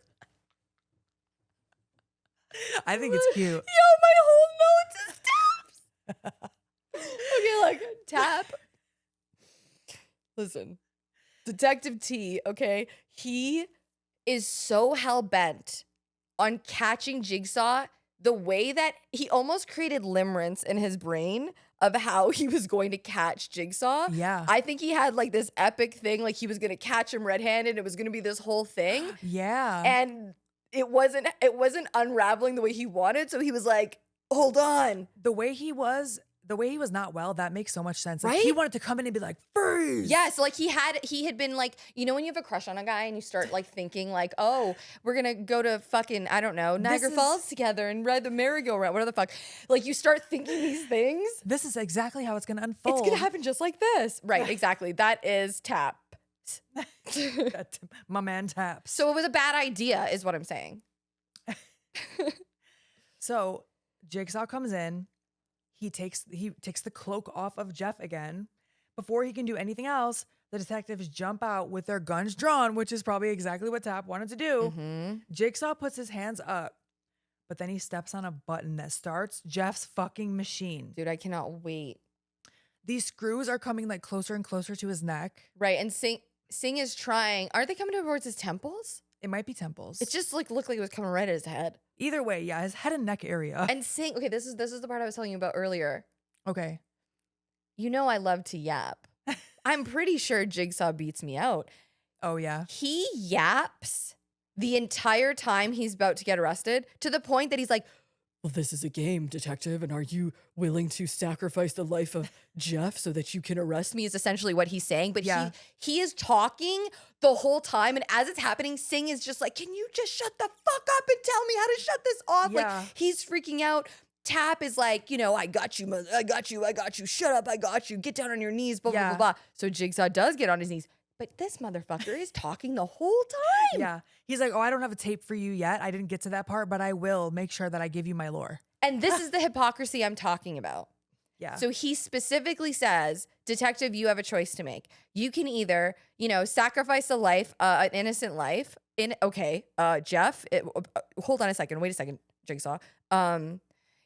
I think it's cute. Yo, my whole notes is Taps. Okay, like Tap. Listen, Detective T, okay, he is so hell-bent on catching Jigsaw the way that he almost created limerence in his brain of how he was going to catch Jigsaw. Yeah. I think he had like this epic thing, like he was going to catch him red-handed. It was going to be this whole thing. Yeah. And it wasn't unraveling the way he wanted. So he was like, hold on. The way he was not well, that makes so much sense. Like, Right? he wanted to come in and be like, freeze. Yeah, so like he had been like, you know, when you have a crush on a guy and you start like thinking like, oh, we're gonna go to fucking, I don't know, Niagara Falls together and ride the merry-go-round, whatever the fuck. Like you start thinking these things. This is exactly how it's gonna unfold. It's gonna happen just like this. Right, exactly. That is Tap. My man Taps. So it was a bad idea, is what I'm saying. So Jigsaw comes in. He takes the cloak off of Jeff again. Before he can do anything else, the detectives jump out with their guns drawn, which is probably exactly what Tap wanted to do. Mm-hmm. Jigsaw puts his hands up, but then he steps on a button that starts Jeff's fucking machine. Dude, I cannot wait. These screws are coming like closer and closer to his neck. Right, and Sing is trying. Aren't they coming towards his temples? It might be temples. It just like looked like it was coming right at his head. Either way, yeah, his head and neck area. And Sing, okay, this is the part I was telling you about earlier. Okay. You know I love to yap. I'm pretty sure Jigsaw beats me out. Oh, yeah. He yaps the entire time he's about to get arrested to the point that he's like, well, this is a game, detective, and are you willing to sacrifice the life of Jeff so that you can arrest me, is essentially what he's saying. But yeah. he is talking the whole time, and as it's happening, Sing is just like, can you just shut the fuck up and tell me how to shut this off? Yeah. Like, he's freaking out. Tap is like, you know, I got you, mother. I got you. Shut up, I got you. Get down on your knees, blah, blah, blah, blah. So Jigsaw does get on his knees. But this motherfucker is talking the whole time. Yeah. He's like, oh, I don't have a tape for you yet. I didn't get to that part, but I will make sure that I give you my lore. And this is the hypocrisy I'm talking about. Yeah. So he specifically says, detective, you have a choice to make. You can either, sacrifice a life, an innocent life. Jeff, hold on a second. Wait a second, Jigsaw.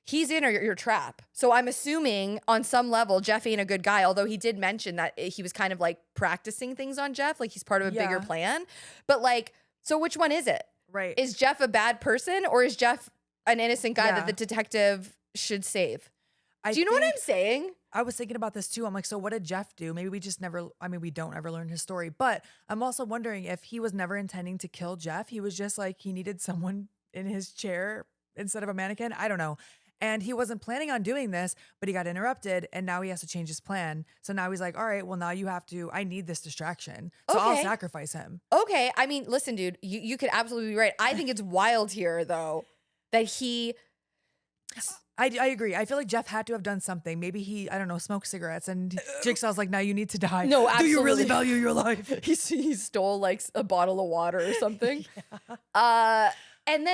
He's in your trap. So I'm assuming on some level, Jeff ain't a good guy, although he did mention that he was kind of like practicing things on Jeff. Like he's part of a bigger plan. But like, so which one is it? Right. Is Jeff a bad person or is Jeff an innocent guy that the detective should save? Do you know what I'm saying? I was thinking about this too. I'm like, so what did Jeff do? Maybe we don't ever learn his story. But I'm also wondering if he was never intending to kill Jeff. He was just like, he needed someone in his chair instead of a mannequin. I don't know. And he wasn't planning on doing this, but he got interrupted and now he has to change his plan. So now he's like, all right, well, now I need this distraction. So I'll sacrifice him. Okay. I mean, listen, dude, you could absolutely be right. I think it's wild here, though, that he... I agree. I feel like Jeff had to have done something. Maybe he, smoked cigarettes and Jigsaw's like, now you need to die. No, absolutely. Do you really value your life? He stole like a bottle of water or something. And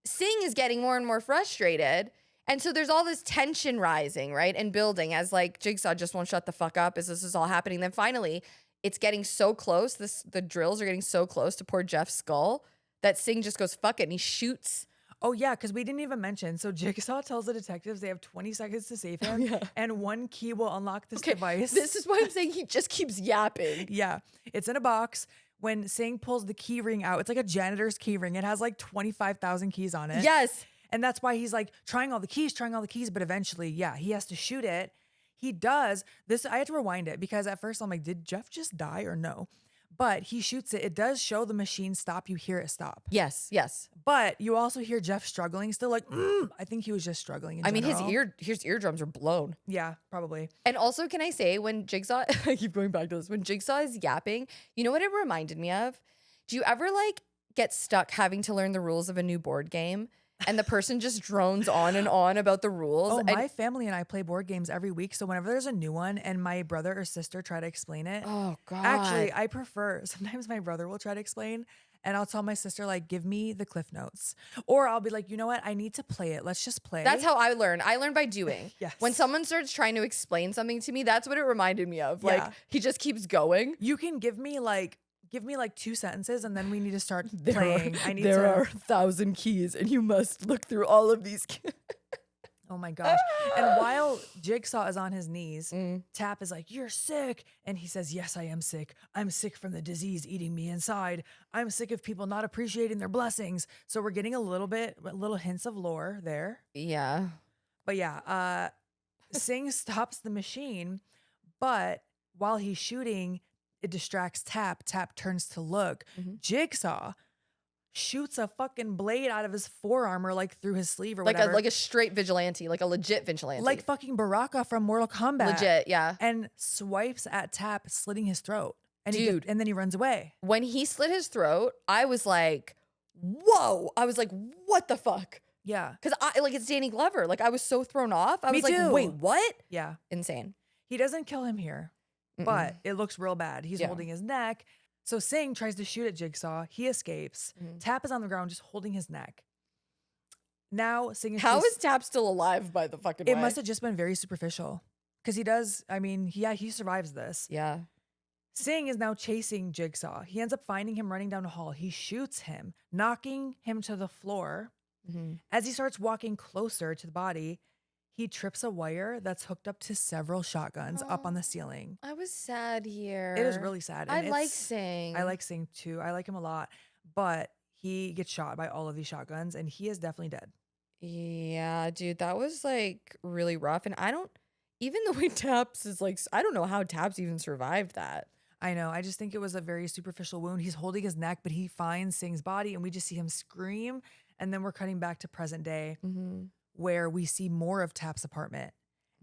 Singh is getting more and more frustrated. And so there's all this tension rising, right? And building as like Jigsaw just won't shut the fuck up as this is all happening. Then finally it's getting so close. The drills are getting so close to poor Jeff's skull that Singh just goes, fuck it. And he shoots. Oh, yeah, because we didn't even mention. So Jigsaw tells the detectives they have 20 seconds to save him, and one key will unlock this device. This is why I'm saying he just keeps yapping. Yeah, it's in a box. When Singh pulls the key ring out, it's like a janitor's key ring. It has like 25,000 keys on it. Yes. And that's why he's like trying all the keys, but eventually, he has to shoot it. He does this. I had to rewind it because at first I'm like, did Jeff just die or no? But he shoots it. It does show the machine stop. You hear it stop. Yes, yes. But you also hear Jeff struggling still like, I think he was just struggling in general. his eardrums are blown. Yeah, probably. And also, can I say when Jigsaw, I keep going back to this, when Jigsaw is yapping, you know what it reminded me of? Do you ever like get stuck having to learn the rules of a new board game? And the person just drones on and on about the rules. Oh, my family and I play board games every week. So whenever there's a new one and my brother or sister try to explain it. Oh, God. Actually, I prefer, sometimes my brother will try to explain and I'll tell my sister, like, give me the Cliff Notes. Or I'll be like, you know what? I need to play it. Let's just play. That's how I learn. I learn by doing. Yes. When someone starts trying to explain something to me, that's what it reminded me of. Like, he just keeps going. You can give me like 2 sentences and then we need to start playing. There are 1,000 keys and you must look through all of these keys. Oh my gosh. And while Jigsaw is on his knees, Tap is like, you're sick. And he says, yes, I am sick. I'm sick from the disease eating me inside. I'm sick of people not appreciating their blessings. So we're getting a little hints of lore there. Yeah. But yeah, Singh stops the machine, but while he's shooting, it distracts Tap. Tap turns to look. Jigsaw shoots a fucking blade out of his forearm or like through his sleeve or whatever. Like a straight vigilante, like a legit vigilante. Like fucking Baraka from Mortal Kombat. Legit, yeah. And swipes at Tap, slitting his throat. And Dude. Then he runs away. When he slit his throat, I was like, whoa. I was like, what the fuck? Yeah. Because it's Danny Glover. Like I was so thrown off. I was Me too. like, wait, what? Yeah. Insane. He doesn't kill him here, but it looks real bad. He's holding his neck. So Singh tries to shoot at Jigsaw. He escapes. Tap is on the ground just holding his neck. Now Singh is How is Tap still alive by the fucking way? It must have just been very superficial. Because he does, he survives this. Yeah. Singh is now chasing Jigsaw. He ends up finding him running down a hall. He shoots him, knocking him to the floor. As he starts walking closer to the body, he trips a wire that's hooked up to several shotguns up on the ceiling. I was sad here. It is really sad. I like Singh. I like Singh too. I like him a lot. But he gets shot by all of these shotguns and he is definitely dead. Yeah, dude, that was like really rough. And even the way Taps is like, I don't know how Taps even survived that. I know. I just think it was a very superficial wound. He's holding his neck, but he finds Singh's body and we just see him scream. And then we're cutting back to present day. Where we see more of Tap's apartment.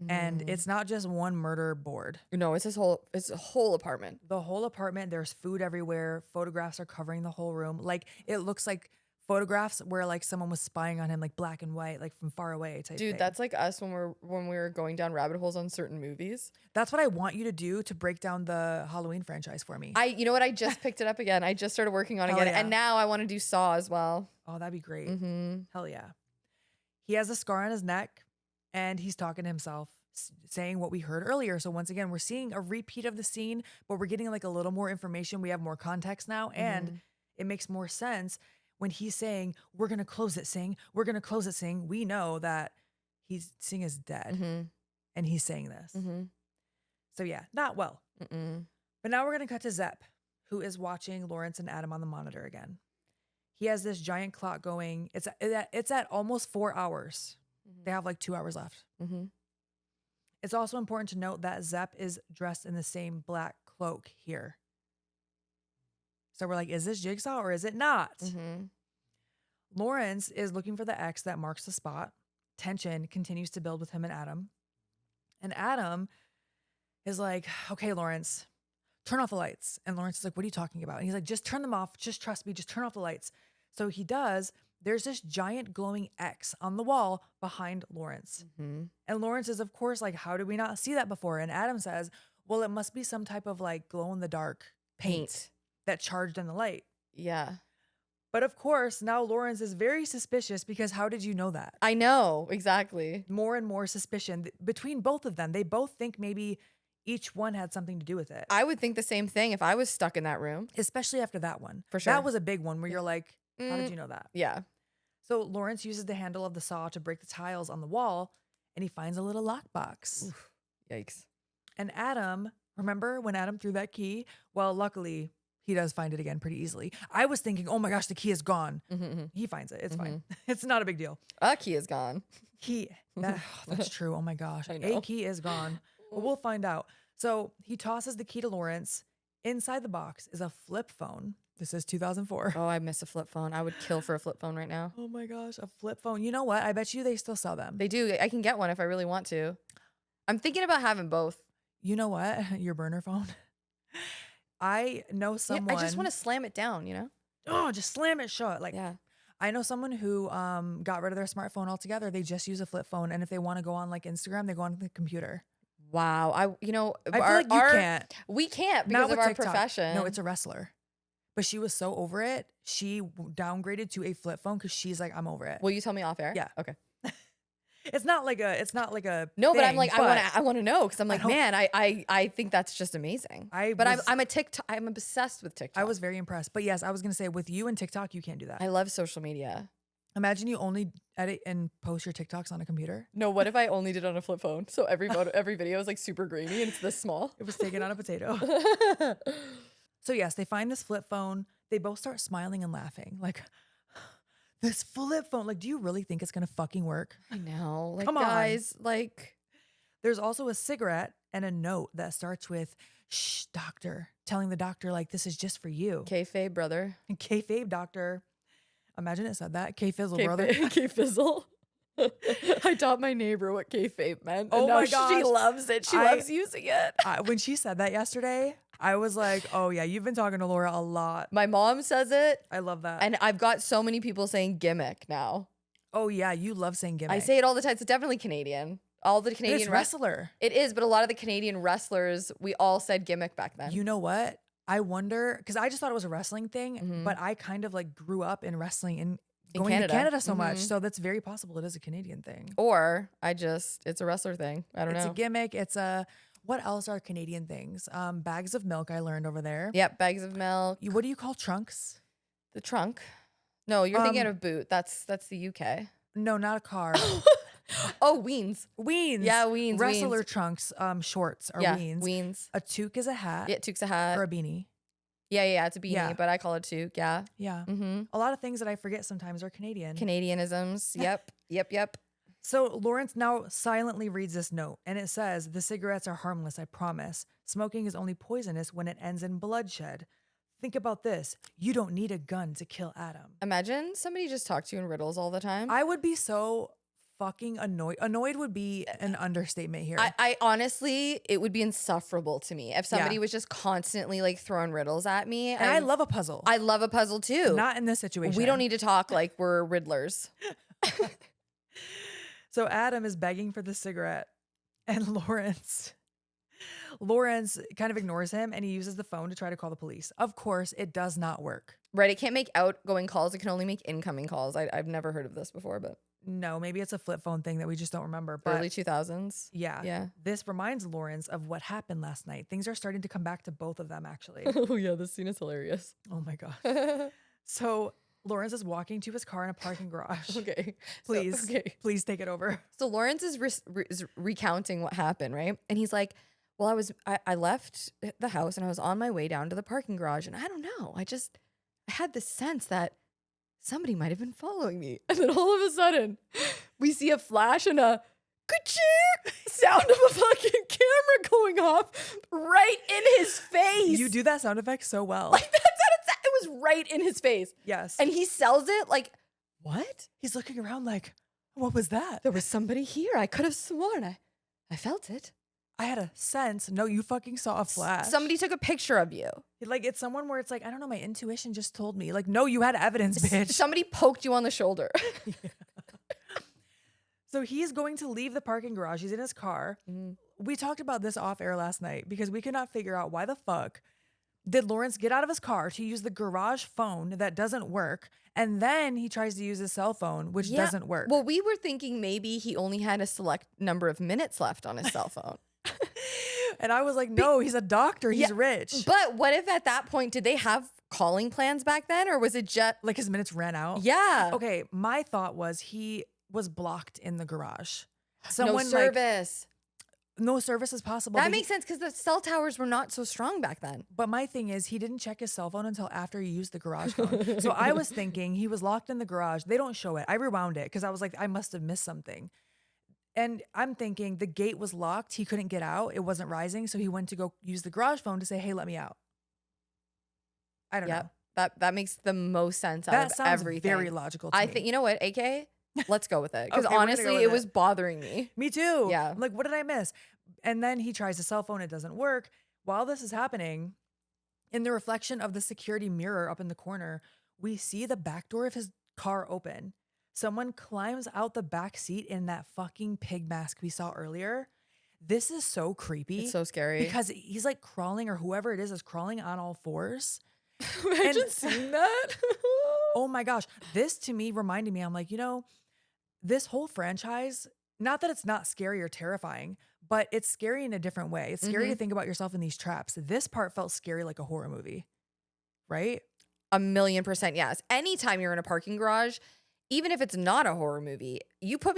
And it's not just one murder board. No, it's a whole apartment. The whole apartment, there's food everywhere. Photographs are covering the whole room. Like it looks like photographs where like someone was spying on him, like black and white, like from far away type Dude, thing. that's like us when we were going down rabbit holes on certain movies. That's what I want you to do to break down the Halloween franchise for me. You know what? I just picked it up again. I just started working on it again. Yeah. And now I want to do Saw as well. Oh, that'd be great. Hell yeah. He has a scar on his neck. and he's talking to himself, saying what we heard earlier. So once again, we're seeing a repeat of the scene, but we're getting like a little more information. We have more context now, and it makes more sense when he's saying, we're going to close it, Sing. We're going to close it, Sing. We know that Sing is dead, and he's saying this. So yeah, not well. But now we're going to cut to Zepp, who is watching Lawrence and Adam on the monitor again. He has this giant clock going. It's at almost 4 hours. They have like 2 hours left. It's also important to note that Zepp is dressed in the same black cloak here. So we're like, is this Jigsaw or is it not? Lawrence is looking for the X that marks the spot. Tension continues to build with him and Adam. And Adam is like, okay, Lawrence, turn off the lights. And Lawrence is like, what are you talking about? And he's like, just turn them off. Just trust me. Just turn off the lights. So he does. There's this giant glowing X on the wall behind Lawrence. And Lawrence is, of course, like, how did we not see that before? And Adam says, well, it must be some type of like glow in the dark paint that charged in the light. Yeah. But of course, now Lawrence is very suspicious because how did you know that? I know, exactly. More and more suspicion between both of them. They both think maybe each one had something to do with it. I would think the same thing if I was stuck in that room. Especially after that one. For sure. That was a big one where you're like, how did you know that? Yeah. So Lawrence uses the handle of the saw to break the tiles on the wall, and he finds a little lockbox. Oof. Yikes. And Adam, remember when Adam threw that key? Well, luckily, he does find it again pretty easily. I was thinking, oh my gosh, the key is gone. He finds it. It's fine. It's not a big deal. A key is gone. That's true. Oh my gosh. I know. A key is gone. But we'll find out. So he tosses the key to Lawrence. Inside the box is a flip phone. This is 2004. Oh, I miss a flip phone. I would kill for a flip phone right now. Oh my gosh, a flip phone. You know what? I bet you they still sell them. They do. I can get one if I really want to. I'm thinking about having both. You know what? Your burner phone. I know someone. Yeah, I just want to slam it down, you know? Oh, just slam it shut. Like, yeah. I know someone who got rid of their smartphone altogether. They just use a flip phone. And if they want to go on like Instagram, they go on the computer. Wow. I feel like you can't. We can't because of our TikTok. profession. No, it's a wrestler. But she was so over it, she downgraded to a flip phone because she's like, I'm over it. Will you tell me off air? Yeah. Okay. It's not like a no, but I'm like, but I want to know because I'm like, man, I think that's just amazing. I'm obsessed with TikTok. I was very impressed. But yes, I was gonna say with you and TikTok, you can't do that. I love social media. Imagine you only edit and post your TikToks on a computer. No, what if I only did it on a flip phone? So every video is like super grainy and it's this small. It was taken on a potato. So yes, they find this flip phone. They both start smiling and laughing. Like, this flip phone. Like, do you really think it's gonna fucking work? I know. Like, come on, guys. Like, there's also a cigarette and a note that starts with "Shh, doctor," telling the doctor like, this is just for you. Kayfabe, brother. And kayfabe, doctor. Imagine it said that. K-fizzle, brother. K-fizzle. I taught my neighbor what kayfabe meant. Oh and my now gosh. she loves it. She loves using it. When she said that yesterday, I was like, oh yeah, you've been talking to Laura a lot. My mom says it. I love that. And I've got so many people saying gimmick now. Oh yeah, you love saying gimmick. I say it all the time. It's definitely Canadian. All the Canadian wrestler. It is, but a lot of the Canadian wrestlers, we all said gimmick back then. You know what? I wonder, because I just thought it was a wrestling thing, but I kind of like grew up in wrestling and going to Canada so much. So that's very possible it is a Canadian thing. Or it's a wrestler thing. I don't know. It's a gimmick. It's a, what else are Canadian things? Bags of milk I learned over there. Yep, bags of milk. What do you call trunks? The trunk. No, you're thinking of boot. That's the UK. No, not a car. Oh, weens. Weens. Yeah, weens. Wrestler trunks, shorts are weens. Weens. A toque is a hat. Yeah, toque's a hat. Or a beanie. Yeah, it's a beanie, but I call it toque. Yeah. Yeah. A lot of things that I forget sometimes are Canadian. Canadianisms. Yep. So Lawrence now silently reads this note, and it says, the cigarettes are harmless, I promise. Smoking is only poisonous when it ends in bloodshed. Think about this. You don't need a gun to kill Adam. Imagine somebody just talked to you in riddles all the time. I would be so fucking annoyed. Annoyed would be an understatement here. I honestly, it would be insufferable to me if somebody was just constantly like throwing riddles at me. And I love a puzzle. I love a puzzle too. Not in this situation. We don't need to talk like we're riddlers. So Adam is begging for the cigarette, and Lawrence kind of ignores him, and he uses the phone to try to call the police. Of course, it does not work. Right. It can't make outgoing calls. It can only make incoming calls. I've never heard of this before, but No, maybe it's a flip phone thing that we just don't remember. But Early 2000s. yeah. Yeah. This reminds Lawrence of what happened last night. Things are starting to come back to both of them, actually. Oh, yeah. This scene is hilarious. Oh my gosh. So Lawrence is walking to his car in a parking garage. Okay. Please, please take it over. So Lawrence is recounting what happened, right? And he's like, well, I left the house and I was on my way down to the parking garage. And I don't know. I had this sense that somebody might have been following me. And then all of a sudden, we see a flash and a ka-ching sound of a fucking camera going off right in his face. You do that sound effect so well. Like it was right in his face. Yes. And he sells it like, what? He's looking around like, what was that? There was somebody here. I could have sworn I felt it. I had a sense. No, you fucking saw a flash. Somebody took a picture of you. Like, it's someone where it's like, I don't know, my intuition just told me. Like, no, you had evidence, bitch. Somebody poked you on the shoulder. Yeah. So he's going to leave the parking garage. He's in his car. Mm-hmm. We talked about this off air last night because we could not figure out why the fuck did Lawrence get out of his car to use the garage phone that doesn't work, and then he tries to use his cell phone, which doesn't work. Well, we were thinking maybe he only had a select number of minutes left on his cell phone. And I was like, no, he's a doctor. He's rich. But what if at that point, did they have calling plans back then? Or was it just like his minutes ran out? Yeah. Okay. My thought was he was blocked in the garage. No service. No service is possible. That makes sense because the cell towers were not so strong back then. But my thing is he didn't check his cell phone until after he used the garage phone. So I was thinking he was locked in the garage. They don't show it. I rewound it because I was like, I must have missed something. And I'm thinking the gate was locked. He couldn't get out. It wasn't rising. So he went to go use the garage phone to say, hey, let me out. I don't know. That makes the most sense out that of sounds everything. Very logical to me. I think, you know what, AK? Let's go with it. Because Okay, honestly, it was bothering me. Me too. Yeah. I'm like, what did I miss? And then he tries the cell phone. It doesn't work. While this is happening, in the reflection of the security mirror up in the corner, we see the back door of his car open. Someone climbs out the back seat in that fucking pig mask we saw earlier. This is so creepy. It's so scary. Because he's like crawling, or whoever it is crawling on all fours. Imagine seeing that. Oh my gosh. This to me reminded me, I'm like, this whole franchise, not that it's not scary or terrifying, but it's scary in a different way. It's scary to think about yourself in these traps. This part felt scary like a horror movie, right? 1,000,000% yes. Anytime you're in a parking garage, even if it's not a horror movie, you put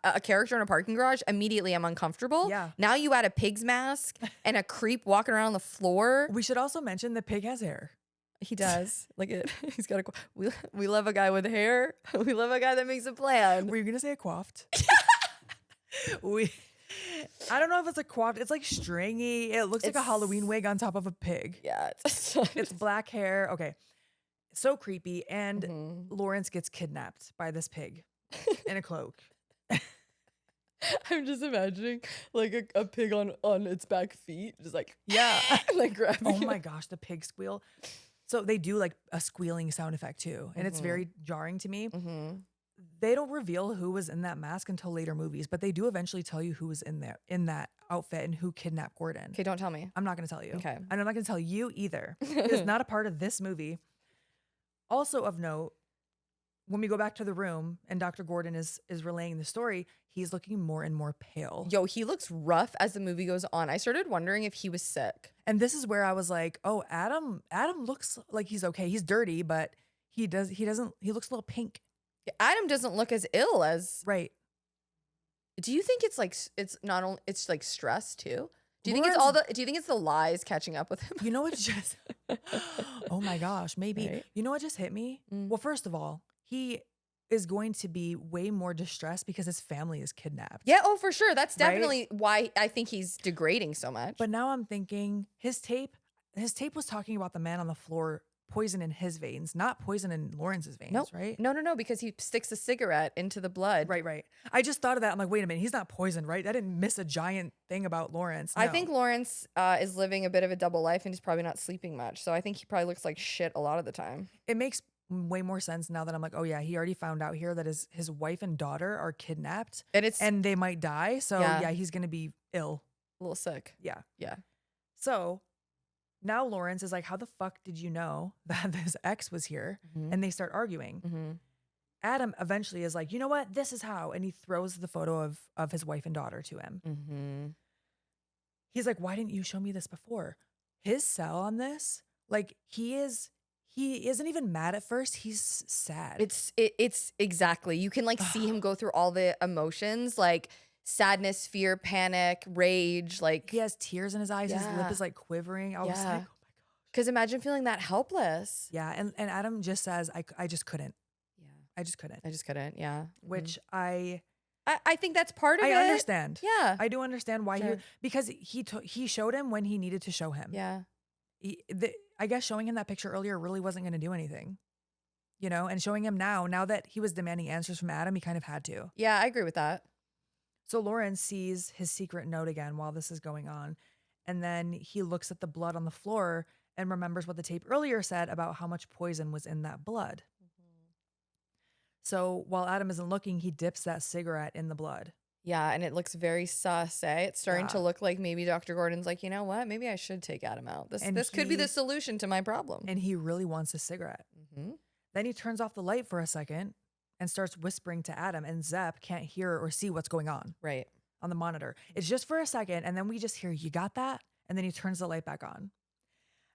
a character in a parking garage, immediately I'm uncomfortable. Yeah. Now you add a pig's mask and a creep walking around on the floor. We should also mention the pig has hair. He does. He's got we love a guy with hair. We love a guy that makes a plan. Were you going to say a coiffed? I don't know if it's a coiffed. It's like stringy. It looks like a Halloween wig on top of a pig. Yeah. It's black hair. Okay. So creepy. And Lawrence gets kidnapped by this pig in a cloak. I'm just imagining like a pig on its back feet, just like, yeah, like grabbing. Oh my gosh, the pig squeal. So they do like a squealing sound effect too. And it's very jarring to me. They don't reveal who was in that mask until later movies, but they do eventually tell you who was in that outfit and who kidnapped Gordon. Okay, don't tell me. I'm not going to tell you. Okay. And I'm not going to tell you either. It's not a part of this movie. Also of note, when we go back to the room and Dr. Gordon is relaying the story, he's looking more and more pale. Yo, he looks rough as the movie goes on. I started wondering if he was sick. And this is where I was like, oh, Adam looks like he's okay. He's dirty, but he looks a little pink. Adam doesn't look as ill as right. Do you think it's like it's like stress too? Do you Lawrence, think it's the lies catching up with him? You know what just oh my gosh, maybe. Right? You know what just hit me? Well, first of all, he is going to be way more distressed because his family is kidnapped. Yeah, oh for sure. That's definitely why I think he's degrading so much. But now I'm thinking his tape was talking about the man on the floor poison in his veins, not poison in Lawrence's veins, right? No, because he sticks a cigarette into the blood. Right. I just thought of that. I'm like, wait a minute, he's not poisoned, right? I didn't miss a giant thing about Lawrence. No. I think Lawrence is living a bit of a double life and he's probably not sleeping much. So I think he probably looks like shit a lot of the time. It makes way more sense now that I'm like, oh yeah, he already found out here that his wife and daughter are kidnapped and they might die. So yeah he's going to be ill. A little sick. Yeah. Yeah. So now Lawrence is like, how the fuck did you know that this ex was here? And they start arguing. Adam eventually is like, you know what? This is how. And he throws the photo of his wife and daughter to him. Mm-hmm. He's like, why didn't you show me this before? His sell on this, like he isn't even mad at first. He's sad. It's exactly. You can like see him go through all the emotions, like sadness, fear, panic, rage. Like he has tears in his eyes. His lip is like quivering. I was like, oh my gosh. Because imagine feeling that helpless. Yeah. And Adam just says, I just couldn't. Yeah. I just couldn't. I just couldn't. Yeah. Which I think that's part of it. I understand. Yeah. I do understand why because he showed him when he needed to show him. Yeah. I guess showing him that picture earlier really wasn't going to do anything, you know, and showing him now that he was demanding answers from Adam, he kind of had to. Yeah, I agree with that. So Lawrence sees his secret note again while this is going on. And then he looks at the blood on the floor and remembers what the tape earlier said about how much poison was in that blood. So while Adam isn't looking, he dips that cigarette in the blood. Yeah, and it looks very sus, eh? It's starting to look like maybe Dr. Gordon's like, you know what? Maybe I should take Adam out. This could be the solution to my problem. And he really wants a cigarette. Then he turns off the light for a second and starts whispering to Adam, and Zepp can't hear or see what's going on. Right. On the monitor. It's just for a second, and then we just hear, you got that? And then he turns the light back on.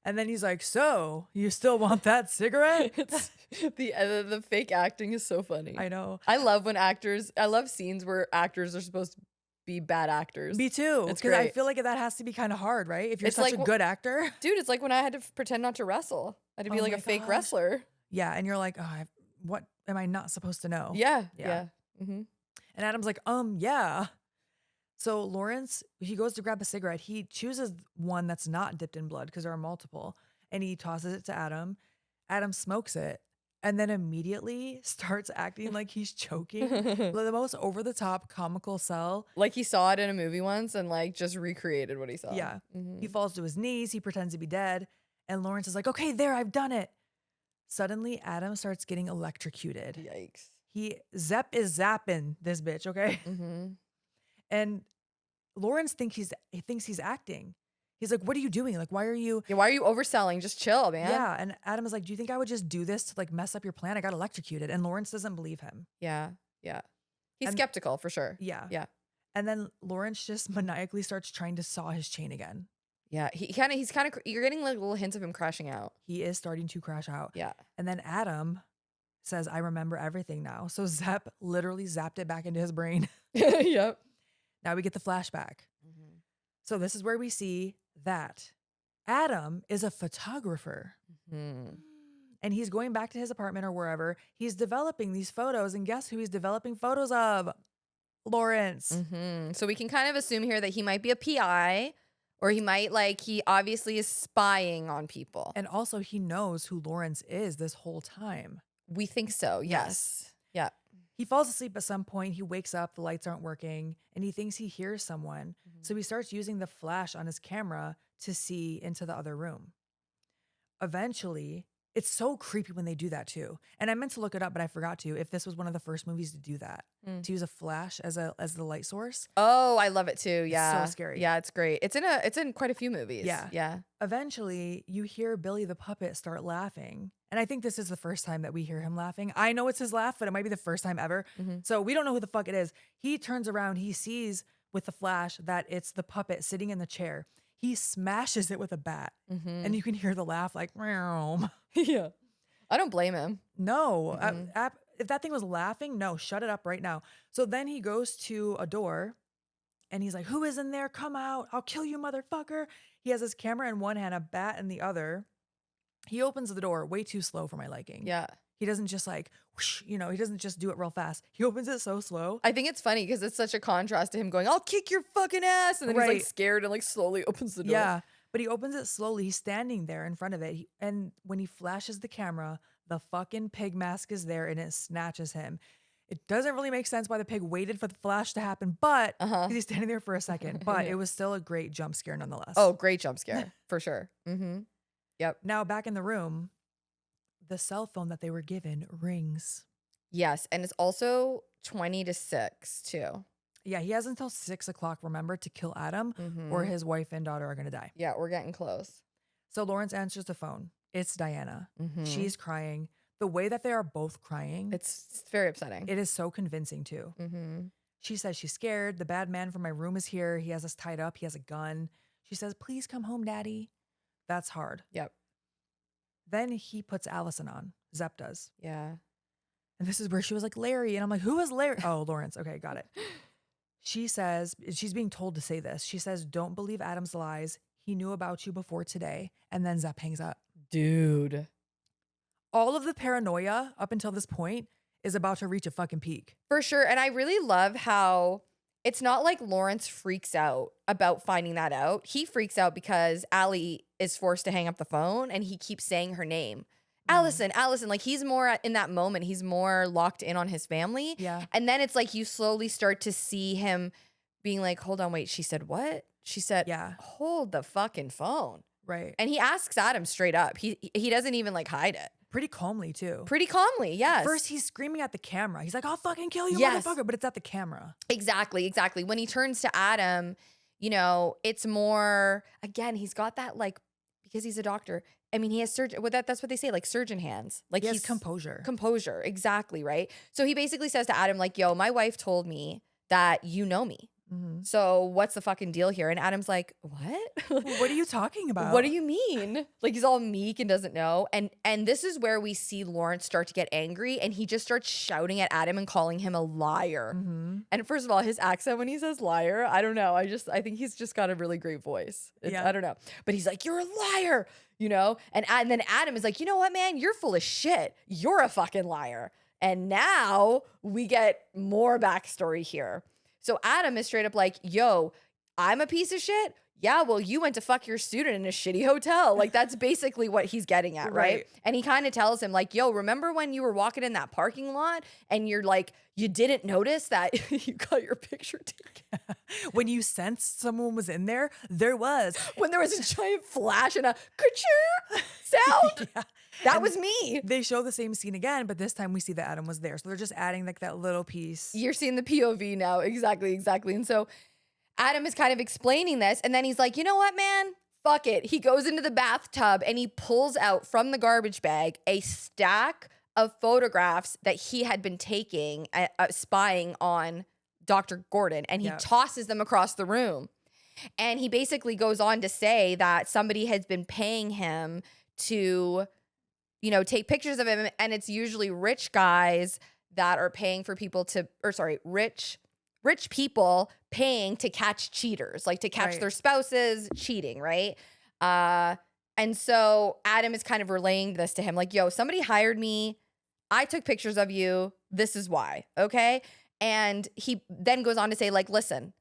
And then he's like, so, you still want that cigarette? The fake acting is so funny. I know. I love scenes where actors are supposed to be bad actors. Me too. It's because I great. feel like that has to be kind of hard, right? If you're such like, a good actor. Dude, it's like when I had to pretend not to wrestle. I had to be like a fake wrestler. Yeah, and you're like, oh, what am I not supposed to know? Yeah. And Adam's like, yeah. So Lawrence, he goes to grab a cigarette. He chooses one that's not dipped in blood because there are multiple, and he tosses it to Adam. Adam smokes it and then immediately starts acting like he's choking. The most over-the-top comical sell. Like he saw it in a movie once and like just recreated what he saw. Yeah. He falls to his knees. He pretends to be dead. And Lawrence is like, okay, there, I've done it. Suddenly, Adam starts getting electrocuted. Yikes. Zepp is zapping this bitch, okay? And Lawrence thinks he's acting. He's like, what are you doing? Like, why are you overselling? Just chill, man. Yeah. And Adam is like, do you think I would just do this to like mess up your plan? I got electrocuted. And Lawrence doesn't believe him. Yeah. He's skeptical for sure. Yeah. And then Lawrence just maniacally starts trying to saw his chain again. Yeah. You're getting like little hints of him crashing out. He is starting to crash out. Yeah. And then Adam says, I remember everything now. So Zepp literally zapped it back into his brain. Yep. Now we get the flashback. So this is where we see that Adam is a photographer. And he's going back to his apartment or wherever. He's developing these photos. And guess who he's developing photos of? Lawrence. So we can kind of assume here that he might be a PI, or he obviously is spying on people. And also he knows who Lawrence is this whole time. We think so. Yes. Yeah. He falls asleep at some point. He wakes up, the lights aren't working, and he thinks he hears someone. So he starts using the flash on his camera to see into the other room. Eventually, it's so creepy when they do that too. And I meant to look it up, but I forgot to, if this was one of the first movies to do that, to use a flash as the light source. Oh, I love it too. Yeah. It's so scary. Yeah, it's great. It's in quite a few movies. Yeah. Eventually, you hear Billy the puppet start laughing. And I think this is the first time that we hear him laughing. I know it's his laugh, but it might be the first time ever. So we don't know who the fuck it is. He turns around, he sees with the flash that it's the puppet sitting in the chair. He smashes it with a bat. And you can hear the laugh like, meow. Yeah. I don't blame him. No. If that thing was laughing, no, shut it up right now. So then he goes to a door and he's like, who is in there? Come out. I'll kill you, motherfucker. He has his camera in one hand, a bat in the other. He opens the door way too slow for my liking. Yeah. He doesn't just like, whoosh, he doesn't just do it real fast. He opens it so slow. I think it's funny because it's such a contrast to him going, I'll kick your fucking ass. And then he's like scared and like slowly opens the door. Yeah. But he opens it slowly. He's standing there in front of it. And when he flashes the camera, the fucking pig mask is there and it snatches him. It doesn't really make sense why the pig waited for the flash to happen, but because he's standing there for a second. But it was still a great jump scare nonetheless. Oh, great jump scare for sure. Yep. Now back in the room, the cell phone that they were given rings. Yes. And it's also 20 to 6 too. Yeah, he has until 6 o'clock, remember, to kill Adam or his wife and daughter are going to die. Yeah, we're getting close. So Lawrence answers the phone. It's Diana. She's crying. the way that they are both crying, It's very upsetting. it is so convincing too. She says she's scared. The bad man from my room is here. He has us tied up. He has a gun. She says, please come home, daddy. That's hard. Yep. Then he puts Allison on. Zepp does. Yeah. And this is where she was like, Larry. And I'm like, who is Larry? Oh, Lawrence. Okay, got it. She says, she's being told to say this. She says, don't believe Adam's lies. He knew about you before today. And then Zepp hangs up. Dude. All of the paranoia up until this point is about to reach a fucking peak. For sure. And I really love how it's not like Lawrence freaks out about finding that out. He freaks out because Allie is forced to hang up the phone and he keeps saying her name. Allison, Allison, like he's more in that moment, he's more locked in on his family. Yeah. And then it's like you slowly start to see him being like, hold on, wait, she said what? She said, Yeah. hold the fucking phone. Right. And he asks Adam straight up. He doesn't even like hide it. Pretty calmly too. Pretty calmly, yes. First, he's screaming at the camera. He's like, I'll fucking kill you, Yes. motherfucker. But it's at the camera. Exactly, exactly. When he turns to Adam, you know, it's more, again, he's got that like, because he's a doctor. I mean, he has surgeon. Well, that's what they say, like surgeon hands. Like He has he's composure. Composure, exactly, right? So he basically says to Adam, like, yo, my wife told me that you know me. Mm-hmm. So what's the fucking deal here? And Adam's like, what? What are you talking about? What do you mean? Like he's all meek and doesn't know. And this is where we see Lawrence start to get angry and he just starts shouting at Adam and calling him a liar. Mm-hmm. And first of all, his accent when he says liar, I don't know. I think he's just got a really great voice. Yeah. I don't know. But he's like, you're a liar, you know? And then Adam is like, you know what, man? You're full of shit. You're a fucking liar. And now we get more backstory here. So Adam is straight up like, yo, I'm a piece of shit. Yeah, well, you went to fuck your student in a shitty hotel. Like, that's basically what he's getting at, right? And he kind of tells him, like, yo, remember when you were walking in that parking lot and you're like, you didn't notice that you got your picture taken? When you sensed someone was in there, there was. When there was a giant flash and a ka-choo sound? Yeah. That was me. They show the same scene again, but this time we see that Adam was there. So they're just adding like that little piece. You're seeing the POV now. Exactly, exactly. And so Adam is kind of explaining this. And then he's like, you know what, man? Fuck it. He goes into the bathtub and he pulls out from the garbage bag a stack of photographs that he had been taking, spying on Dr. Gordon. And he tosses them across the room. And he basically goes on to say that somebody has been paying him to, you know, take pictures of him. And it's usually rich guys that are paying for people to, or sorry, rich people paying to catch cheaters, like to catch their spouses cheating, right? And so Adam is kind of relaying this to him, like, yo, somebody hired me. I took pictures of you. This is why, okay? And he then goes on to say, like, listen,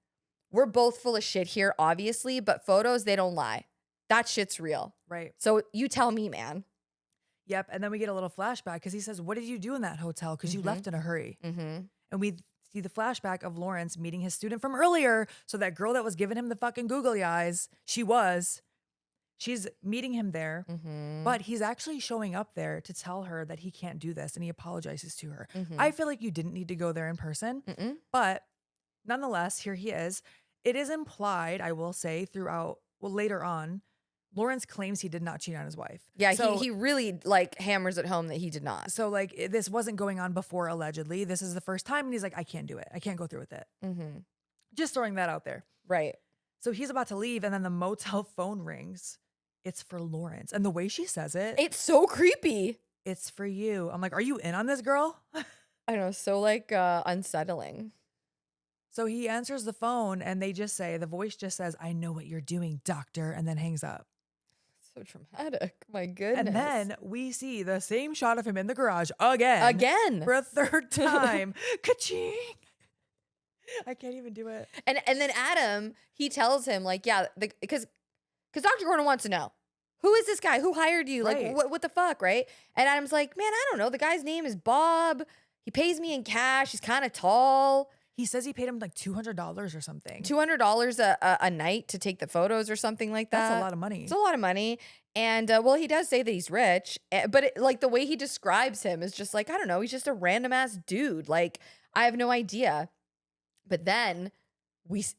we're both full of shit here, obviously, but photos, they don't lie. That shit's real. Right. So you tell me, man. Yep. And then we get a little flashback because he says, what did you do in that hotel? Because you left in a hurry. Mm-hmm. And we see the flashback of Lawrence meeting his student from earlier. So that girl that was giving him the fucking googly eyes, she's meeting him there. Mm-hmm. But he's actually showing up there to tell her that he can't do this. And he apologizes to her. Mm-hmm. I feel like you didn't need to go there in person. Mm-mm. But nonetheless, here he is. It is implied, I will say, throughout, well, later on, Lawrence claims he did not cheat on his wife. Yeah, so, he really like hammers it home that he did not. So like this wasn't going on before allegedly. This is the first time and he's like, I can't do it. I can't go through with it. Mm-hmm. Just throwing that out there. Right. So he's about to leave and then the motel phone rings. It's for Lawrence. And the way she says it. It's so creepy. It's for you. I'm like, are you in on this, girl? I know, so like unsettling. So he answers the phone and they just say, the voice just says, I know what you're doing, doctor, and then hangs up. So traumatic. My goodness. And then we see the same shot of him in the garage again. Again. For a third time. Ka-ching. I can't even do it. And then Adam, he tells him like, yeah, because Dr. Gordon wants to know, who is this guy? Who hired you? Like, what the fuck, right? And Adam's like, man, I don't know. The guy's name is Bob. He pays me in cash. He's kind of tall. He says he paid him like $200 or something. $200 a night to take the photos or something like that. That's a lot of money. It's a lot of money. And well, he does say that he's rich, but like the way he describes him is just like, I don't know, he's just a random ass dude. Like, I have no idea. But then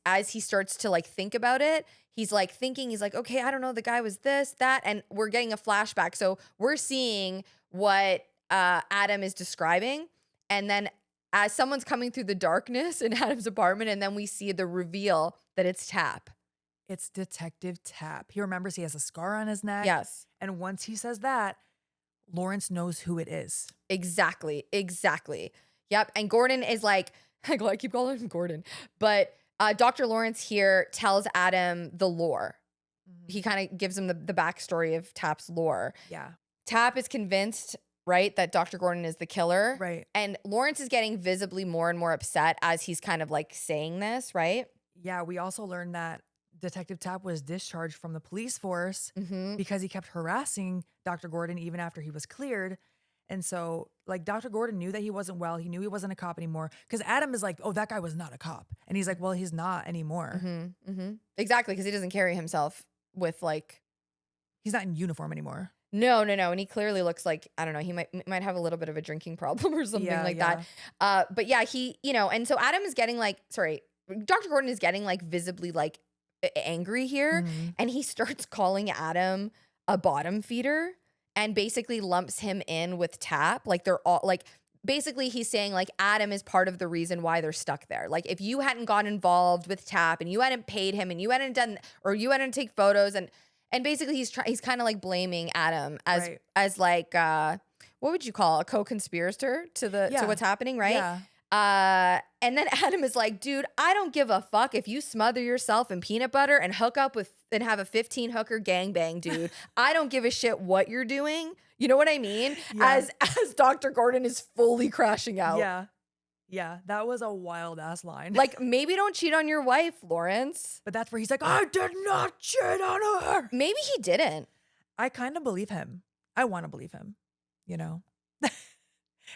as he starts to like think about it, he's like thinking, he's like, okay, I don't know, the guy was this, that, and we're getting a flashback. So we're seeing what Adam is describing. And then as someone's coming through the darkness in Adam's apartment, and then we see the reveal that it's Tap. It's Detective Tap. He remembers he has a scar on his neck. Yes. And once he says that, Lawrence knows who it is. Exactly. Yep. And Gordon is like, I keep calling him Gordon, but Dr. Lawrence here tells Adam the lore. He kind of gives him the backstory of Tap's lore. Yeah. Tap is convinced, right, that Dr. Gordon is the killer. Right. And Lawrence is getting visibly more and more upset as he's kind of like saying this, right? Yeah. We also learned that Detective Tap was discharged from the police force because he kept harassing Dr. Gordon even after he was cleared. And so, like, Dr. Gordon knew that he wasn't well. He knew he wasn't a cop anymore. Because Adam is like, oh, that guy was not a cop. And he's like, well, he's not anymore. Exactly, because he doesn't carry himself with, like... He's not in uniform anymore. No. And he clearly looks like, I don't know, he might have a little bit of a drinking problem or something that. But yeah, he, and so Adam is getting like, Dr. Gordon is getting like visibly like angry here. And he starts calling Adam a bottom feeder and basically lumps him in with Tap. Like they're all like, basically he's saying like Adam is part of the reason why they're stuck there. Like if you hadn't gotten involved with Tap and you hadn't paid him and you hadn't done, or you hadn't take photos and basically he's kind of like blaming Adam as like, what would you call a co-conspirator to what's happening, right? Yeah. And then Adam is like, dude, I don't give a fuck if you smother yourself in peanut butter and hook up with and have a 15 hooker gangbang, dude. I don't give a shit what you're doing. You know what I mean? Yeah. As Dr. Gordon is fully crashing out. Yeah, that was a wild ass line. Like, maybe don't cheat on your wife, Lawrence. But that's where he's like, I did not cheat on her. Maybe he didn't. I kind of believe him. I want to believe him,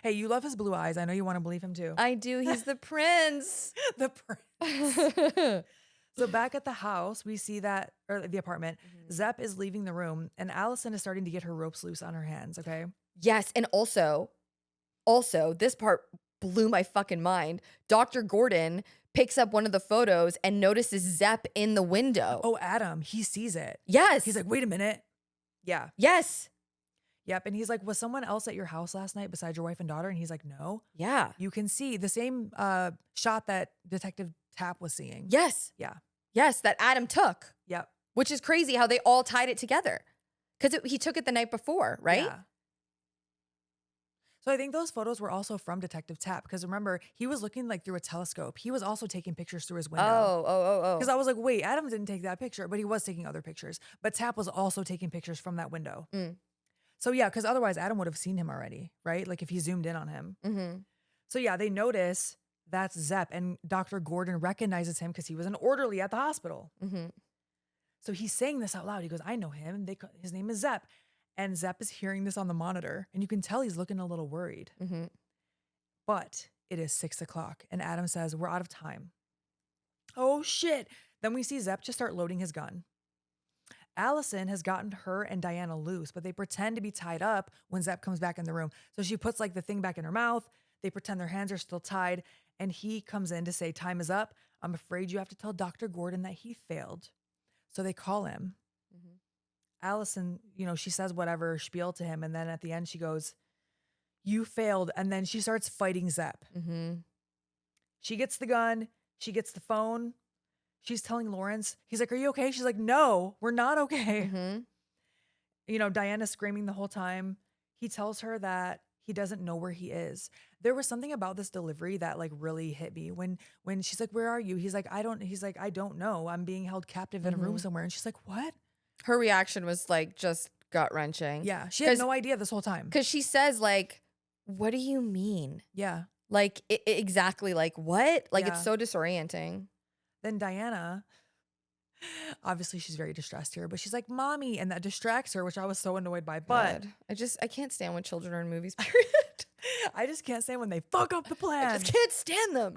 Hey, you love his blue eyes. I know you want to believe him too. I do. He's the prince. The prince. So back at the house, we see that, or the apartment, Zepp is leaving the room and Allison is starting to get her ropes loose on her hands, okay? Yes, and also, this part blew my fucking mind. Dr. Gordon picks up one of the photos and notices Zepp in the window. Oh, Adam, he sees it. Yes. He's like, wait a minute. Yeah. Yes. Yep. And he's like, was someone else at your house last night besides your wife and daughter? And he's like, no. Yeah. You can see the same shot that Detective Tap was seeing. Yes. Yeah. Yes, that Adam took. Yep. Which is crazy how they all tied it together. Because he took it the night before, right? Yeah. So I think those photos were also from Detective Tap. Because remember, he was looking like through a telescope. He was also taking pictures through his window. Oh. Because I was like, wait, Adam didn't take that picture, but he was taking other pictures. But Tap was also taking pictures from that window. So yeah, because otherwise Adam would have seen him already, right? Like if he zoomed in on him. So yeah, they notice that's Zepp, and Dr. Gordon recognizes him because he was an orderly at the hospital. So he's saying this out loud. He goes, I know him. His name is Zepp. And Zepp is hearing this on the monitor, and you can tell he's looking a little worried. But it is 6 o'clock, and Adam says, we're out of time. Oh shit. Then we see Zepp just start loading his gun. Allison has gotten her and Diana loose, but they pretend to be tied up when Zepp comes back in the room. So she puts like the thing back in her mouth. They pretend their hands are still tied. And he comes in to say, time is up. I'm afraid you have to tell Dr. Gordon that he failed. So they call him. Allison, she says whatever spiel to him. And then at the end, she goes, you failed. And then she starts fighting Zepp. She gets the gun. She gets the phone. She's telling Lawrence, he's like, are you okay? She's like, no, we're not okay. Diana's screaming the whole time. He tells her that he doesn't know where he is. There was something about this delivery that like really hit me when she's like, where are you? He's like, I don't know. I'm being held captive in a room somewhere. And she's like, what? Her reaction was like just gut wrenching. Yeah. She had no idea this whole time. Because she says like, what do you mean? Yeah. Like exactly like what? Like it's so disorienting. Then Diana, obviously she's very distressed here, but she's like, mommy, and that distracts her, which I was so annoyed by. But I can't stand when children are in movies, period. I just can't stand when they fuck up the plan. I just can't stand them.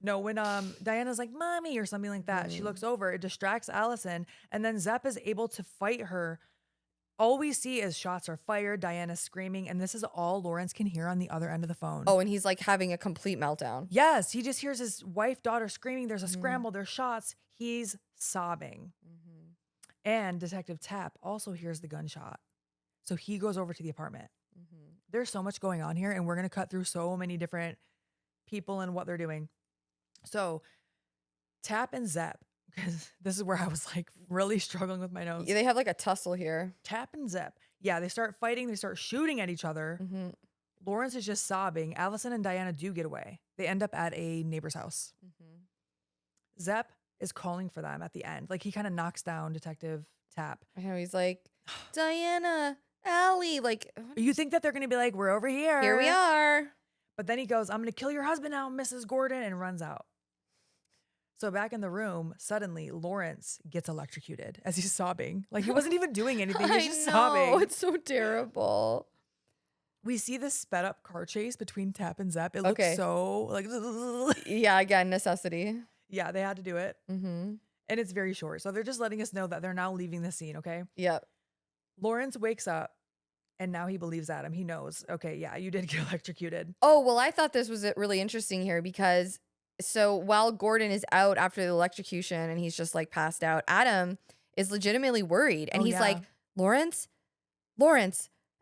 No, when Diana's like, mommy, or something like that, she looks over, it distracts Allison, and then Zepp is able to fight her. All we see is shots are fired, Diana's screaming, and this is all Lawrence can hear on the other end of the phone. Oh, and he's like having a complete meltdown. Yes, he just hears his wife, daughter screaming. There's a scramble, there's shots. He's sobbing. And Detective Tap also hears the gunshot. So he goes over to the apartment. there's so much going on here, and we're going to cut through so many different people and what they're doing. So Tap and Zep, because this is where I was like really struggling with my notes. Yeah, they have like a tussle here. Tap and Zep. Yeah, they start fighting. They start shooting at each other. Mm-hmm. Lawrence is just sobbing. Allison and Diana do get away. They end up at a neighbor's house. Mm-hmm. Zep is calling for them at the end. Like he kind of knocks down Detective Tap. I know, he's like, Diana, Allie, like, You think that they're going to be like, we're over here. here we are. But then he goes, I'm going to kill your husband now, Mrs. Gordon, and runs out. So back in the room, suddenly Lawrence gets electrocuted as he's sobbing. Like he wasn't even doing anything. He was just sobbing. It's so terrible. We see this sped up car chase between Tap and Zep. It looks so like, Yeah, again, necessity. yeah, they had to do it. Mm-hmm. And it's very short. So they're just letting us know that they're now leaving the scene, okay? Yep. Lawrence wakes up and now he believes Adam. He knows, okay, yeah, you did get electrocuted. Oh, well, I thought this was really interesting here because so while Gordon is out after the electrocution and he's just like passed out, Adam is legitimately worried. And he's like, Lawrence.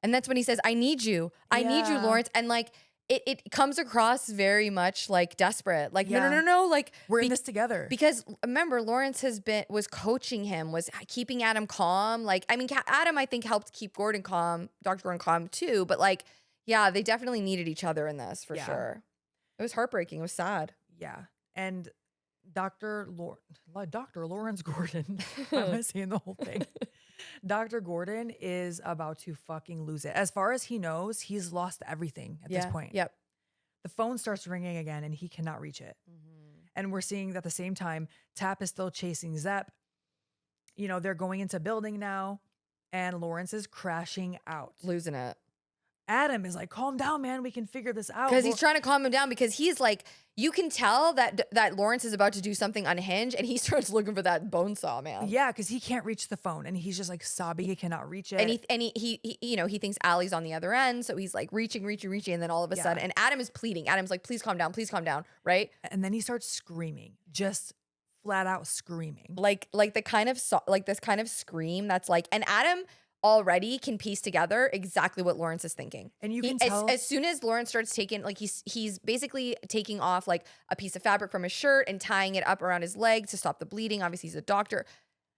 And that's when he says, I need you, Lawrence. And like, it comes across very much like desperate. Like, no. Like we're in this together. Because remember, Lawrence was coaching him, was keeping Adam calm. Like, I mean, Adam, I think helped keep Gordon calm, Dr. Gordon calm too. But like, yeah, they definitely needed each other in this for sure. It was heartbreaking. It was sad. Yeah. And Dr. Lawrence Gordon, I'm saying the whole thing. Dr. Gordon is about to fucking lose it. As far as he knows, he's lost everything at this point. Yep. The phone starts ringing again and he cannot reach it. Mm-hmm. And we're seeing that at the same time, Tap is still chasing Zep. You know, they're going into building now and Lawrence is crashing out. Losing it. Adam is like, calm down, man. We can figure this out. Because he's trying to calm him down because he's like, you can tell that Lawrence is about to do something unhinged and he starts looking for that bone saw, man. Yeah, because he can't reach the phone and he's just like sobbing. He cannot reach it. And he you know, he thinks Allie's on the other end. So he's like reaching. And then all of a sudden, and Adam is pleading. Adam's like, please calm down, right? And then he starts screaming, just flat out screaming. Like the kind of, like this kind of scream that's like, and Adam already can piece together exactly what Lawrence is thinking. And you can tell as soon as Lawrence starts taking, like he's basically taking off like a piece of fabric from his shirt and tying it up around his leg to stop the bleeding. Obviously he's a doctor.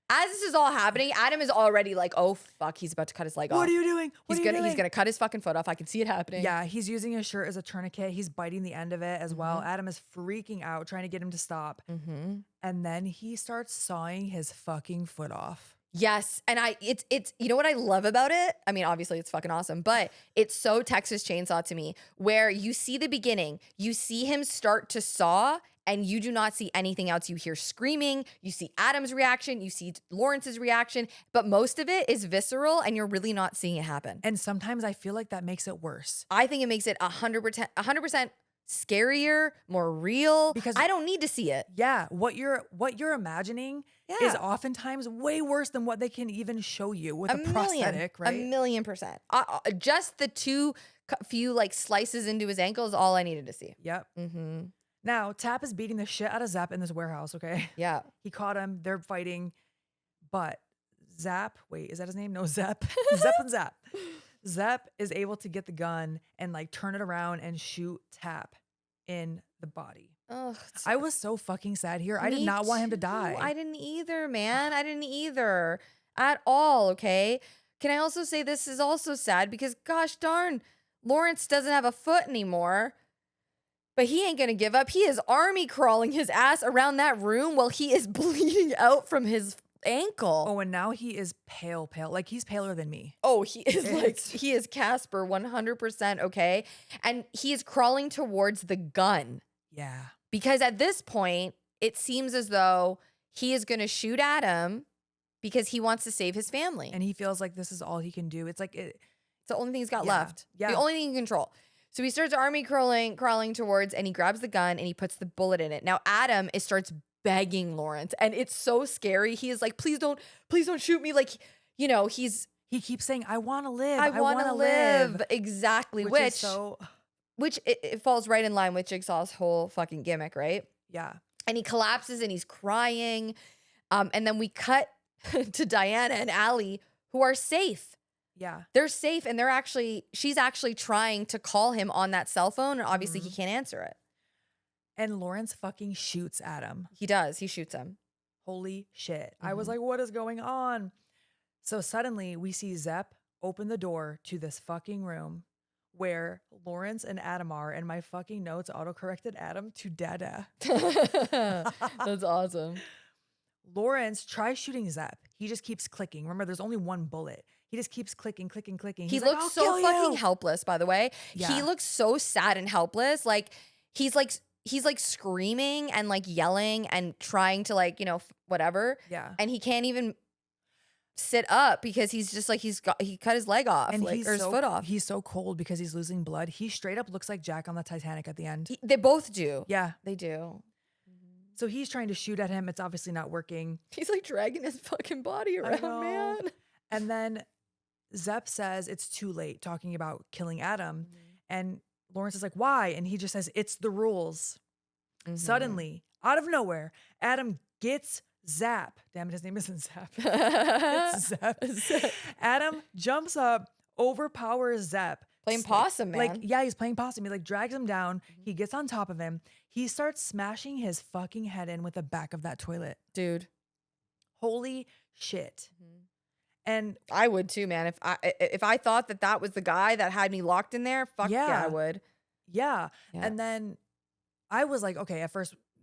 As this is all happening, Adam is already like, oh fuck, he's about to cut his leg off. What are you doing? He's gonna cut his fucking foot off. I can see it happening. Yeah, he's using his shirt as a tourniquet. He's biting the end of it as well. Adam is freaking out, trying to get him to stop. And then he starts sawing his fucking foot off. Yes, and it's you know what I love about it? I mean, obviously it's fucking awesome, but it's so Texas Chainsaw to me, where you see the beginning, you see him start to saw, and you do not see anything else. You hear screaming, you see Adam's reaction, you see Lawrence's reaction, but most of it is visceral, and you're really not seeing it happen. And sometimes I feel like that makes it worse. I think it makes it 100% scarier, more real, because I don't need to see it. Yeah, what you're imagining is oftentimes way worse than what they can even show you with a prosthetic, right? 1,000,000%. Just the few like slices into his ankle is all I needed to see. Yep. Now Tap is beating the shit out of Zap in this warehouse. Okay. Yeah. He caught him. They're fighting, but Zap. Wait, is that his name? No, Zep. Zep and Zap. Zep is able to get the gun and like turn it around and shoot Tap in the body. Ugh, I was so fucking sad here. I did not want him to die. I didn't either, man. I didn't either at all. Okay. Can I also say this is also sad because gosh darn, Lawrence doesn't have a foot anymore, but he ain't going to give up. He is army crawling his ass around that room while he is bleeding out from his ankle. Oh, and now he is pale. Like he's paler than me. Oh, he is Casper 100%. Okay. And he is crawling towards the gun. Yeah. Because at this point, it seems as though he is going to shoot Adam because he wants to save his family. And he feels like this is all he can do. It's like it's the only thing he's got left. Yeah. The only thing he can control. So he starts army crawling towards, and he grabs the gun and he puts the bullet in it. Now Adam starts begging Lawrence, and it's so scary. He is like, please don't shoot me. Like, you know, he keeps saying, I want to live. I want to live. Exactly. Which it falls right in line with Jigsaw's whole fucking gimmick, right? Yeah. And he collapses and he's crying. And then we cut to Diana and Allie, who are safe. Yeah. They're safe, and she's actually trying to call him on that cell phone, and obviously he can't answer it. And Lawrence fucking shoots Adam. He does. He shoots him. Holy shit. I was like, what is going on? So suddenly we see Zepp open the door to this fucking room where Lawrence and Adam are, and my fucking notes autocorrected Adam to Dada. That's awesome. Lawrence tries shooting Zepp. He just keeps clicking. Remember, there's only one bullet. He just keeps clicking. He looks so fucking helpless, by the way. Yeah. He looks so sad and helpless. Like he's like screaming and like yelling and trying to like, whatever. Yeah. And he can't even sit up because he's just like he cut his leg off, and or his foot off. He's so cold because he's losing blood. He straight up looks like Jack on the Titanic at the end. They both do. Yeah. They do. So he's trying to shoot at him. It's obviously not working. He's like dragging his fucking body around, man. And then Zepp says it's too late, talking about killing Adam. And Lawrence is like, why? And he just says, it's the rules. Suddenly, out of nowhere, Adam gets Zap. Damn it, his name isn't Zap. It's Zap. Adam jumps up, overpowers Zap. Playing possum, man. Like, yeah, he's playing possum. He like drags him down. He gets on top of him. He starts smashing his fucking head in with the back of that toilet. Dude. Holy shit. And I would too, man. If I thought that was the guy that had me locked in there, fuck yeah, I would. Yeah. And then I was like, okay,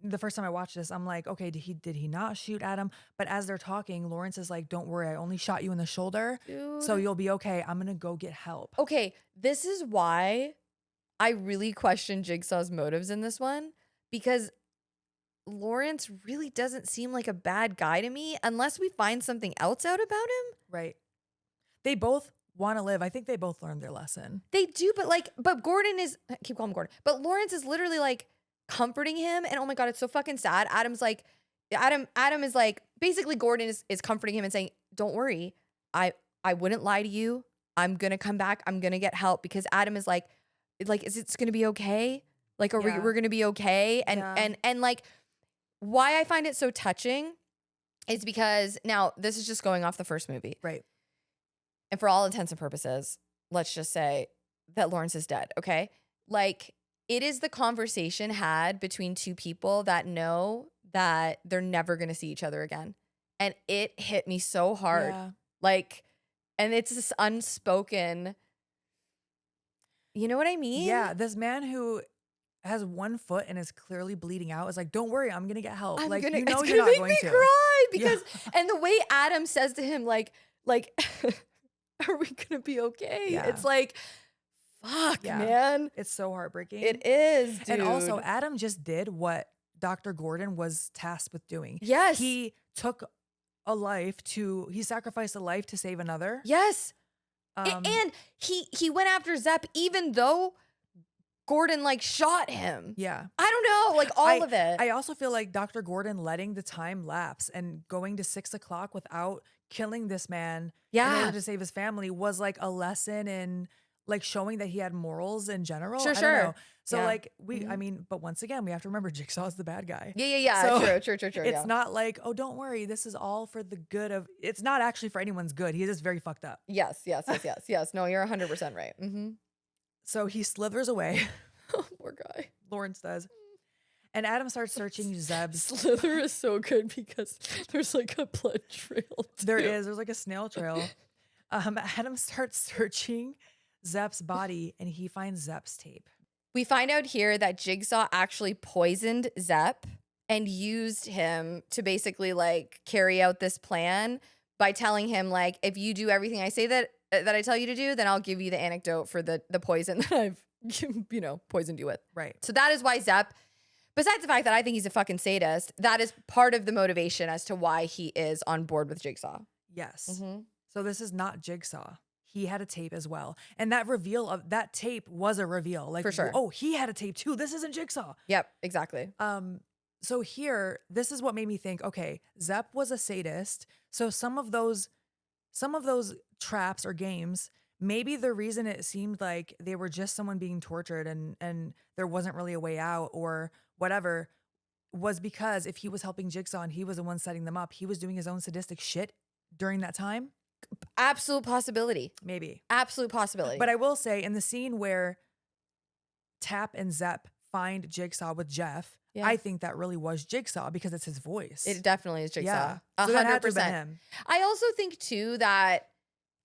the first time I watched this, I'm like, okay, did he not shoot Adam? But as they're talking, Lawrence is like, don't worry, I only shot you in the shoulder. Dude. So you'll be okay. I'm going to go get help. Okay, this is why I really question Jigsaw's motives in this one, because Lawrence really doesn't seem like a bad guy to me unless we find something else out about him. Right. They both want to live. I think they both learned their lesson. They do, but Gordon is, I keep calling him Gordon, but Lawrence is literally like comforting him, and oh my God, it's so fucking sad. Adam is like, basically Gordon is comforting him and saying, don't worry, I wouldn't lie to you. I'm gonna come back. I'm gonna get help, because Adam is like, is it gonna be okay? Like, we're gonna be okay? And like, why I find it so touching is because now this is just going off the first movie. Right. And for all intents and purposes, let's just say that Lawrence is dead. Okay. Like, it is the conversation had between two people that know that they're never going to see each other again. And it hit me so hard. Yeah. Like, and it's this unspoken, you know what I mean? Yeah. This man who has one foot and is clearly bleeding out is like, don't worry, I'm going to get help. It's you're gonna not make going me to cry because, and the way Adam says to him, like, are we going to be okay? Yeah. It's like, fuck, man. It's so heartbreaking. It is, dude. And also, Adam just did what Dr. Gordon was tasked with doing. Yes. He took he sacrificed a life to save another. Yes. And he went after Zepp even though Gordon like shot him. Yeah. I don't know, like all of it. I also feel like Dr. Gordon letting the time lapse and going to 6 o'clock without killing this man in order to save his family was like a lesson in like showing that he had morals in general. I don't know. So like I mean, but once again, we have to remember Jigsaw is the bad guy. Yeah. So true. It's not like, oh, don't worry, this is all for the good of, it's not actually for anyone's good. He's just very fucked up. Yes. No, you're 100% right. So he slithers away. Oh, poor guy. Lawrence does. And Adam starts searching Zeb's. Slither is so good because there's like a blood trail. Too. There's like a snail trail. Adam starts searching Zep's body and he finds Zep's tape. We find out here that Jigsaw actually poisoned Zep and used him to basically like carry out this plan by telling him like, if you do everything I say that I tell you to do, then I'll give you the antidote for the poison that I've poisoned you with. Right. So that is why Zep, besides the fact that I think he's a fucking sadist, that is part of the motivation as to why he is on board with Jigsaw. Yes. So this is not Jigsaw. He had a tape as well. And that reveal of that tape was a reveal. Like, for sure. Oh, he had a tape too. This isn't Jigsaw. Yep, exactly. So here, this is what made me think, okay, Zep was a sadist. So some of those traps or games, maybe the reason it seemed like they were just someone being tortured and there wasn't really a way out or whatever was because if he was helping Jigsaw and he was the one setting them up, he was doing his own sadistic shit during that time. Absolute possibility. Maybe. Absolute possibility. But I will say, in the scene where Tap and Zepp find Jigsaw with Jeff, I think that really was Jigsaw because it's his voice. It definitely is Jigsaw. Yeah. 100%. So that had to have been him. I also think too that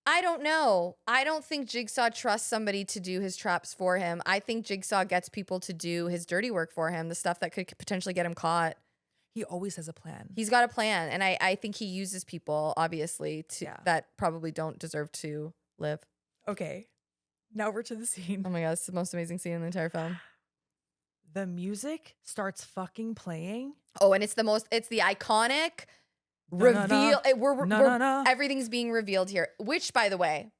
I don't know. I don't think Jigsaw trusts somebody to do his traps for him. I think Jigsaw gets people to do his dirty work for him, the stuff that could potentially get him caught. He always has a plan. He's got a plan. And I think he uses people, obviously, that probably don't deserve to live. Okay. Now we're to the scene. Oh my God, it's the most amazing scene in the entire film. The music starts fucking playing. Oh, and it's the iconic reveal. Everything's being revealed here, which, by the way,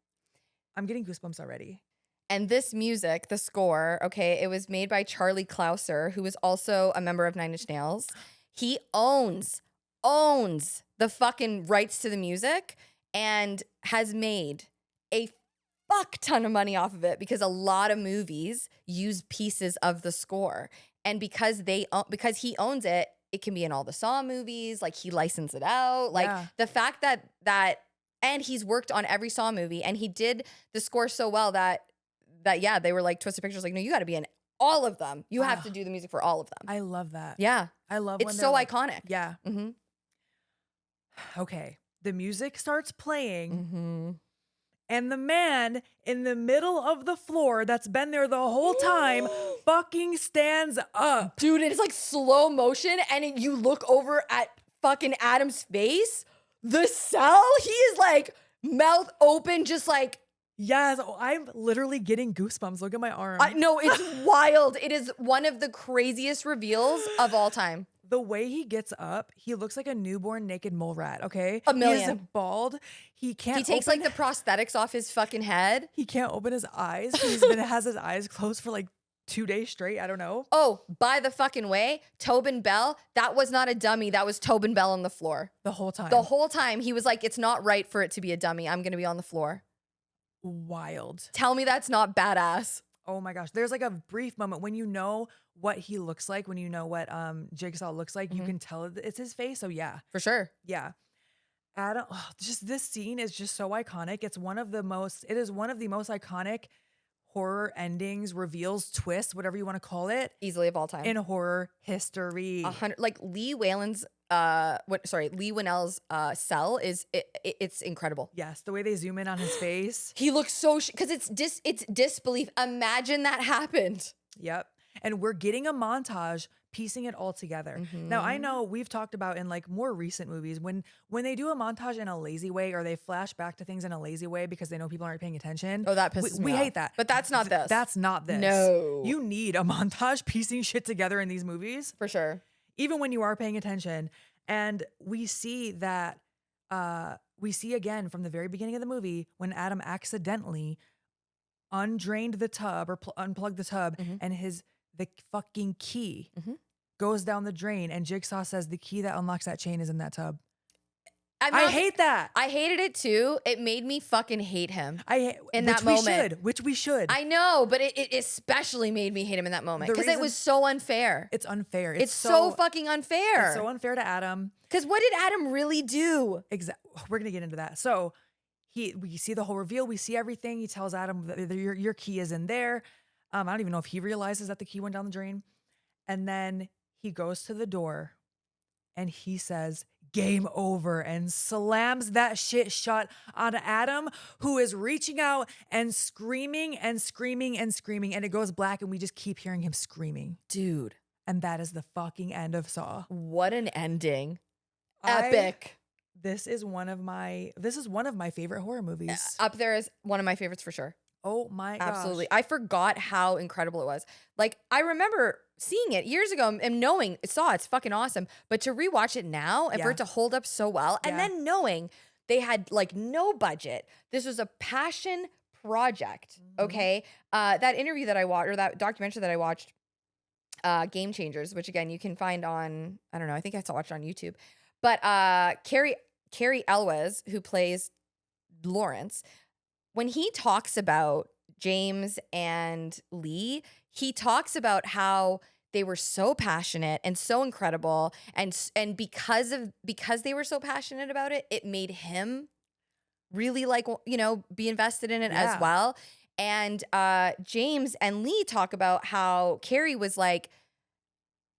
I'm getting goosebumps already. And this music, the score, okay, it was made by Charlie Clouser, who is also a member of Nine Inch Nails. He owns the fucking rights to the music and has made a fuck ton of money off of it because a lot of movies use pieces of the score. And because he owns it, it can be in all the Saw movies. Like, he licensed it out. Like, the fact that and he's worked on every Saw movie, and he did the score so well that they were like, Twisted Pictures, like, no, you got to be in all of them. You have to do the music for all of them. I love that. Yeah. I love it's so iconic. Yeah. Mm-hmm. Okay. The music starts playing. Mm-hmm. And the man in the middle of the floor that's been there the whole time fucking stands up. Dude, it's like slow motion, and you look over at fucking Adam's face. The cell, he is like mouth open, just like. Yes, I'm literally getting goosebumps. Look at my arm. No, it's wild. It is one of the craziest reveals of all time. The way he gets up, he looks like a newborn naked mole rat, okay? A million. He is bald. He takes like the prosthetics off his fucking head. He can't open his eyes. Has his eyes closed for like 2 days straight. I don't know. Oh, by the fucking way, Tobin Bell, that was not a dummy. That was Tobin Bell on the floor. The whole time. The whole time. He was like, it's not right for it to be a dummy. I'm going to be on the floor. Wild. Tell me that's not badass. Oh my gosh. There's like a brief moment when you know what he looks like, when you know what Jigsaw looks like, you can tell it's his face. So yeah. For sure. Yeah. Adam, just this scene is just so iconic. It is one of the most iconic horror endings, reveals, twists, whatever you want to call it. Easily of all time. In horror history. Like Lee Whannell's cell it's incredible. Yes, the way they zoom in on his face. He looks so because it's disbelief. Imagine that happened. Yep. And we're getting a montage piecing it all together. Mm-hmm. Now, I know we've talked about in like more recent movies when they do a montage in a lazy way or they flash back to things in a lazy way because they know people aren't paying attention. Oh, that pisses me off. We hate that. But that's not this. That's not this. No. You need a montage piecing shit together in these movies. For sure. Even when you are paying attention. And we see that, we see again from the very beginning of the movie when Adam accidentally undrained the tub or unplugged the tub and the fucking key goes down the drain and Jigsaw says the key that unlocks that chain is in that tub. I hate that. I hated it too. It made me fucking hate him in that moment. Which we should. I know, but it especially made me hate him in that moment because it was so unfair. It's unfair. It's so fucking unfair. It's so unfair to Adam. Because what did Adam really do? Exactly. We're going to get into that. So we see the whole reveal. We see everything. He tells Adam that your key is in there. I don't even know if he realizes that the key went down the drain. And then he goes to the door and he says, "Game over," and slams that shit shut on Adam, who is reaching out and screaming and screaming and screaming. And it goes black and we just keep hearing him screaming. Dude. And that is the fucking end of Saw. What an ending. Epic. This is one of my favorite horror movies. Up there is one of my favorites for sure. Oh my gosh. Absolutely. I forgot how incredible it was. Like, I remember seeing it years ago and knowing it's fucking awesome. But to rewatch it now and for it to hold up so well, and then knowing they had like no budget. This was a passion project. Okay. That interview that I watched, or that documentary that I watched, Game Changers, which again you can find on, I don't know, I think I have to watch it on YouTube. But Carrie Elwes, who plays Lawrence, when he talks about James and Lee, he talks about how they were so passionate and so incredible, and because they were so passionate about it, it made him really like, be invested in it as Yeah. well. And James and Lee talk about how Carrie was like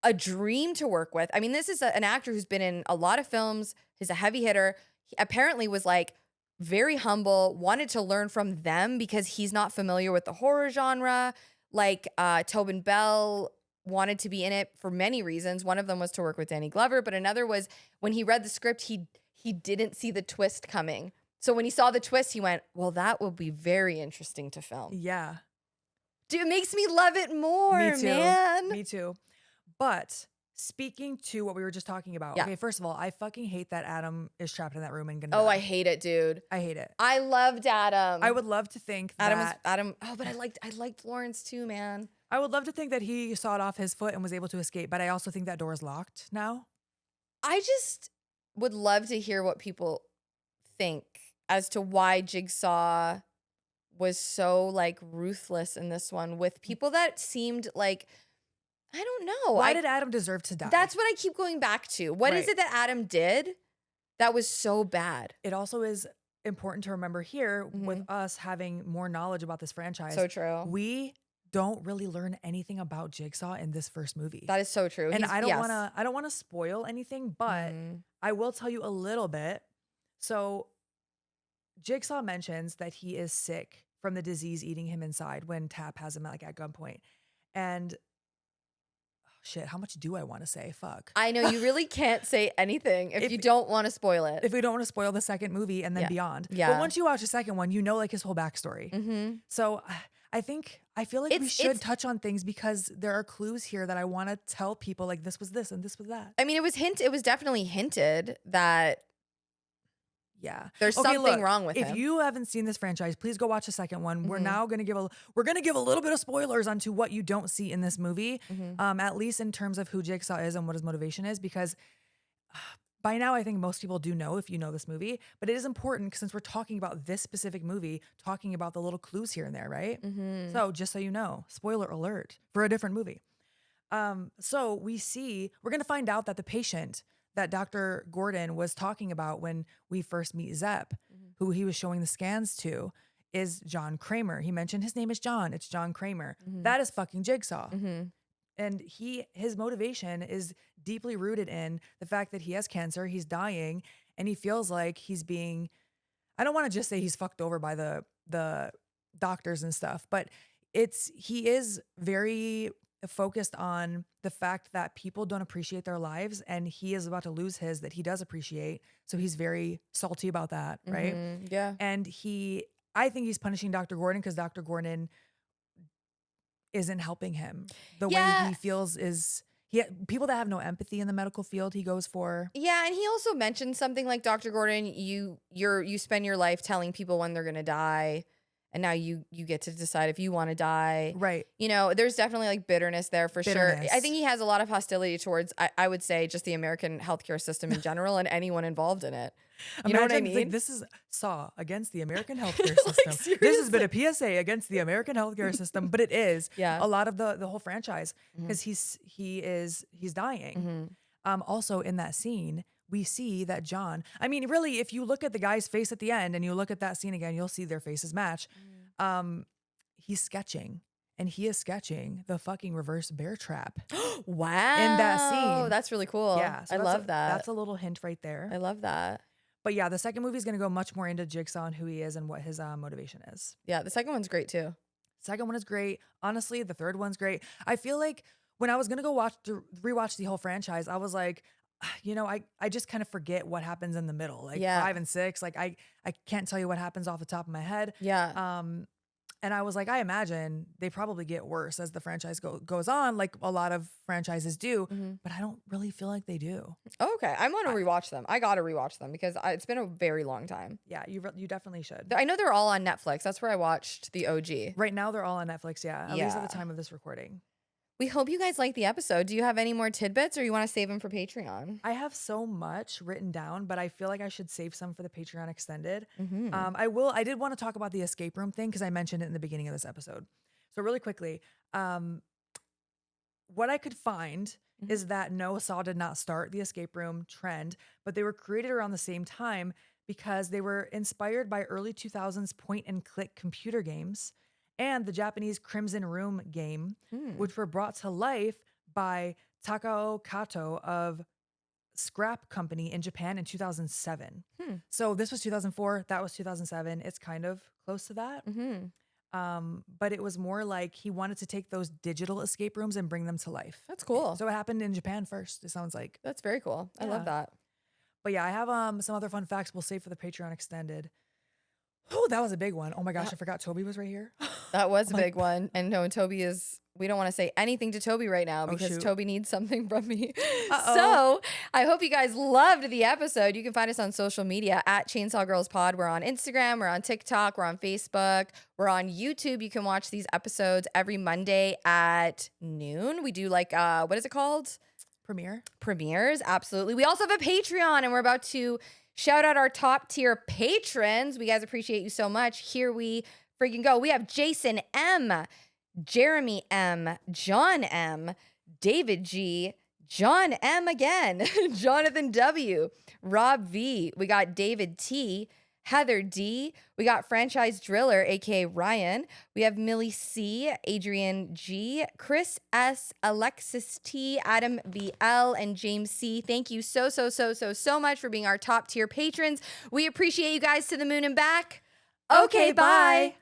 a dream to work with. I mean, this is an actor who's been in a lot of films. He's a heavy hitter. He apparently was like very humble, wanted to learn from them because he's not familiar with the horror genre. Like Tobin Bell wanted to be in it for many reasons. One of them was to work with Danny Glover, but another was when he read the script, he didn't see the twist coming. So when he saw the twist, he went, well, that will be very interesting to film. Yeah. Dude, it makes me love it more, Me too. man. Me too. But speaking to what we were just talking about, Yeah. okay, first of all, I fucking hate that Adam is trapped in that room and gonna Oh, die. I hate it, dude. I hate it. I loved Adam. I would love to think that Adam. Oh, but I liked Lawrence too, man. I would love to think that he sawed off his foot and was able to escape, but I also think that door is locked now. I just would love to hear what people think as to why Jigsaw was so like ruthless in this one with people that seemed like, I don't know. Why did Adam deserve to die? That's what I keep going back to. What is Right. it that Adam did that was so bad? It also is important to remember here with us having more knowledge about this franchise. So true. We don't really learn anything about Jigsaw in this first movie. That is so true. And He's- I don't yes. want to spoil anything, but I will tell you a little bit. So Jigsaw mentions that he is sick from the disease eating him inside when Tap has him at gunpoint. And shit, how much do I want to say? Fuck. I know you really can't say anything if you don't want to spoil it. If we don't want to spoil the second movie and then Yeah. beyond. Yeah. But once you watch the second one, you know like his whole backstory. So I feel like we should touch on things because there are clues here that I want to tell people like this was this and this was that. I mean, it was definitely hinted that Yeah. there's Okay, something look, wrong with if him. you haven't seen this franchise, please go watch the second one. We're now going to give a little bit of spoilers onto what you don't see in this movie. At least in terms of who Jigsaw is and what his motivation is, because by now I think most people do know if you know this movie, but it is important since we're talking about this specific movie, talking about the little clues here and there, right? So just so you know, spoiler alert for a different movie. So we're going to find out that the patient that Dr. Gordon was talking about when we first meet Zepp, who he was showing the scans to, is John Kramer. He mentioned his name is John. It's John Kramer. That is fucking Jigsaw. And his motivation is deeply rooted in the fact that he has cancer, he's dying, and he feels like he's being, I don't want to just say he's fucked over by the doctors and stuff, but he is very focused on the fact that people don't appreciate their lives, and he is about to lose his that he does appreciate. So he's very salty about that, right? Yeah. And I think he's punishing Dr. Gordon because Dr. Gordon isn't helping him. The way he feels is people that have no empathy in the medical field, he goes for. Yeah, and he also mentioned something like, Dr. Gordon, you spend your life telling people when they're gonna die, and now you get to decide if you want to die. Right. You know, there's definitely like bitterness there for sure. Bitterness. I think he has a lot of hostility towards, I would say, just the American healthcare system in general and anyone involved in it. You know what I Imagine, mean? this is Saw against the American healthcare system. This has been a PSA against the American healthcare system, but it is a lot of the whole franchise because he's dying. Also in that scene, we see that John, I mean, really, if you look at the guy's face at the end and you look at that scene again, you'll see their faces match. He's sketching. And he is sketching the fucking reverse bear trap. Wow. In that scene. That's really cool. Yeah. So I love that. That's a little hint right there. I love that. But yeah, the second movie is going to go much more into Jigsaw and who he is and what his motivation is. Yeah, the second one's great too. Second one is great. Honestly, the third one's great. I feel like when I was going to go rewatch the whole franchise, I was like, you know, I just kind of forget what happens in the middle. Like 5 and 6, like I can't tell you what happens off the top of my head. Yeah. And I was like, I imagine they probably get worse as the franchise goes on, like a lot of franchises do, but I don't really feel like they do. Oh, okay. I'm going to rewatch them. I got to rewatch them because it's been a very long time. Yeah, you definitely should. I know they're all on Netflix. That's where I watched the OG. Right now, they're all on Netflix, at least at the time of this recording. We hope you guys like the episode. Do you have any more tidbits or you want to save them for Patreon? I have so much written down, but I feel like I should save some for the Patreon extended. I did want to talk about the escape room thing because I mentioned it in the beginning of this episode. So really quickly, what I could find is that no, Saw did not start the escape room trend, but they were created around the same time because they were inspired by early 2000s point and click computer games and the Japanese Crimson Room game, which were brought to life by Takao Kato of Scrap Company in Japan in 2007. So this was 2004, that was 2007. It's kind of close to that. But it was more like he wanted to take those digital escape rooms and bring them to life. That's cool. So it happened in Japan first, it sounds like. That's very cool. I love that. But yeah, I have some other fun facts we'll save for the Patreon extended. Oh, that was a big one. Oh my gosh, I forgot Toby was right here. That was a big one. And no, Toby is, we don't want to say anything to Toby right now because Toby needs something from me. So I hope you guys loved the episode. You can find us on social media at Chainsaw Girls Pod. We're on Instagram, we're on TikTok, we're on Facebook, we're on YouTube. You can watch these episodes every Monday at noon. We do like, what is it called? Premieres, absolutely. We also have a Patreon and we're about to shout out our top tier patrons. We guys appreciate you so much. Here we freaking go. We have Jason M, Jeremy M, John M, David G, John M again, Jonathan W, Rob V. We got David T, Heather D. We got Franchise Driller, aka Ryan. We have Millie C, Adrian G, Chris S, Alexis T, Adam VL, and James C. Thank you so much for being our top tier patrons. We appreciate you guys to the moon and back. Okay, bye.